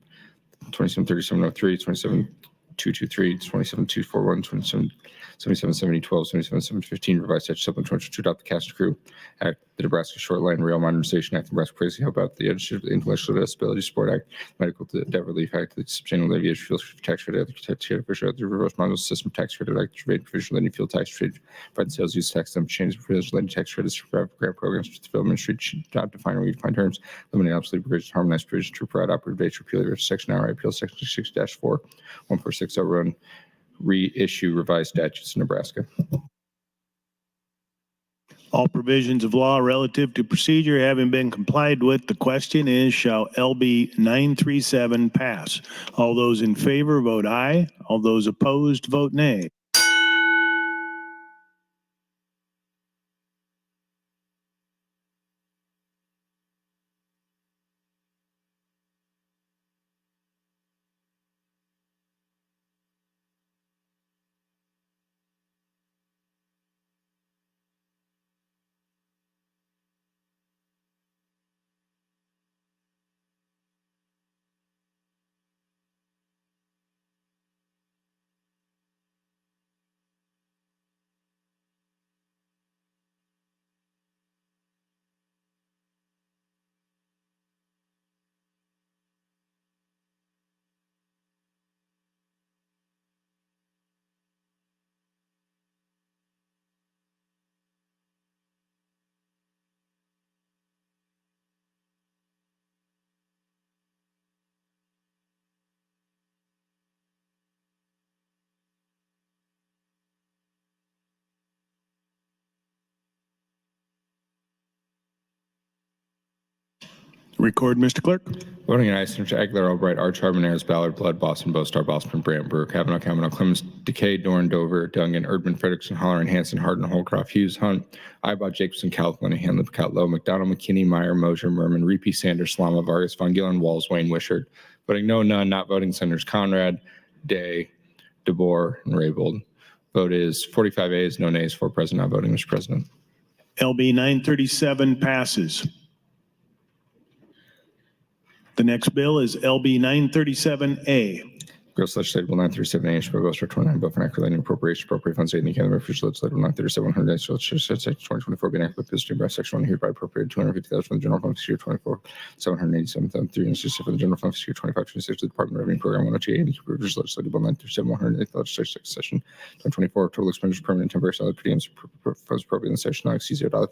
27, 3703, 27, 223, 27, 241, 27, 77, 70, 12, 77, 715, revised statute supplement 22, adopt the Cast Crew Act, the Nebraska Short Line Rail Modernization Act, the Nebraska Police Help Out, the Intellectual Disability Support Act, Medical Debt Relief Act, the Substantial Levy Fuel Tax Credit, the Tax Credit Official, the Reverse Model System Tax Credit Act, the Provisional Lending Fuel Tax Trade, by the Sales Use Tax, them changes provisional lending tax credits for grant programs to the Ministry to define or redefine terms, eliminate obsolete provisions, harmonize provisions to provide operative dates, repeal section hour, repeal section 6-4, 146 run, reissue revised statutes in Nebraska. All provisions of law relative to procedure having been complied with, the question is, shall LB 937 pass? All those in favor vote aye. All those opposed vote nay. Record, Mr. Clerk. Voting in aye, Senator Aguilar, Albright, Arch, Harbin, Ayers, Ballard, Blood, Boston, Bostar, Boston, Brandt, Brewer, Kavanaugh, Clemens, Decay, Dorn, Dover, Dungan, Erdman, Frederickson, Holleran, Hanson, Hardin, Holcroft, Hughes, Hunt, Ibach, Jacobson, Calhoun, Hanlon, Cutlow, McDonald, McKinney, Meyer, Mosier, Merman, Reapy, Sanders, Slama, Vargas, Von Gillen, Walls, Wayne, Wishart. Voting no, none, not voting, Senators Conrad, Day, DeBoer, and Raybold. Vote is 45 ayes, no nays, 4 present, not voting, Mr. President. LB 937 passes. The next bill is LB 937A. Gross Legislative Bill 937, issued by Bill Star 29, bill for regulating appropriation, appropriate funds aid in the County of Official Legislative Bill 937, 100, Section 2024, being enacted with this by Section 1 hereby appropriated $250,000 from the General Fund for year 24, $787,360 from the General Fund for year 25, 26 to the Department of Revenue Program 102A, and Provisions Legislative Bill 937, 108, Legislative Session 2024, total expenditure permanent and temporary salary per diems funds appropriate in the session not exceeds $0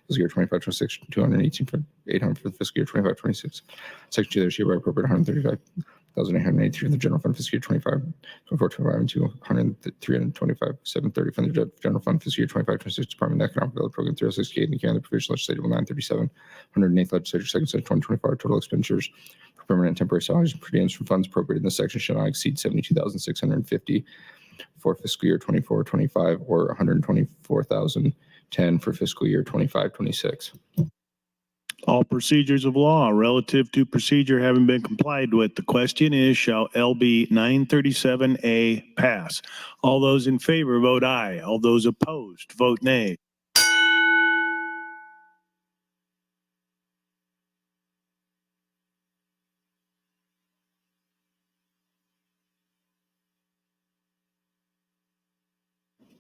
fiscal year 25, 26, 218 for 800 for the fiscal year 25, 26. Section 2, there's hereby appropriate 135,883 in the general fund fiscal year 25, 24, 25, and 325, 730 from the general fund fiscal year 25, 26 Department of Economic Development Program 368 in the County Provisional Legislative Bill 937, 108th Legislature, Second Session 2025, total expenditures for permanent and temporary salaries and per diems from funds appropriated in this section shall not exceed 72,650 for fiscal year 24, 25, or 124,010 for fiscal year 25, 26. All procedures of law relative to procedure having been complied with, the question is, shall LB 937A pass? All those in favor vote aye. All those opposed vote nay.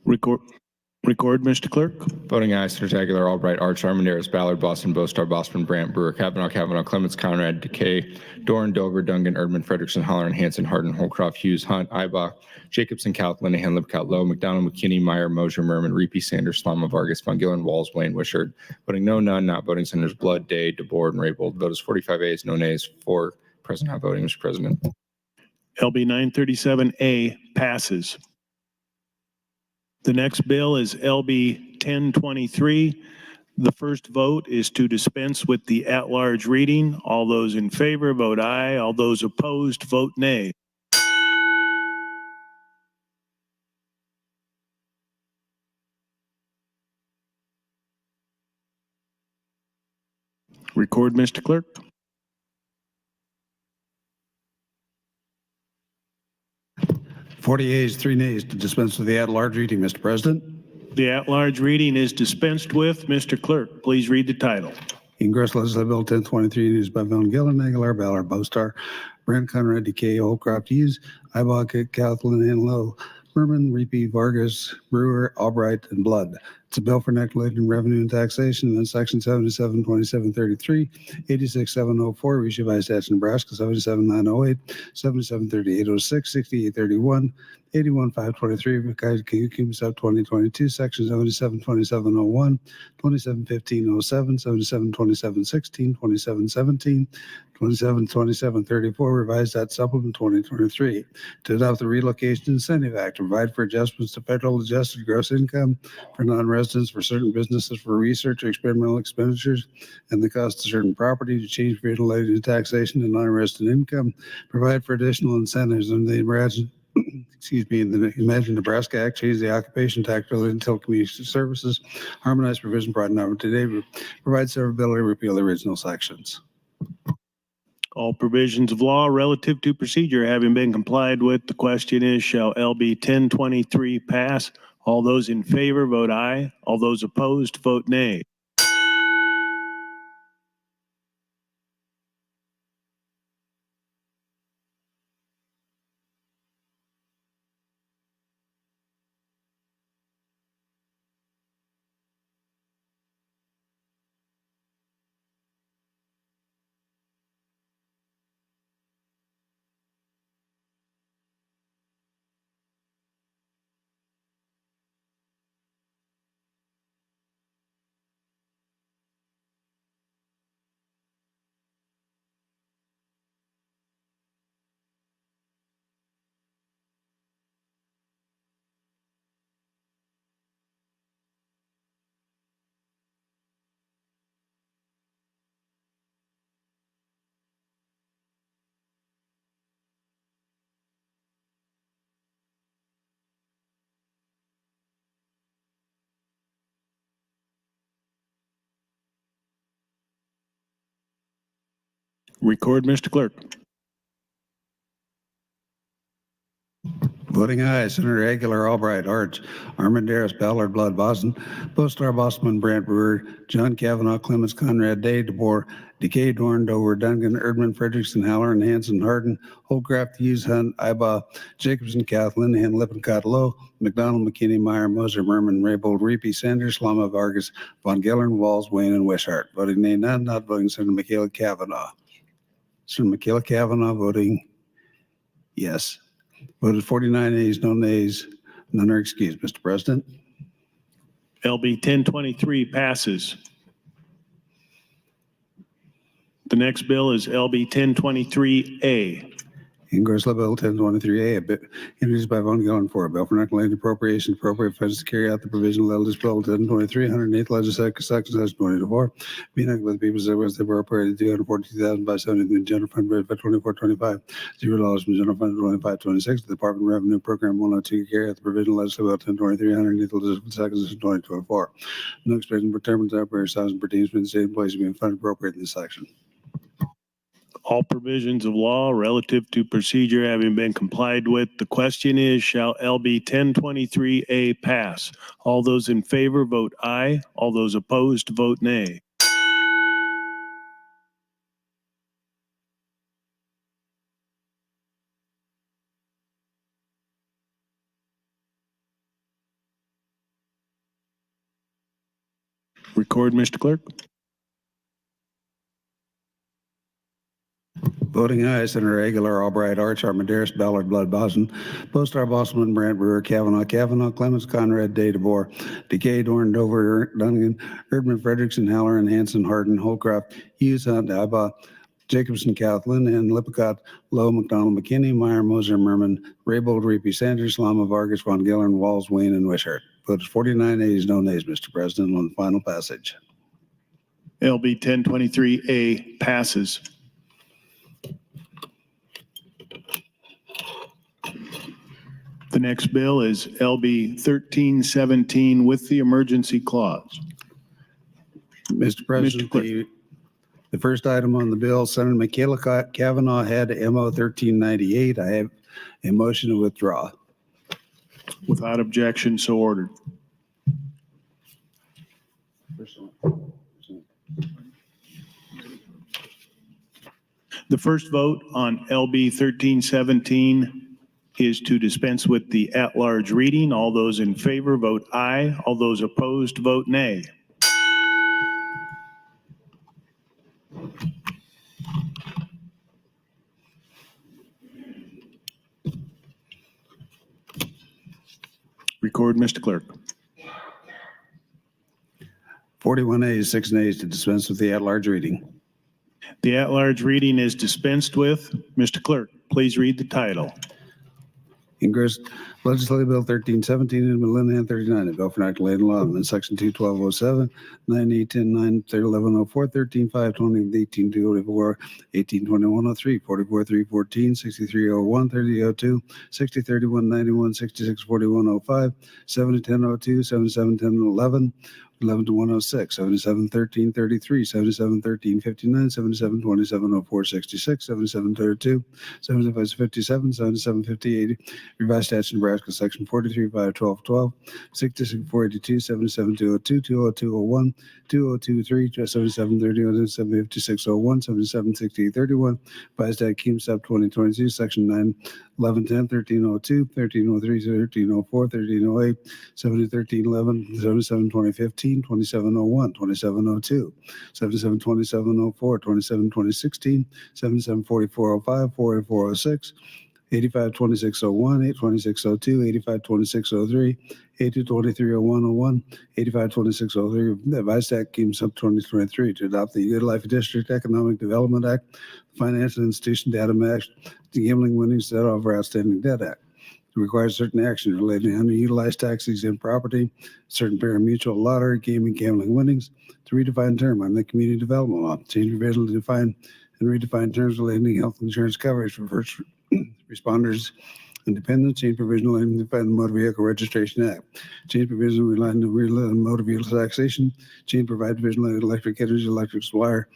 Record. Record, Mr. Clerk. Voting aye, Senator Aguilar, Albright, Arch, Armandaris, Ballard, Boston, Bostar, Bosman, Brandt, Brewer, Kavanaugh, Clements, Conrad, Decay, Doran, Dover, Dungan, Erdman, Frederickson, Holleran, Hanson, Hardin, Holcroft, Hughes, Hunt, Ibach, Jacobson, Calc, Linehan, Lipcott, Lowe, McDonald, McKinney, Meyer, Mosier, Merman, Reapy, Sanders, Slama, Vargas, Von Gillen, Walls, Wayne, Wishart. Voting no, none, not voting, Senators Blood, Day, DeBoer, and Raybold. Vote is 45 ayes, no nays, 4 present not voting, Mr. President. LB 937A passes. The next bill is LB 1023. The first vote is to dispense with the at-large reading. All those in favor vote aye. All those opposed vote nay. Record, Mr. Clerk. Forty ayes, 3 nays to dispense with the at-large reading, Mr. President. The at-large reading is dispensed with. Mr. Clerk, please read the title. Ingress Legislative Bill 1023, introduced by Von Gillen, Aguilar, Ballard, Bostar, Brandt, Conrad, Decay, Holcroft, Hughes, Ibach, Kathleen, and Lowe, Merman, Reapy, Vargas, Brewer, Albright, and Blood. It's a bill for collecting revenue and taxation and Section 77, 2733, 86704, revised statute Nebraska 77908, 773806, 6831, 81523, sub 2022, Section 772701, 271507, 772716, 2717, 272734, revised at supplement 2023, to adopt the Relocation Incentive Act, to provide for adjustments to federal adjusted gross income for non-residents, for certain businesses, for research or experimental expenditures, and the cost of certain property, to change related to taxation and non-resident income, provide for additional incentives in the Imagine Nebraska Act, change the occupation tax related to telecommunications services, harmonized provision brought in today, provide severability, repeal the original sections. All provisions of law relative to procedure having been complied with, the question is, shall LB 1023 pass? All those in favor vote aye. All those opposed vote nay. Record, Mr. Clerk. Voting aye, Senator Aguilar, Albright, Arch, Armandaris, Ballard, Blood, Boston, Bostar, Bosman, Brandt, Brewer, John Kavanaugh, Clements, Conrad, Day, DeBoer, Decay, Dorn, Dover, Duncan, Erdman, Frederickson, Halloran, Hanson, Hardin, Holcraft, Hughes, Hunt, Ibaugh, Jacobson, Kathleen, and Lippincott, Lowe, McDonald, McKinney, Meyer, Moser, Merman, Raybold, Reapy, Sanders, Lama, Vargas, Von Gellern, Walls, Wayne, and Wishart. Voting nay, none, not voting Senator Michaela Kavanaugh. Senator Michaela Kavanaugh voting yes. Voted 49 ayes, no nays, none are excused, Mr. President. LB 1023 passes. The next bill is LB 1023A. Ingress Bill 1023A, a bit introduced by Von Gillen for a bill for collecting appropriation, appropriate funds to carry out the provision of this bill 1023, 108th legislative section, section 24. Being acted by the people that was appropriated $242,570 in the general fund rate by 2425, $0 from general fund 2526, the Department of Revenue Program 102 to carry out the provision of legislative bill 1023, 108th legislative section, section 2024. No expression determines that operating size and pertains to the state employees being funded appropriate in this section. All provisions of law relative to procedure having been complied with, the question is, shall LB 1023A pass? All those in favor vote aye. All those opposed vote nay. Record, Mr. Clerk. Voting aye, Senator Aguilar, Albright, Arch, Armandaris, Ballard, Blood, Boston, Postar, Bosman, Brandt, Brewer, Kavanaugh, Clemens, Conrad, Day, DeBoer, Decay, Dorn, Dover, Dunnigan, Erdman, Frederickson, Halloran, Hanson, Hardin, Holcroft, Hughes, Hunt, Abba, Jacobson, Cathleen, and Lippincott, Lowe, McDonald, McKinney, Meyer, Moser, Merman, Raybold, Reapy, Sanders, Lama, Vargas, Von Gillern, Walls, Wayne, and Wishart. Votes 49 ayes, no nays, Mr. President, on the final passage. LB 1023A passes. The next bill is LB 1317 with the emergency clause. Mr. President, the first item on the bill, Senator Michaela Kavanaugh had MO 1398. I have a motion to withdraw. Without objection, so ordered. The first vote on LB 1317 is to dispense with the at-large reading. All those in favor vote aye. All those opposed vote nay. Record, Mr. Clerk. 41 ayes, 6 nays to dispense with the at-large reading. The at-large reading is dispensed with. Mr. Clerk, please read the title. Ingress Legislative Bill 1317 and Linehan 39, a bill for enacting law amendment section 21207, 9810, 91104, 13520, 18204, 182103, 44314, 6301, 3002, 603191, 664105, 701002, 771011, 11 to 106, 7713 33, 7713 59, 7727 04 66, 7732, 7557, 7758, revised statute Nebraska section 43 5 12 12, 66482, 77202, 20201, 2023, 7730, 75601, 776831, revised statute Keem sub 2022, section 9 1110, 1302, 1303, 1304, 1308, 7013 11, 77 2015, 2701, 2702, 77 2704, 27 2016, 77 4405, 48406, 85 2601, 8 2602, 85 2603, 82 230101, 85 2603, revised act Keem sub 2023 to adopt the Good Life District Economic Development Act, Financial Institution Data Act, the Gambling Winnings Set Off Outstanding Debt Act. It requires certain action relating to underutilized tax exempt property, certain pari-mutuel lottery, gaming, gambling winnings, to redefine term on the community development law, change provision to define and redefine terms relating to health insurance coverage for first responders and dependents, change provision relating to define the Motor Vehicle Registration Act, change provision relating to motor vehicle taxation, change provide provision relating to electric energy, electric supplier,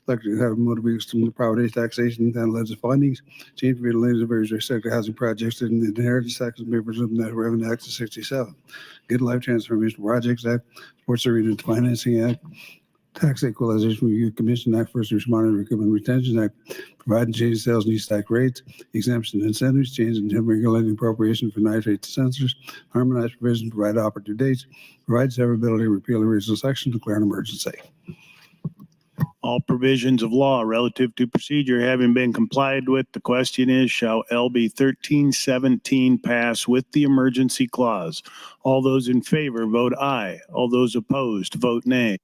electric motor vehicles to property taxation and legislative findings, change related to various restricted housing projects and the inheritance tax and papers of the Revenue Act of 67, Good Life Transformation Projects Act, Sports Arena Financing Act, Tax Equalization Review Commission Act, First Responder Recruitment Retention Act, providing change sales and use tax rates, exemption incentives, change in regulating appropriation for nitrate sensors, harmonized provision, provide operative dates, provide severability, repeal the original section, declare an emergency. All provisions of law relative to procedure having been complied with, the question is, shall LB 1317 pass with the emergency clause? All those in favor vote aye. All those opposed vote nay.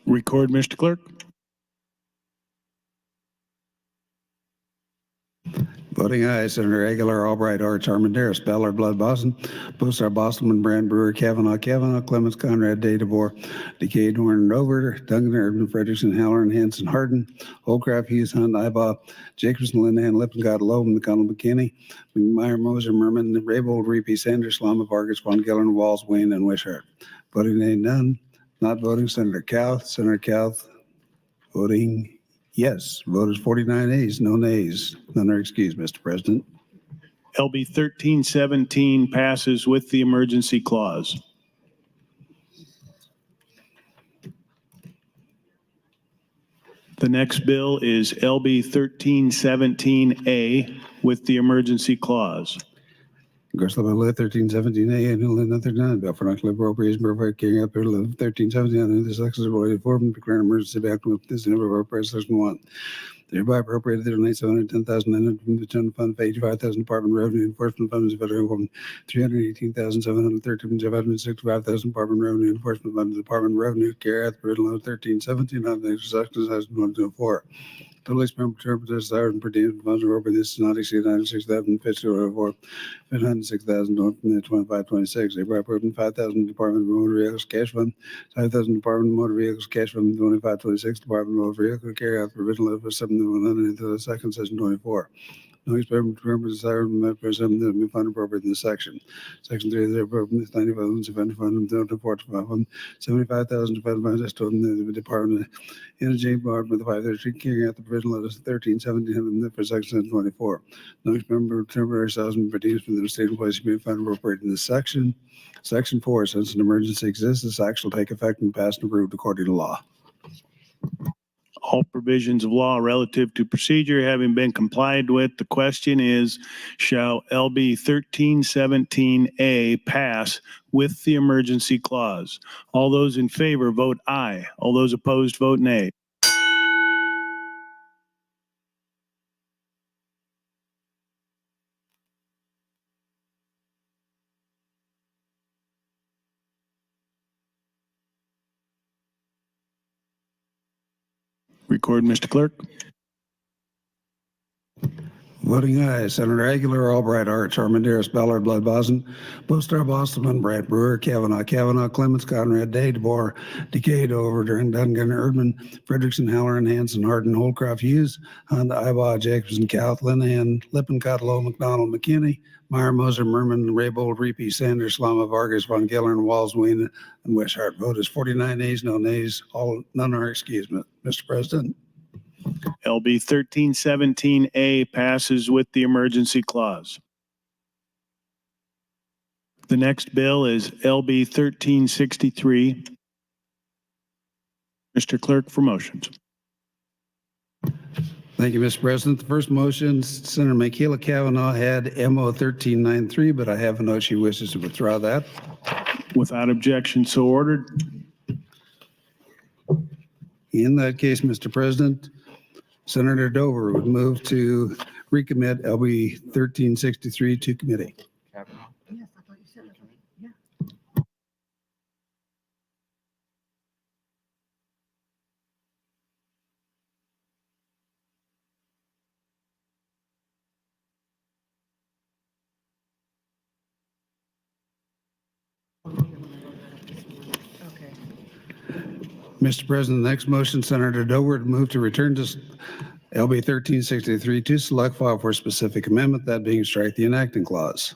Record, Mr. Clerk. Voting aye, Senator Aguilar, Albright, Arch, Armandaris, Ballard, Blood, Boston, Bostar, Bostelman, Brand, Brewer, Kavanaugh, Clemens, Conrad, Day, DeBoer, Decay, Dorn, Dover, Duncan, Urban, Frederickson, Halloran, Hanson, Hardin, Holcraft, Hughes, Hunt, Ibaugh, Jacobson, Linehan, Lippincott, Loeb, McConnell, McKinney, McMeyer, Moser, Merman, Raybold, Reapy, Sanders, Lama, Vargas, Von Gillern, Walls, Wayne, and Wishart. Voting nay, none. Not voting, Senator Kauth. Senator Kauth voting yes. Vote is 49 ayes, no nays. None are excused, Mr. President. LB 1317 passes with the emergency clause. The next bill is LB 1317A with the emergency clause. Congress Bill 1317A and 1139 bill for non appropriation for carrying out Bill 1317 under the sections of void form declaring emergency back with this number of appropriate section 1. Thereby appropriated $710,900 from the general fund for 85,000 Department of Revenue Enforcement funds, federal government 318,713 765,000 Department of Revenue Enforcement funds, Department of Revenue carry out the Bill 1317 on the sections as 124. Total expenditure for this hours per diem funds are over this not exceed 96,000 or 506,000 from the 2526. They brought up 5,000 Department of Motor Vehicles cash fund, 5,000 Department of Motor Vehicles cash fund, 2526 Department of Motor Vehicle carry out the provisional of 7,100 into the second session 24. No expenditure is desired for some that be fund appropriate in this section. Section 3 is appropriate 95,000 fund 75,000 fund funds told the Department of Energy Board with the 533 carrying out the provisional of 13,700 for section 24. No expenditure is thousand pertains from the state employees to be fund appropriate in this section. Section 4, since an emergency exists, this act shall take effect and pass and approved according to law. All provisions of law relative to procedure having been complied with, the question is, shall LB 1317A pass with the emergency clause? All those in favor vote aye. All those opposed vote nay. Record, Mr. Clerk. Voting aye, Senator Aguilar, Albright, Arch, Armandaris, Ballard, Blood, Boston, Bostar, Bostelman, Brad, Brewer, Kavanaugh, Clemens, Conrad, Day, DeBoer, Decay, Dover, Duncan, Erdman, Frederickson, Halloran, Hanson, Hardin, Holcraft, Hughes, Hunt, Ibaugh, Jacobson, Kauth, Linehan, Lippincott, Lowe, McDonald, McKinney, Meyer, Moser, Merman, Raybold, Reapy, Sanders, Lama, Vargas, Von Gillern, Walls, Wayne, and Wishart. Vote is 49 ayes, no nays. None are excused, Mr. President. LB 1317A passes with the emergency clause. The next bill is LB 1363. Mr. Clerk for motions. Thank you, Mr. President. The first motion, Senator Michaela Cavanaugh had MO 1393, but I have a note she wishes to withdraw that. Without objection, so ordered. In that case, Mr. President, Senator Dover would move to recommit LB 1363 to committee. Mr. President, the next motion, Senator Dover would move to return to LB 1363 to select file for a specific amendment, that being strike the enacting clause.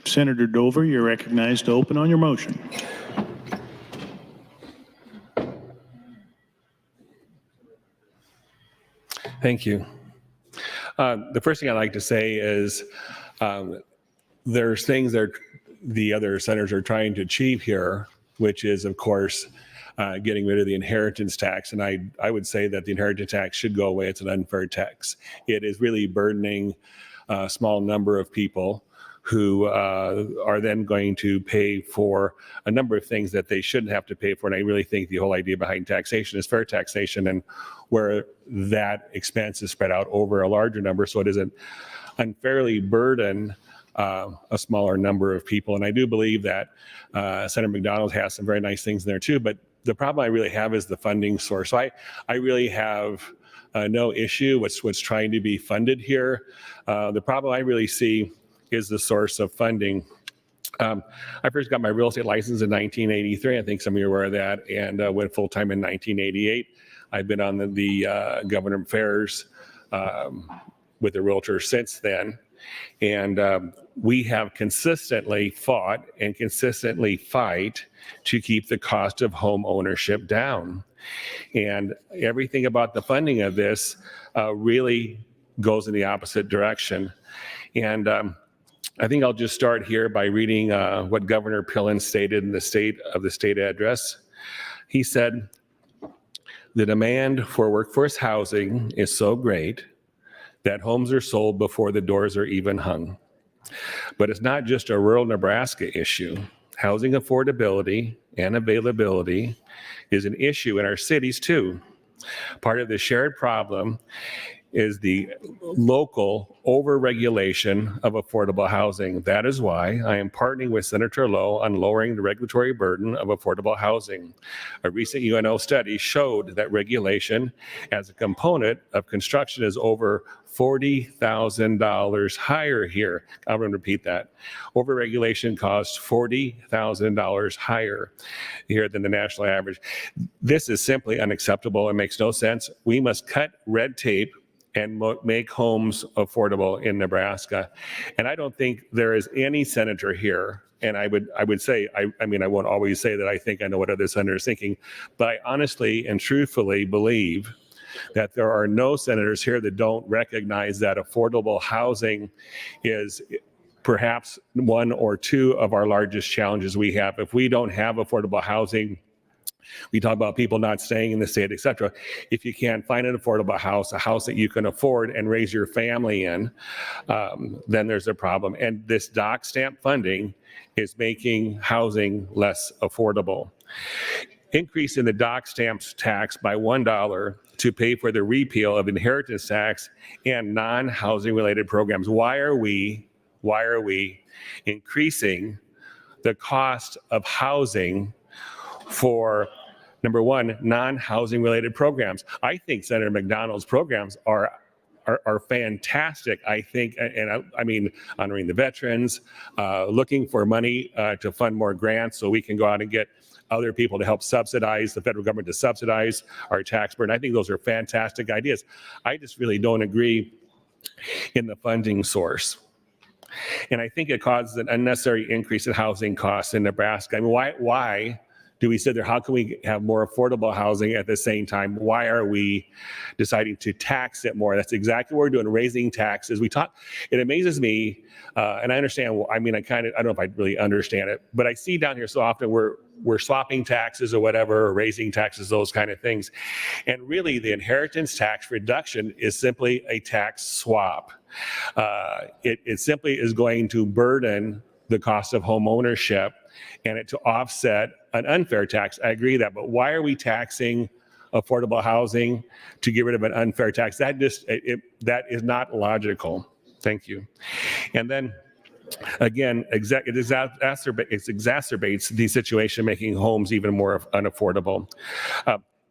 Senator Dover, you're recognized to open on your motion. Thank you. The first thing I'd like to say is there's things that the other senators are trying to achieve here, which is, of course, getting rid of the inheritance tax. And I would say that the inheritance tax should go away. It's an unfair tax. It is really burdening a small number of people who are then going to pay for a number of things that they shouldn't have to pay for. And I really think the whole idea behind taxation is fair taxation, and where that expense is spread out over a larger number so it doesn't unfairly burden a smaller number of people. And I do believe that Senator McDonald has some very nice things in there too, but the problem I really have is the funding source. So I really have no issue with what's trying to be funded here. The problem I really see is the source of funding. I first got my real estate license in 1983. I think some of you are aware of that, and went full-time in 1988. I've been on the government affairs with the realtor since then. And we have consistently fought and consistently fight to keep the cost of home ownership down. And everything about the funding of this really goes in the opposite direction. And I think I'll just start here by reading what Governor Pillen stated in the state address. He said, "The demand for workforce housing is so great that homes are sold before the doors are even hung. But it's not just a rural Nebraska issue. Housing affordability and availability is an issue in our cities too. Part of the shared problem is the local overregulation of affordable housing. That is why I am partnering with Senator Lowe on lowering the regulatory burden of affordable housing. A recent UNO study showed that regulation as a component of construction is over $40,000 higher here. I'm going to repeat that. Overregulation costs $40,000 higher here than the national average. This is simply unacceptable. It makes no sense. We must cut red tape and make homes affordable in Nebraska. And I don't think there is any senator here, and I would say, I mean, I won't always say that I think I know what other senators are thinking, but I honestly and truthfully believe that there are no senators here that don't recognize that affordable housing is perhaps one or two of our largest challenges we have. If we don't have affordable housing, we talk about people not staying in the state, et cetera. If you can't find an affordable house, a house that you can afford and raise your family in, then there's a problem. And this dock stamp funding is making housing less affordable. Increase in the dock stamps tax by $1 to pay for the repeal of inheritance tax and non-housing related programs. Why are we increasing the cost of housing for, number one, non-housing related programs? I think Senator McDonald's programs are fantastic. I think, and I mean, honoring the veterans, looking for money to fund more grants so we can go out and get other people to help subsidize, the federal government to subsidize our tax burden. I think those are fantastic ideas. I just really don't agree in the funding source. And I think it causes an unnecessary increase in housing costs in Nebraska. I mean, why do we sit there? How can we have more affordable housing at the same time? Why are we deciding to tax it more? That's exactly what we're doing, raising taxes. It amazes me, and I understand, I mean, I don't know if I really understand it, but I see down here so often we're swapping taxes or whatever, or raising taxes, those kind of things. And really the inheritance tax reduction is simply a tax swap. It simply is going to burden the cost of home ownership and it to offset an unfair tax. I agree that, but why are we taxing affordable housing to get rid of an unfair tax? That is not logical. Thank you. And then again, it exacerbates the situation, making homes even more unaffordable.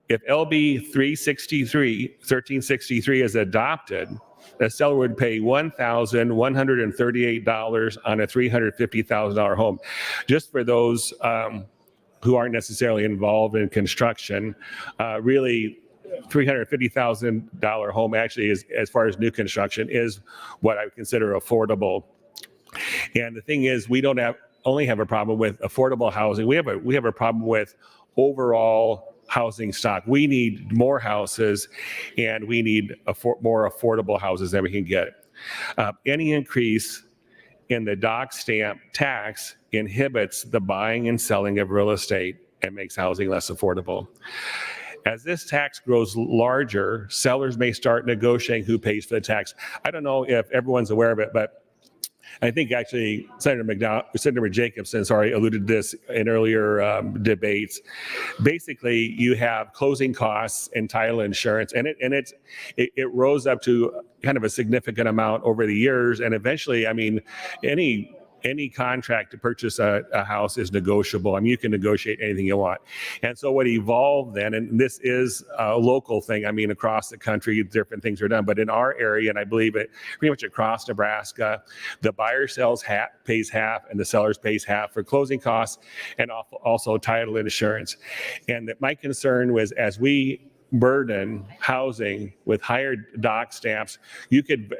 If LB 1363 is adopted, a seller would pay $1,138 on a $350,000 home. Just for those who aren't necessarily involved in construction, really $350,000 home actually is, as far as new construction, is what I would consider affordable. And the thing is, we don't only have a problem with affordable housing. We have a problem with overall housing stock. We need more houses, and we need more affordable houses than we can get. Any increase in the dock stamp tax inhibits the buying and selling of real estate and makes housing less affordable. As this tax grows larger, sellers may start negotiating who pays for the tax. I don't know if everyone's aware of it, but I think actually Senator Jacobson, alluded to this in earlier debates. Basically, you have closing costs and title insurance, and it rose up to kind of a significant amount over the years. And eventually, I mean, any contract to purchase a house is negotiable. I mean, you can negotiate anything you want. And so what evolved then, and this is a local thing, I mean, across the country, different things are done, but in our area, and I believe it pretty much across Nebraska, the buyer pays half and the seller pays half for closing costs and also title insurance. And my concern was, as we burden housing with higher dock stamps, you could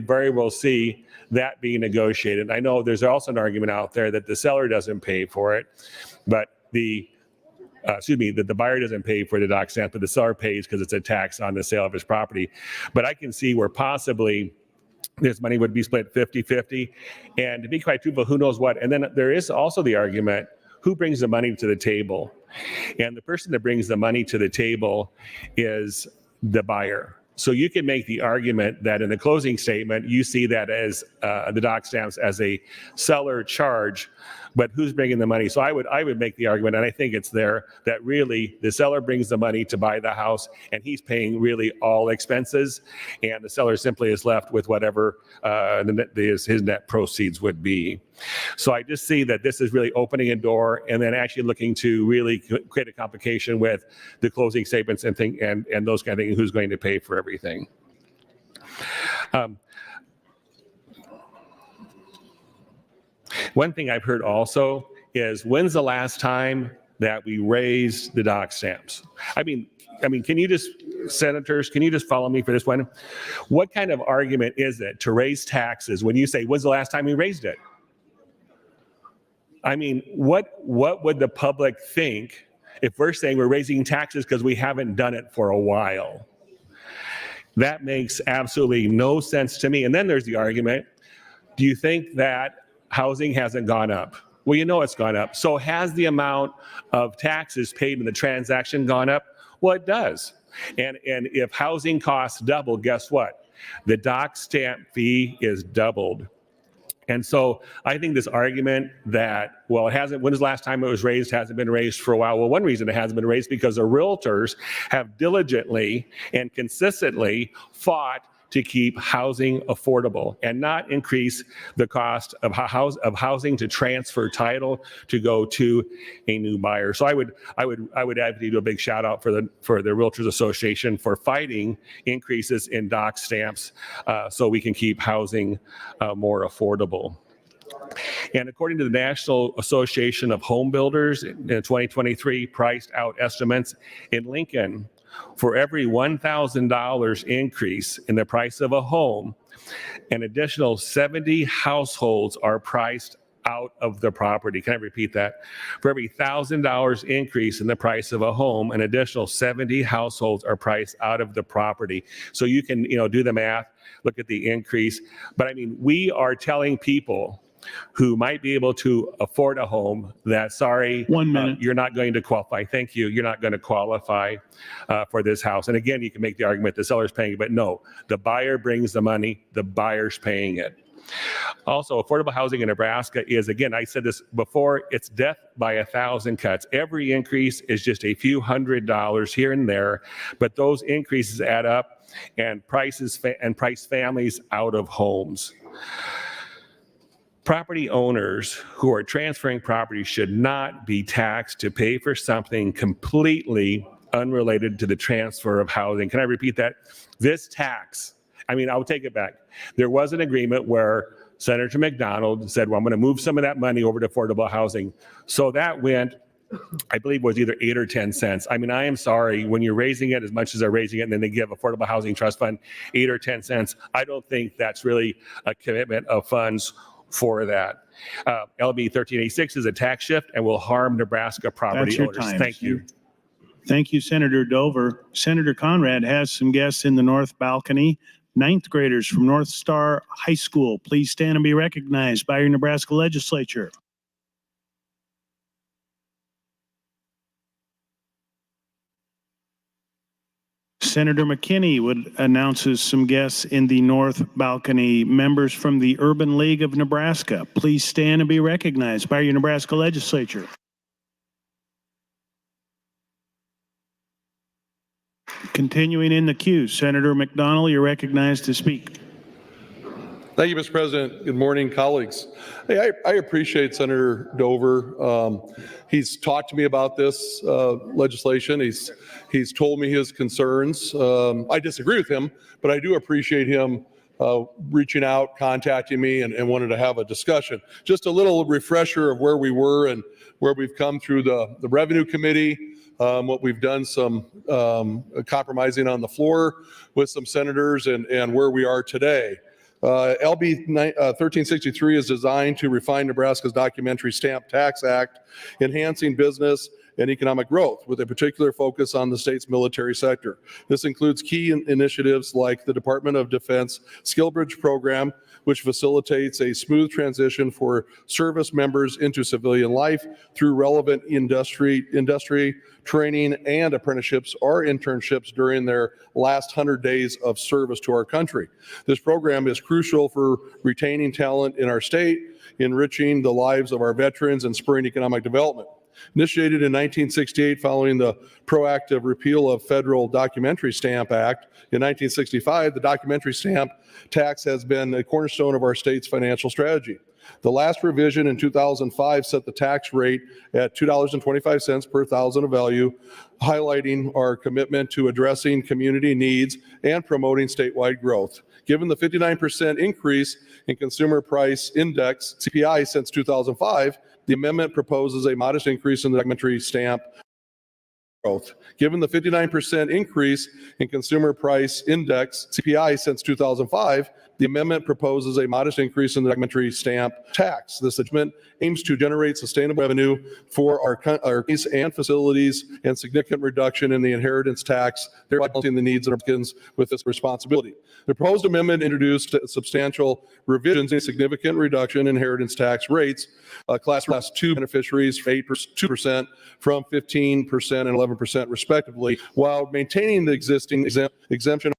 very well see that being negotiated. I know there's also an argument out there that the seller doesn't pay for it, but that the buyer doesn't pay for the dock stamp, but the seller pays because it's a tax on the sale of his property. But I can see where possibly this money would be split 50-50. And to be quite truthful, who knows what? And then there is also the argument, who brings the money to the table? And the person that brings the money to the table is the buyer. So you can make the argument that in the closing statement, you see that as the dock stamps as a seller charge, but who's bringing the money? So I would make the argument, and I think it's there, that really the seller brings the money to buy the house, and he's paying really all expenses, and the seller simply is left with whatever his net proceeds would be. So I just see that this is really opening a door, and then actually looking to really create a complication with the closing statements and those kind of things, who's going to pay for everything. One thing I've heard also is, when's the last time that we raised the dock stamps? I mean, can you just, senators, can you just follow me for this one? What kind of argument is it to raise taxes when you say, when's the last time we raised it? I mean, what would the public think if we're saying we're raising taxes because we haven't done it for a while? That makes absolutely no sense to me. And then there's the argument, do you think that housing hasn't gone up? Well, you know it's gone up. So has the amount of taxes paid in the transaction gone up? Well, it does. And if housing costs double, guess what? The dock stamp fee is doubled. And so I think this argument that, well, it hasn't, when was the last time it was raised, hasn't been raised for a while. Well, one reason it hasn't been raised because the realtors have diligently and consistently fought to keep housing affordable and not increase the cost of housing to transfer title to go to a new buyer. So I would advocate, do a big shout out for the Realtors Association for fighting increases in dock stamps so we can keep housing more affordable. And according to the National Association of Home Builders, in 2023 priced out estimates in Lincoln, for every $1,000 increase in the price of a home, an additional 70 households are priced out of the property. Can I repeat that? For every $1,000 increase in the price of a home, an additional 70 households are priced out of the property. So you can, do the math, look at the increase. But I mean, we are telling people who might be able to afford a home that, sorry, 1 minute. You're not going to qualify. Thank you. You're not going to qualify for this house. And again, you can make the argument the seller's paying it, but no, the buyer brings the money, the buyer's paying it. Also, affordable housing in Nebraska is, again, I said this before, it's death by 1,000 cuts. Every increase is just a few $100s here and there, but those increases add up and price families out of homes. Property owners who are transferring property should not be taxed to pay for something completely unrelated to the transfer of housing. Can I repeat that? This tax, I'll take it back. There was an agreement where Senator McDonald said, well, I'm going to move some of that money over to affordable housing. So that went, I believe, was either 8 or 10 cents. I am sorry, when you're raising it as much as they're raising it, and then they give Affordable Housing Trust Fund 8 or 10 cents, I don't think that's really a commitment of funds for that. LB 1386 is a tax shift and will harm Nebraska property owners. Thank you. Thank you, Senator Dover. Senator Conrad has some guests in the north balcony. 9th graders from North Star High School, please stand and be recognized by your Nebraska Legislature. Senator McKinney would announces some guests in the north balcony, members from the Urban League of Nebraska. Please stand and be recognized by your Nebraska Legislature. Continuing in the queue, Senator McDonald, you're recognized to speak. Thank you, Mr. President. Good morning, colleagues. Hey, I appreciate Senator Dover. He's talked to me about this legislation. He's told me his concerns. I disagree with him, but I do appreciate him reaching out, contacting me, and wanted to have a discussion. Just a little refresher of where we were and where we've come through the Revenue Committee, what we've done, some compromising on the floor with some senators, and where we are today. LB 1363 is designed to refine Nebraska's Documentary Stamp Tax Act, enhancing business and economic growth with a particular focus on the state's military sector. This includes key initiatives like the Department of Defense Skill Bridge Program, which facilitates a smooth transition for service members into civilian life through relevant industry training and apprenticeships or internships during their last 100 days of service to our country. This program is crucial for retaining talent in our state, enriching the lives of our veterans, and spurring economic development. Initiated in 1968 following the proactive repeal of Federal Documentary Stamp Act in 1965, the documentary stamp tax has been a cornerstone of our state's financial strategy. The last revision in 2005 set the tax rate at $2.25 per thousand of value, highlighting our commitment to addressing community needs and promoting statewide growth. Given the 59% increase in Consumer Price Index, CPI, since 2005, the amendment proposes a modest increase in the documentary stamp growth. Given the 59% increase in Consumer Price Index, CPI, since 2005, the amendment proposes a modest increase in the documentary stamp tax. This amendment aims to generate sustainable revenue for our companies and facilities and significant reduction in the inheritance tax, thereby balancing the needs of Americans with this responsibility. The proposed amendment introduced substantial revisions and significant reduction in inheritance tax rates. Class 2 beneficiaries 2% from 15% and 11% respectively, while maintaining the existing exemption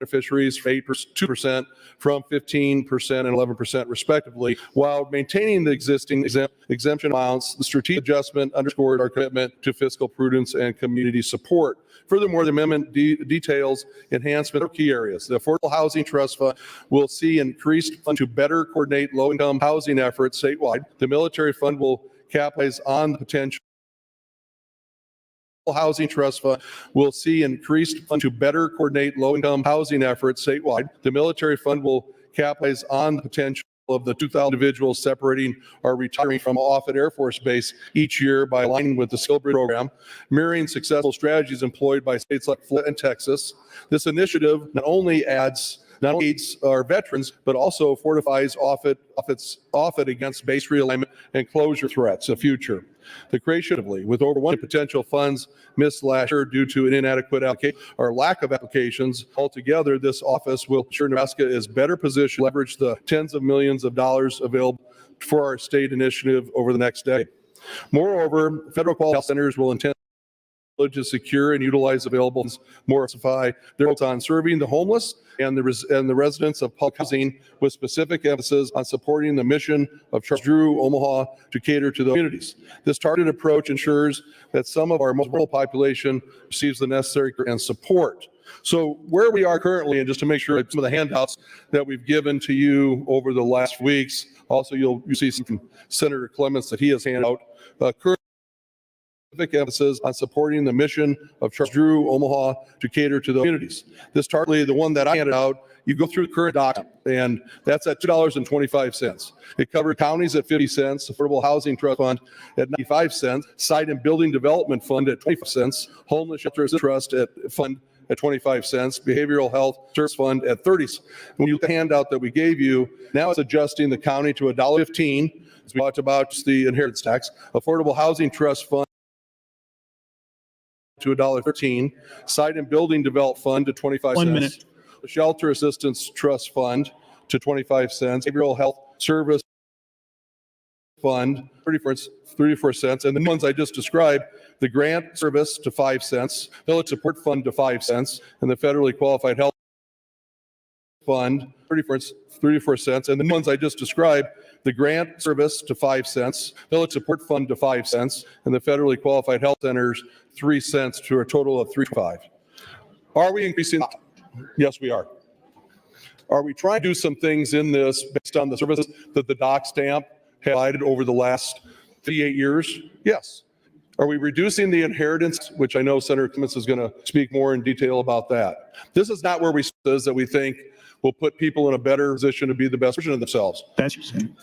beneficiaries 2% from 15% and 11% respectively, while maintaining the existing exemption amounts. The strategic adjustment underscored our commitment to fiscal prudence and community support. Furthermore, the amendment details enhancement of key areas. The Affordable Housing Trust Fund will see increased fund to better coordinate low-income housing efforts statewide. The Military Fund will capitalize on the potential Housing Trust Fund will see increased fund to better coordinate low-income housing efforts statewide. The Military Fund will capitalize on the potential of the 2,000 individuals separating or retiring from Offutt Air Force Base each year by aligning with the Skill Bridge program, mirroring successful strategies employed by states like Florida and Texas. This initiative not only aids our veterans, but also fortifies Offutt against base realignment and closure threats in the future. The creatively, with over one potential funds missed last year due to an inadequate allocation or lack of applications altogether, this office will ensure Nebraska is better positioned to leverage the tens of millions of dollars available for our state initiative over the next decade. Moreover, federal quality health centers will intend to secure and utilize available funds more diversify their focus on serving the homeless and the residents of public housing, with specific emphasis on supporting the mission of Charles Drew Omaha to cater to the communities. This targeted approach ensures that some of our most vulnerable population receives the necessary care and support. So where we are currently, and just to make sure some of the handouts that we've given to you over the last weeks, also you'll see some from Senator Clements that he has handed out. Current emphasis on supporting the mission of Charles Drew Omaha to cater to the communities. This target, the one that I handed out, you go through the current document, and that's at $2.25. It covered counties at 50 cents, Affordable Housing Trust Fund at 95 cents, Site and Building Development Fund at 25 cents, Homeless Shelter Trust Fund at 25 cents, Behavioral Health Service Fund at 30 cents. When you look at the handout that we gave you, now it's adjusting the county to $1.15, as we talked about just the inheritance tax, Affordable Housing Trust Fund to $1.13, Site and Building Development Fund to 25 cents. 1 minute. The Shelter Assistance Trust Fund to 25 cents, Behavioral Health Service fund, 34 cents. And the ones I just described, the grant service to 5 cents, village support fund to 5 cents, and the federally qualified health fund, 34 cents. And the ones I just described, the grant service to 5 cents, village support fund to 5 cents, and the federally qualified health centers 3 cents to a total of 3.5. Are we increasing? Yes, we are. Are we trying to do some things in this based on the services that the doc stamp has provided over the last 38 years? Yes. Are we reducing the inheritance, which I know Senator Clements is going to speak more in detail about that? This is not where we says that we think will put people in a better position to be the best version of themselves. That's what you're saying.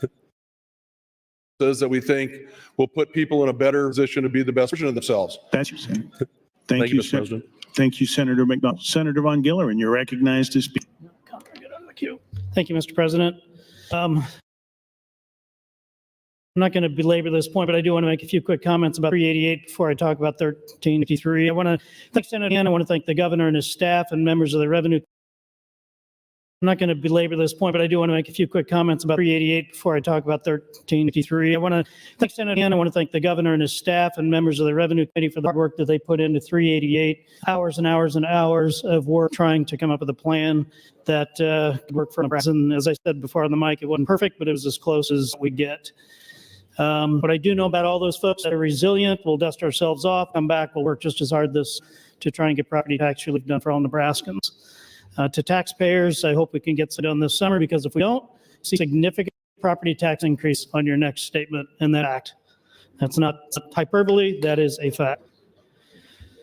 Says that we think will put people in a better position to be the best version of themselves. That's what you're saying. Thank you, Mr. President. Thank you, Senator McDonald. Senator Von Gilleren, you're recognized to speak. Thank you, Mr. President. I'm not going to belabor this point, but I do want to make a few quick comments about 388 before I talk about 1353. I want to thank Senator Ann. I want to thank the governor and his staff and members of the revenue. I'm not going to belabor this point, but I do want to make a few quick comments about 388 before I talk about 1353. I want to thank Senator Ann. I want to thank the governor and his staff and members of the revenue committee for the hard work that they put into 388, hours and hours and hours of work trying to come up with a plan that could work for Nebraska. And as I said before on the mic, it wasn't perfect, but it was as close as we get. What I do know about all those folks that are resilient, we'll dust ourselves off, come back, we'll work just as hard to try and get property tax relief done for all Nebraskans. To taxpayers, I hope we can get it done this summer, because if we don't, see significant property tax increase on your next statement in that act. That's not hyperbole, that is a fact.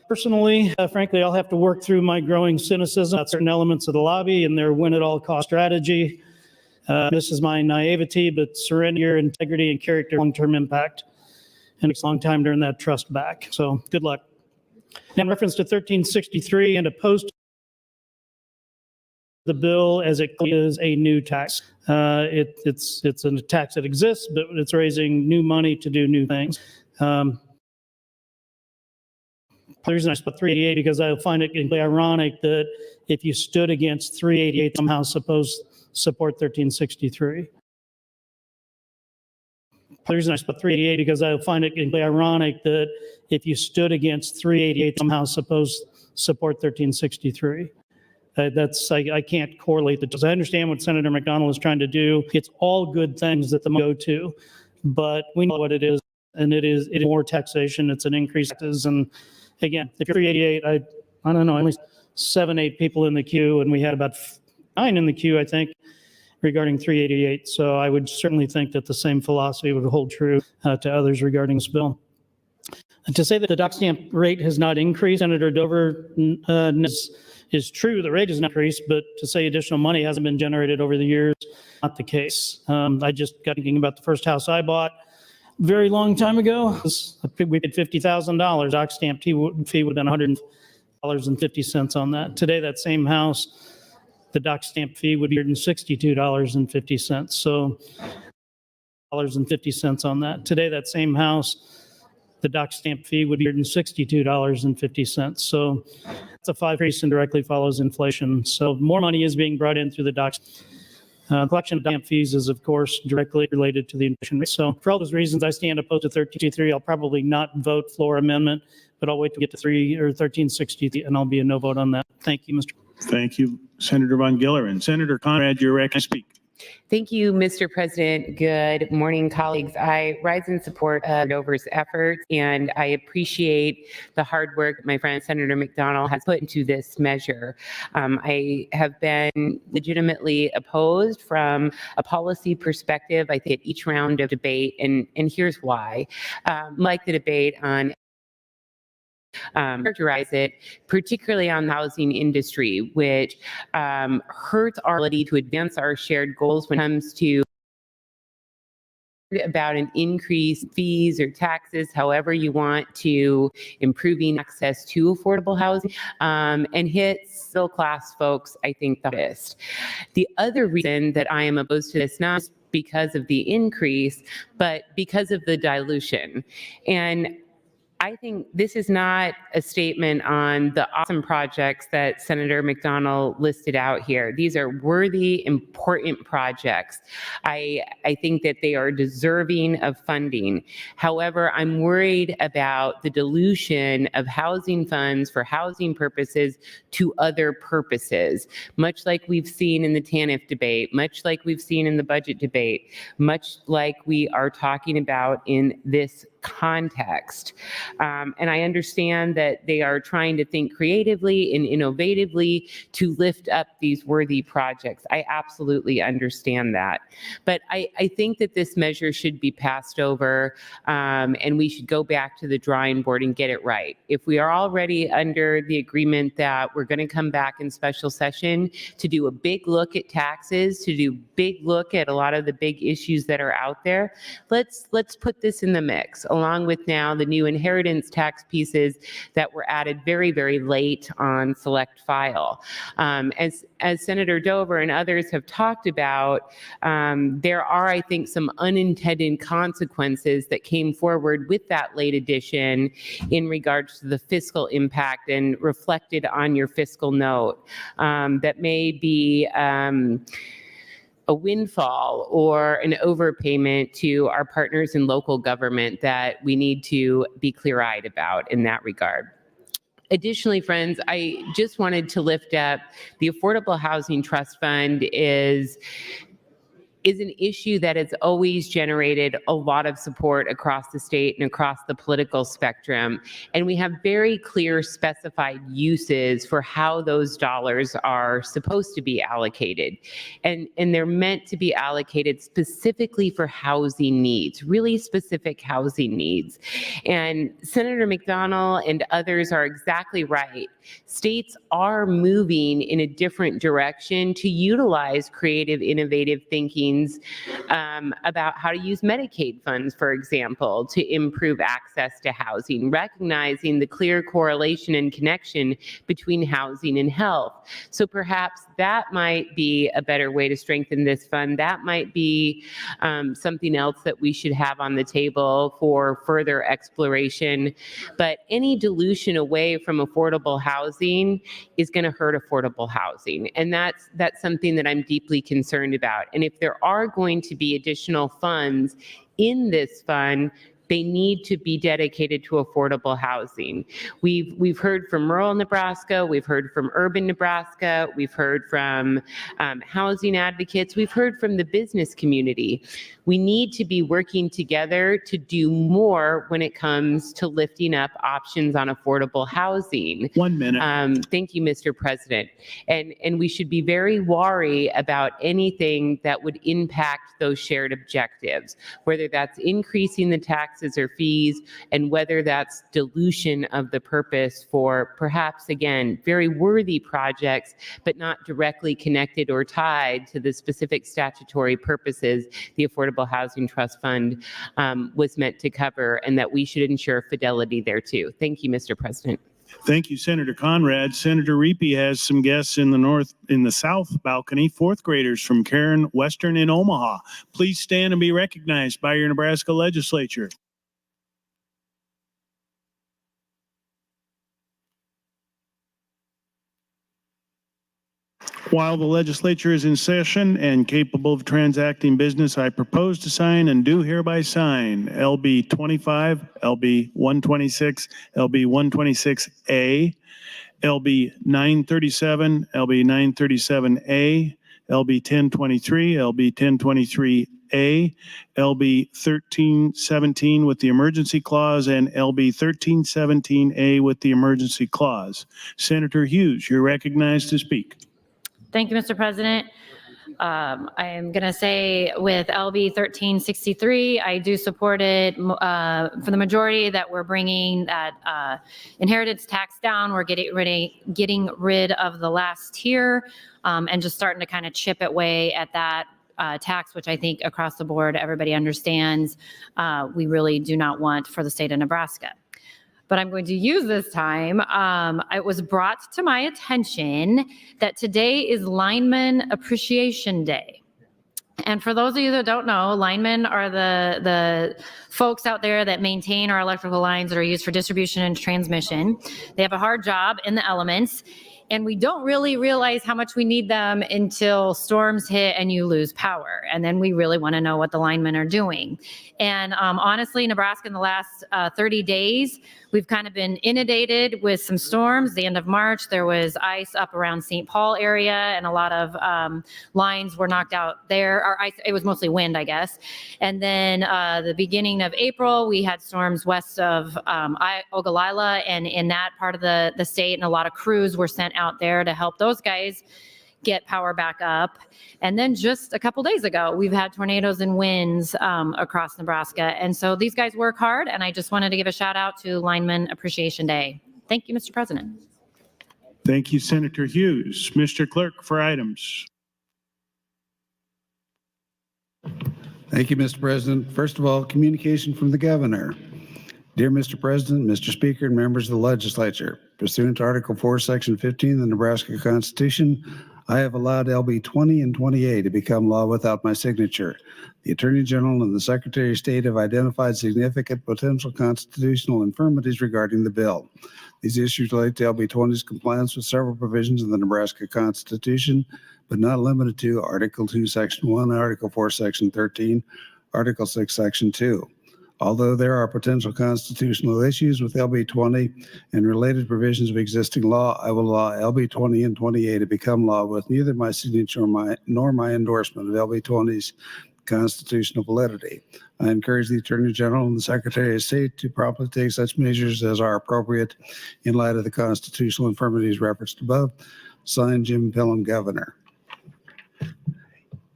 Personally, frankly, I'll have to work through my growing cynicism about certain elements of the lobby and their win-at-all-cost strategy. This is my naivety, but surrender, integrity, and character, long-term impact. And it's a long time to earn that trust back. So good luck. In reference to 1363 and opposed the bill as it is a new tax. It's a tax that exists, but it's raising new money to do new things. The reason I split 388 because I find it ironic that if you stood against 388, somehow supposed support 1363. The reason I split 388 because I find it ironic that if you stood against 388, somehow supposed support 1363. I can't correlate the two. I understand what Senator McDonald is trying to do. It's all good things that the money go to, but we know what it is, and it is more taxation. It's an increase. And again, if you're 388, I don't know, at least 7-8 people in the queue, and we had about 9 in the queue, I think, regarding 388. So I would certainly think that the same philosophy would hold true to others regarding this bill. To say that the dock stamp rate has not increased, Senator Dover, is true, the rate has not increased, but to say additional money hasn't been generated over the years, not the case. I just got thinking about the first house I bought a very long time ago. We paid $50,000. Dock stamp fee would have been $100.50 on that. Today, that same house, the dock stamp fee would be $162.50. So $50 on that. Today, that same house, the dock stamp fee would be $162.50. So it's a 5% increase and directly follows inflation. So more money is being brought in through the dock. Collection of stamp fees is, of course, directly related to the inflation rate. So for all those reasons, I stand opposed to 1363. I'll probably not vote floor amendment, but I'll wait to get to 1363, and I'll be a no vote on that. Thank you, Mr. Thank you, Senator Von Gilleren. Senator Conrad, you're recognized to speak. Thank you, Mr. President. Good morning, colleagues. I rise in support of Dover's efforts, and I appreciate the hard work my friend Senator McDonald has put into this measure. I have been legitimately opposed from a policy perspective, I think, at each round of debate, and here's why. Like the debate on characterize it, particularly on the housing industry, which hurts our ability to advance our shared goals when it comes to about an increase in fees or taxes, however you want to improving access to affordable housing, and hits middle class folks, I think, the hardest. The other reason that I am opposed to this, not because of the increase, but because of the dilution. And I think this is not a statement on the awesome projects that Senator McDonald listed out here. These are worthy, important projects. I think that they are deserving of funding. However, I'm worried about the dilution of housing funds for housing purposes to other purposes, much like we've seen in the TANF debate, much like we've seen in the budget debate, much like we are talking about in this context. And I understand that they are trying to think creatively and innovatively to lift up these worthy projects. I absolutely understand that. But I think that this measure should be passed over, and we should go back to the drawing board and get it right. If we are already under the agreement that we're going to come back in special session to do a big look at taxes, to do big look at a lot of the big issues that are out there, let's put this in the mix, along with now the new inheritance tax pieces that were added very, very late on select file. As Senator Dover and others have talked about, there are, I think, some unintended consequences that came forward with that late addition in regards to the fiscal impact and reflected on your fiscal note that may be a windfall or an overpayment to our partners in local government that we need to be clear-eyed about in that regard. Additionally, friends, I just wanted to lift up the Affordable Housing Trust Fund is an issue that has always generated a lot of support across the state and across the political spectrum. And we have very clear specified uses for how those dollars are supposed to be allocated. And they're meant to be allocated specifically for housing needs, really specific housing needs. And Senator McDonald and others are exactly right. States are moving in a different direction to utilize creative, innovative thinking about how to use Medicaid funds, for example, to improve access to housing, recognizing the clear correlation and connection between housing and health. So perhaps that might be a better way to strengthen this fund. That might be something else that we should have on the table for further exploration. But any dilution away from affordable housing is going to hurt affordable housing. And that's something that I'm deeply concerned about. And if there are going to be additional funds in this fund, they need to be dedicated to affordable housing. We've heard from rural Nebraska, we've heard from urban Nebraska, we've heard from housing advocates, we've heard from the business community. We need to be working together to do more when it comes to lifting up options on affordable housing. 1 minute. Thank you, Mr. President. And we should be very wary about anything that would impact those shared objectives, whether that's increasing the taxes or fees, and whether that's dilution of the purpose for perhaps, again, very worthy projects, but not directly connected or tied to the specific statutory purposes the Affordable Housing Trust Fund was meant to cover, and that we should ensure fidelity there too. Thank you, Mr. President. Thank you, Senator Conrad. Senator Reapy has some guests in the south balcony, fourth graders from Karen Western in Omaha. Please stand and be recognized by your Nebraska Legislature. While the legislature is in session and capable of transacting business, I propose to sign and do hereby sign LB 25, LB 126, LB 126A, LB 937, LB 937A, LB 1023, LB 1023A, LB 1317 with the emergency clause, and LB 1317A with the emergency clause. Senator Hughes, you're recognized to speak. Thank you, Mr. President. I am going to say with LB 1363, I do support it for the majority that we're bringing that inheritance tax down. We're getting rid of the last tier and just starting to kind of chip away at that tax, which I think across the board, everybody understands we really do not want for the state of Nebraska. But I'm going to use this time. It was brought to my attention that today is Lineman Appreciation Day. And for those of you that don't know, linemen are the folks out there that maintain our electrical lines that are used for distribution and transmission. They have a hard job in the elements, and we don't really realize how much we need them until storms hit and you lose power. And then we really want to know what the linemen are doing. And honestly, Nebraska in the last 30 days, we've kind of been inundated with some storms. The end of March, there was ice up around St. Paul area, and a lot of lines were knocked out there. Or ice, it was mostly wind, I guess. And then the beginning of April, we had storms west of Ogallala and in that part of the state, and a lot of crews were sent out there to help those guys get power back up. And then just a couple days ago, we've had tornadoes and winds across Nebraska. And so these guys work hard, and I just wanted to give a shout out to Lineman Appreciation Day. Thank you, Mr. President. Thank you, Senator Hughes. Mr. Clerk, for items. Thank you, Mr. President. First of all, communication from the governor. Dear Mr. President, Mr. Speaker, and members of the legislature, pursuant to Article 4, Section 15 of the Nebraska Constitution, I have allowed LB 20 and 20A to become law without my signature. The Attorney General and the Secretary of State have identified significant potential constitutional infirmities regarding the bill. These issues relate to LB 20's compliance with several provisions of the Nebraska Constitution, but not limited to Article 2, Section 1, Article 4, Section 13, Article 6, Section 2. Although there are potential constitutional issues with LB 20 and related provisions of existing law, I will allow LB 20 and 20A to become law with neither my signature nor my endorsement of LB 20's constitutional validity. I encourage the Attorney General and the Secretary of State to promptly take such measures as are appropriate in light of the constitutional infirmities referenced above. Signed, Jim Pillen, Governor.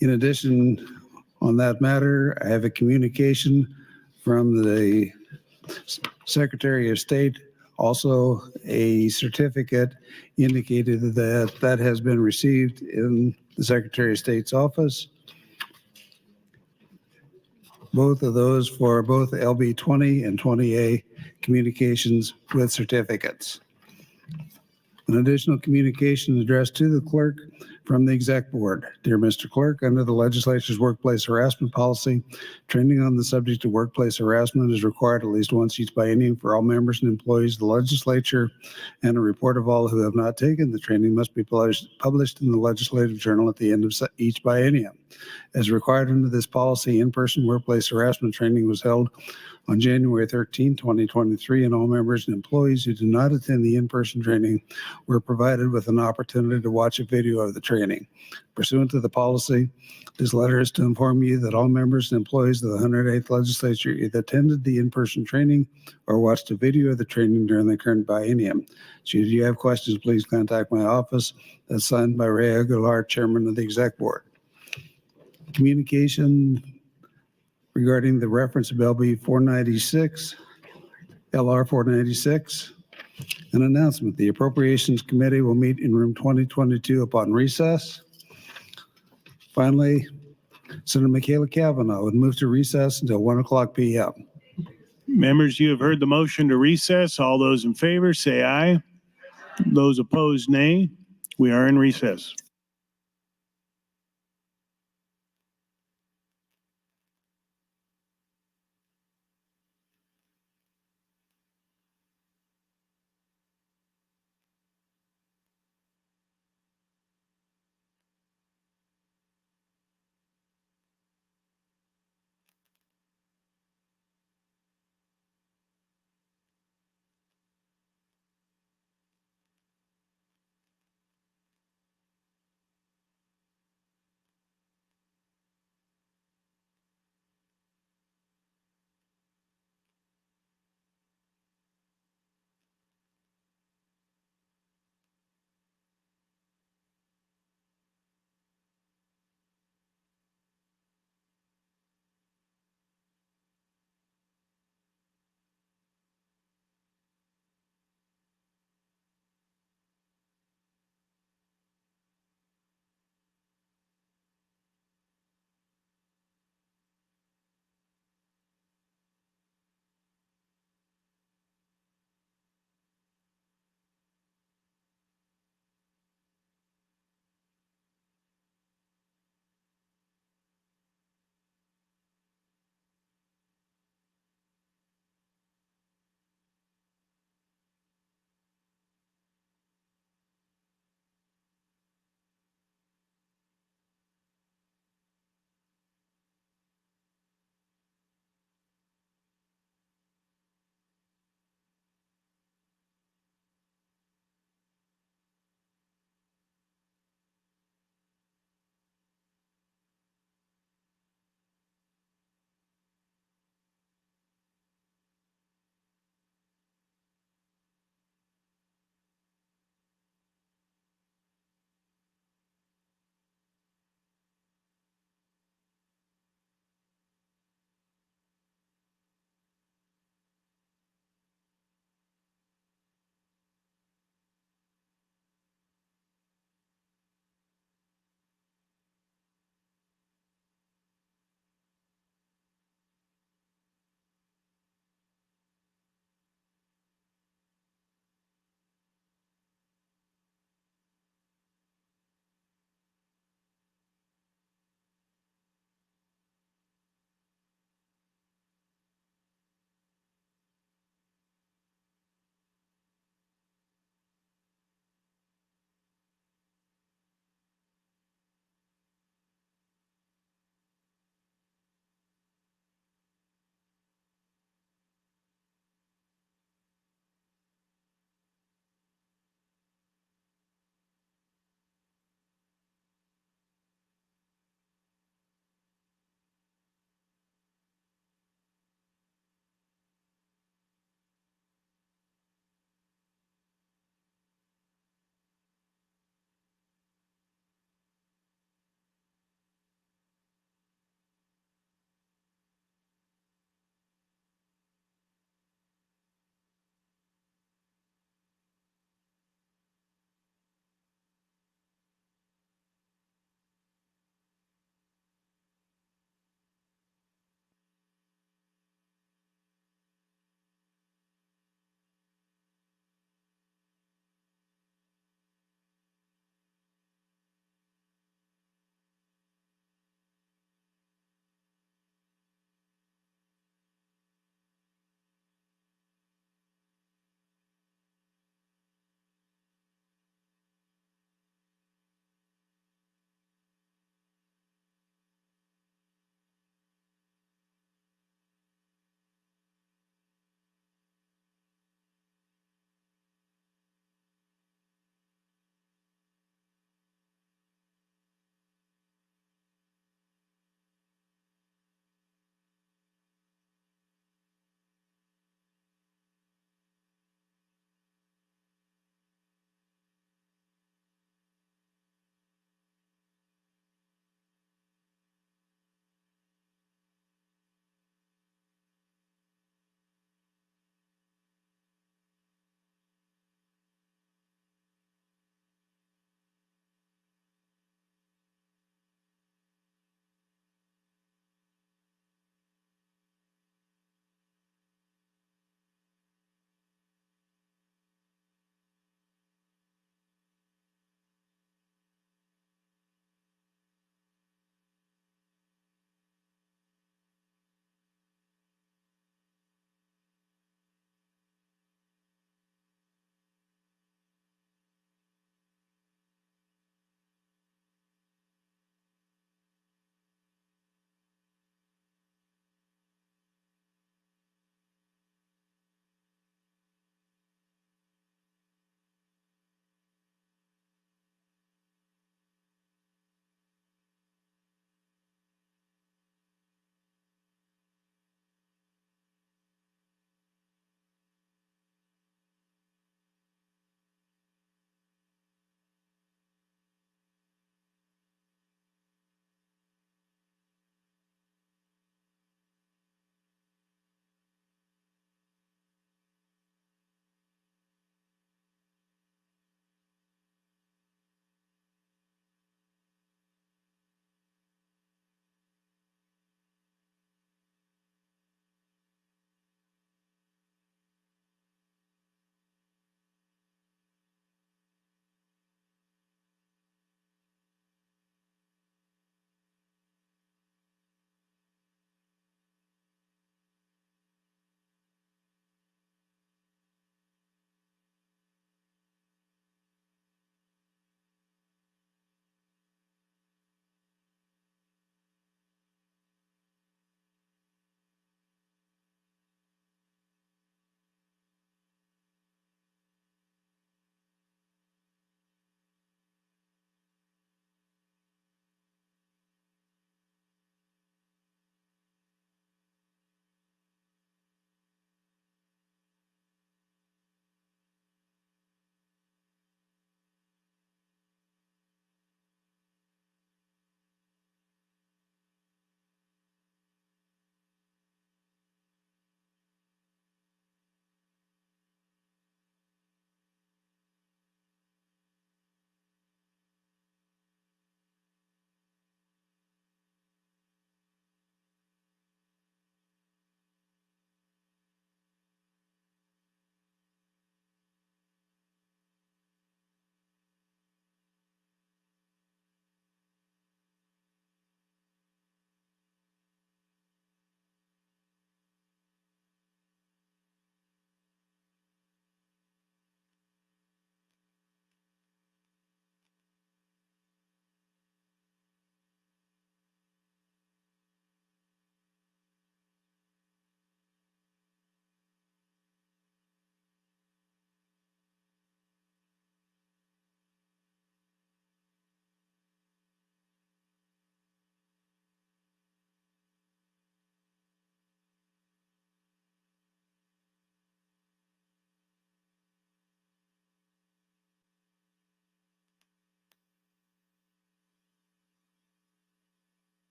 In addition, on that matter, I have a communication from the Secretary of State, also a certificate indicated that that has been received in the Secretary of State's office. Both of those for both LB 20 and 20A communications with certificates. An additional communication addressed to the clerk from the Exec Board. Dear Mr. Clerk, under the legislature's workplace harassment policy, training on the subject of workplace harassment is required at least once each biennium for all members and employees of the legislature, and a report of all who have not taken the training must be published in the Legislative Journal at the end of each biennium. As required under this policy, in-person workplace harassment training was held on January 13, 2023, and all members and employees who did not attend the in-person training were provided with an opportunity to watch a video of the training. Pursuant to the policy, this letter is to inform you that all members and employees of the 108th Legislature either attended the in-person training or watched a video of the training during the current biennium. Should you have questions, please contact my office. That's signed by Ray Aguilar, Chairman of the Exec Board. Communication regarding the reference of LB 496, LR 496. An announcement, the Appropriations Committee will meet in room 2022 upon recess. Finally, Senator Michaela Cavanaugh would move to recess until 1:00 p.m. Members, you have heard the motion to recess. All those in favor say aye. Those opposed, nay. We are in recess.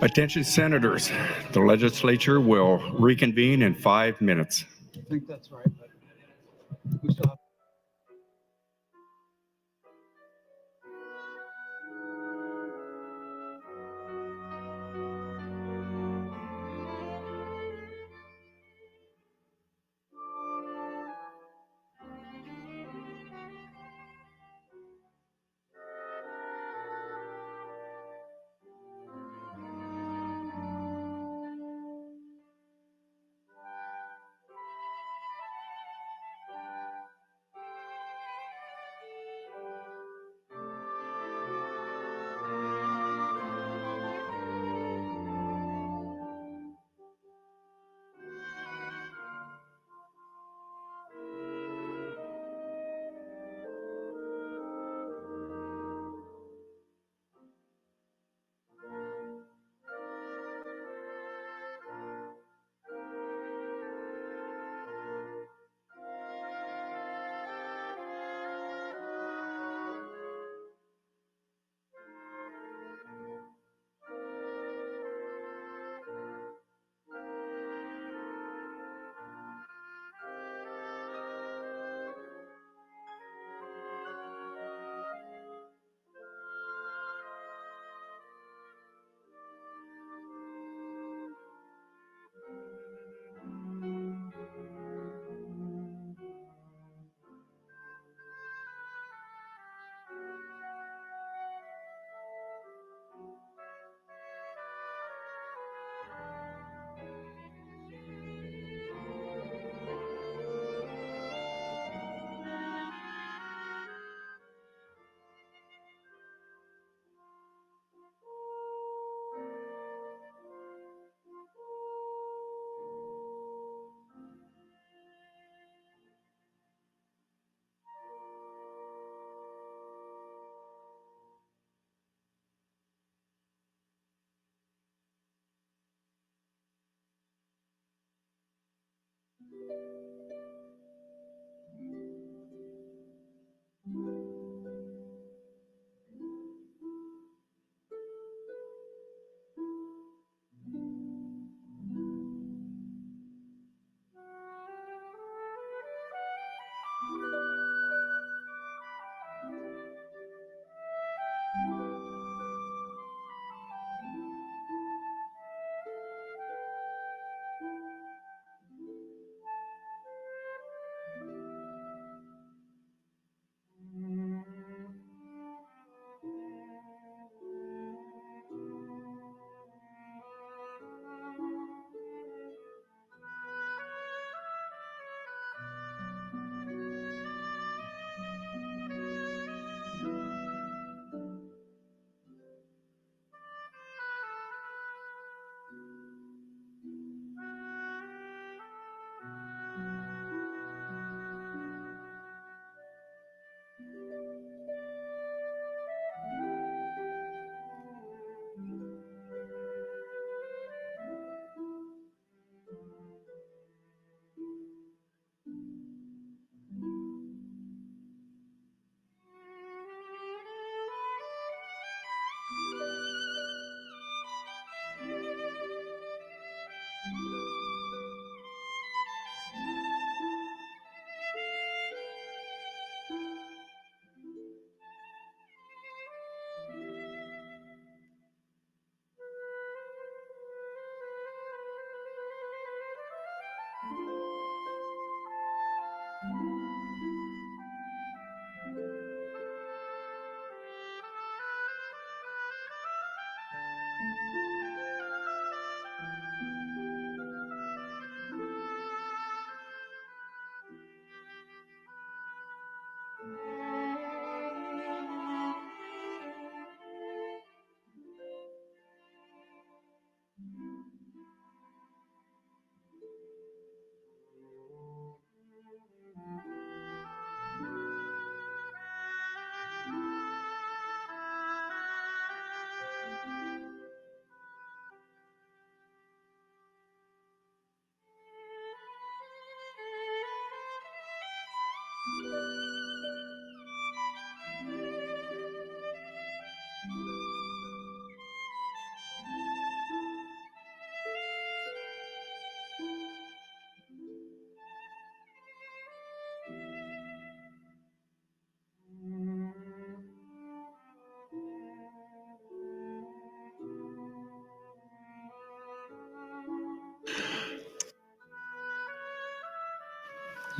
Attention senators, the legislature will reconvene in 5 minutes. I think that's right, but we still have.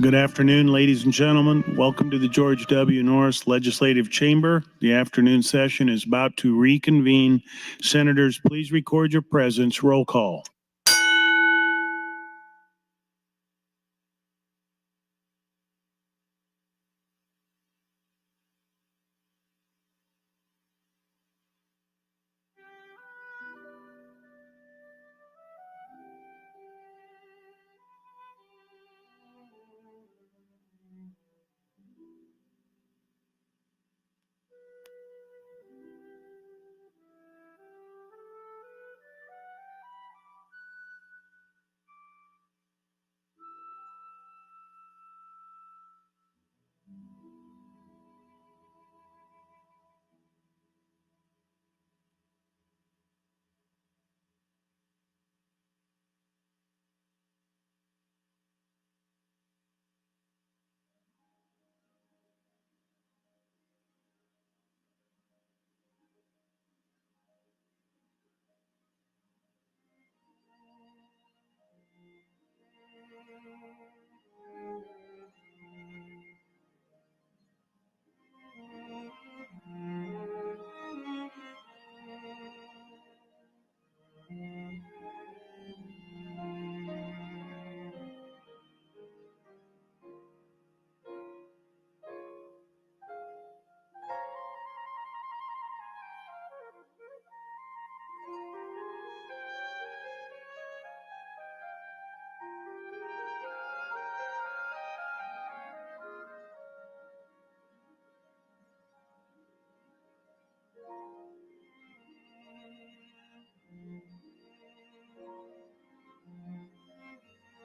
Good afternoon, ladies and gentlemen. Welcome to the George W. Norris Legislative Chamber. The afternoon session is about to reconvene. Senators, please record your presence. Roll call.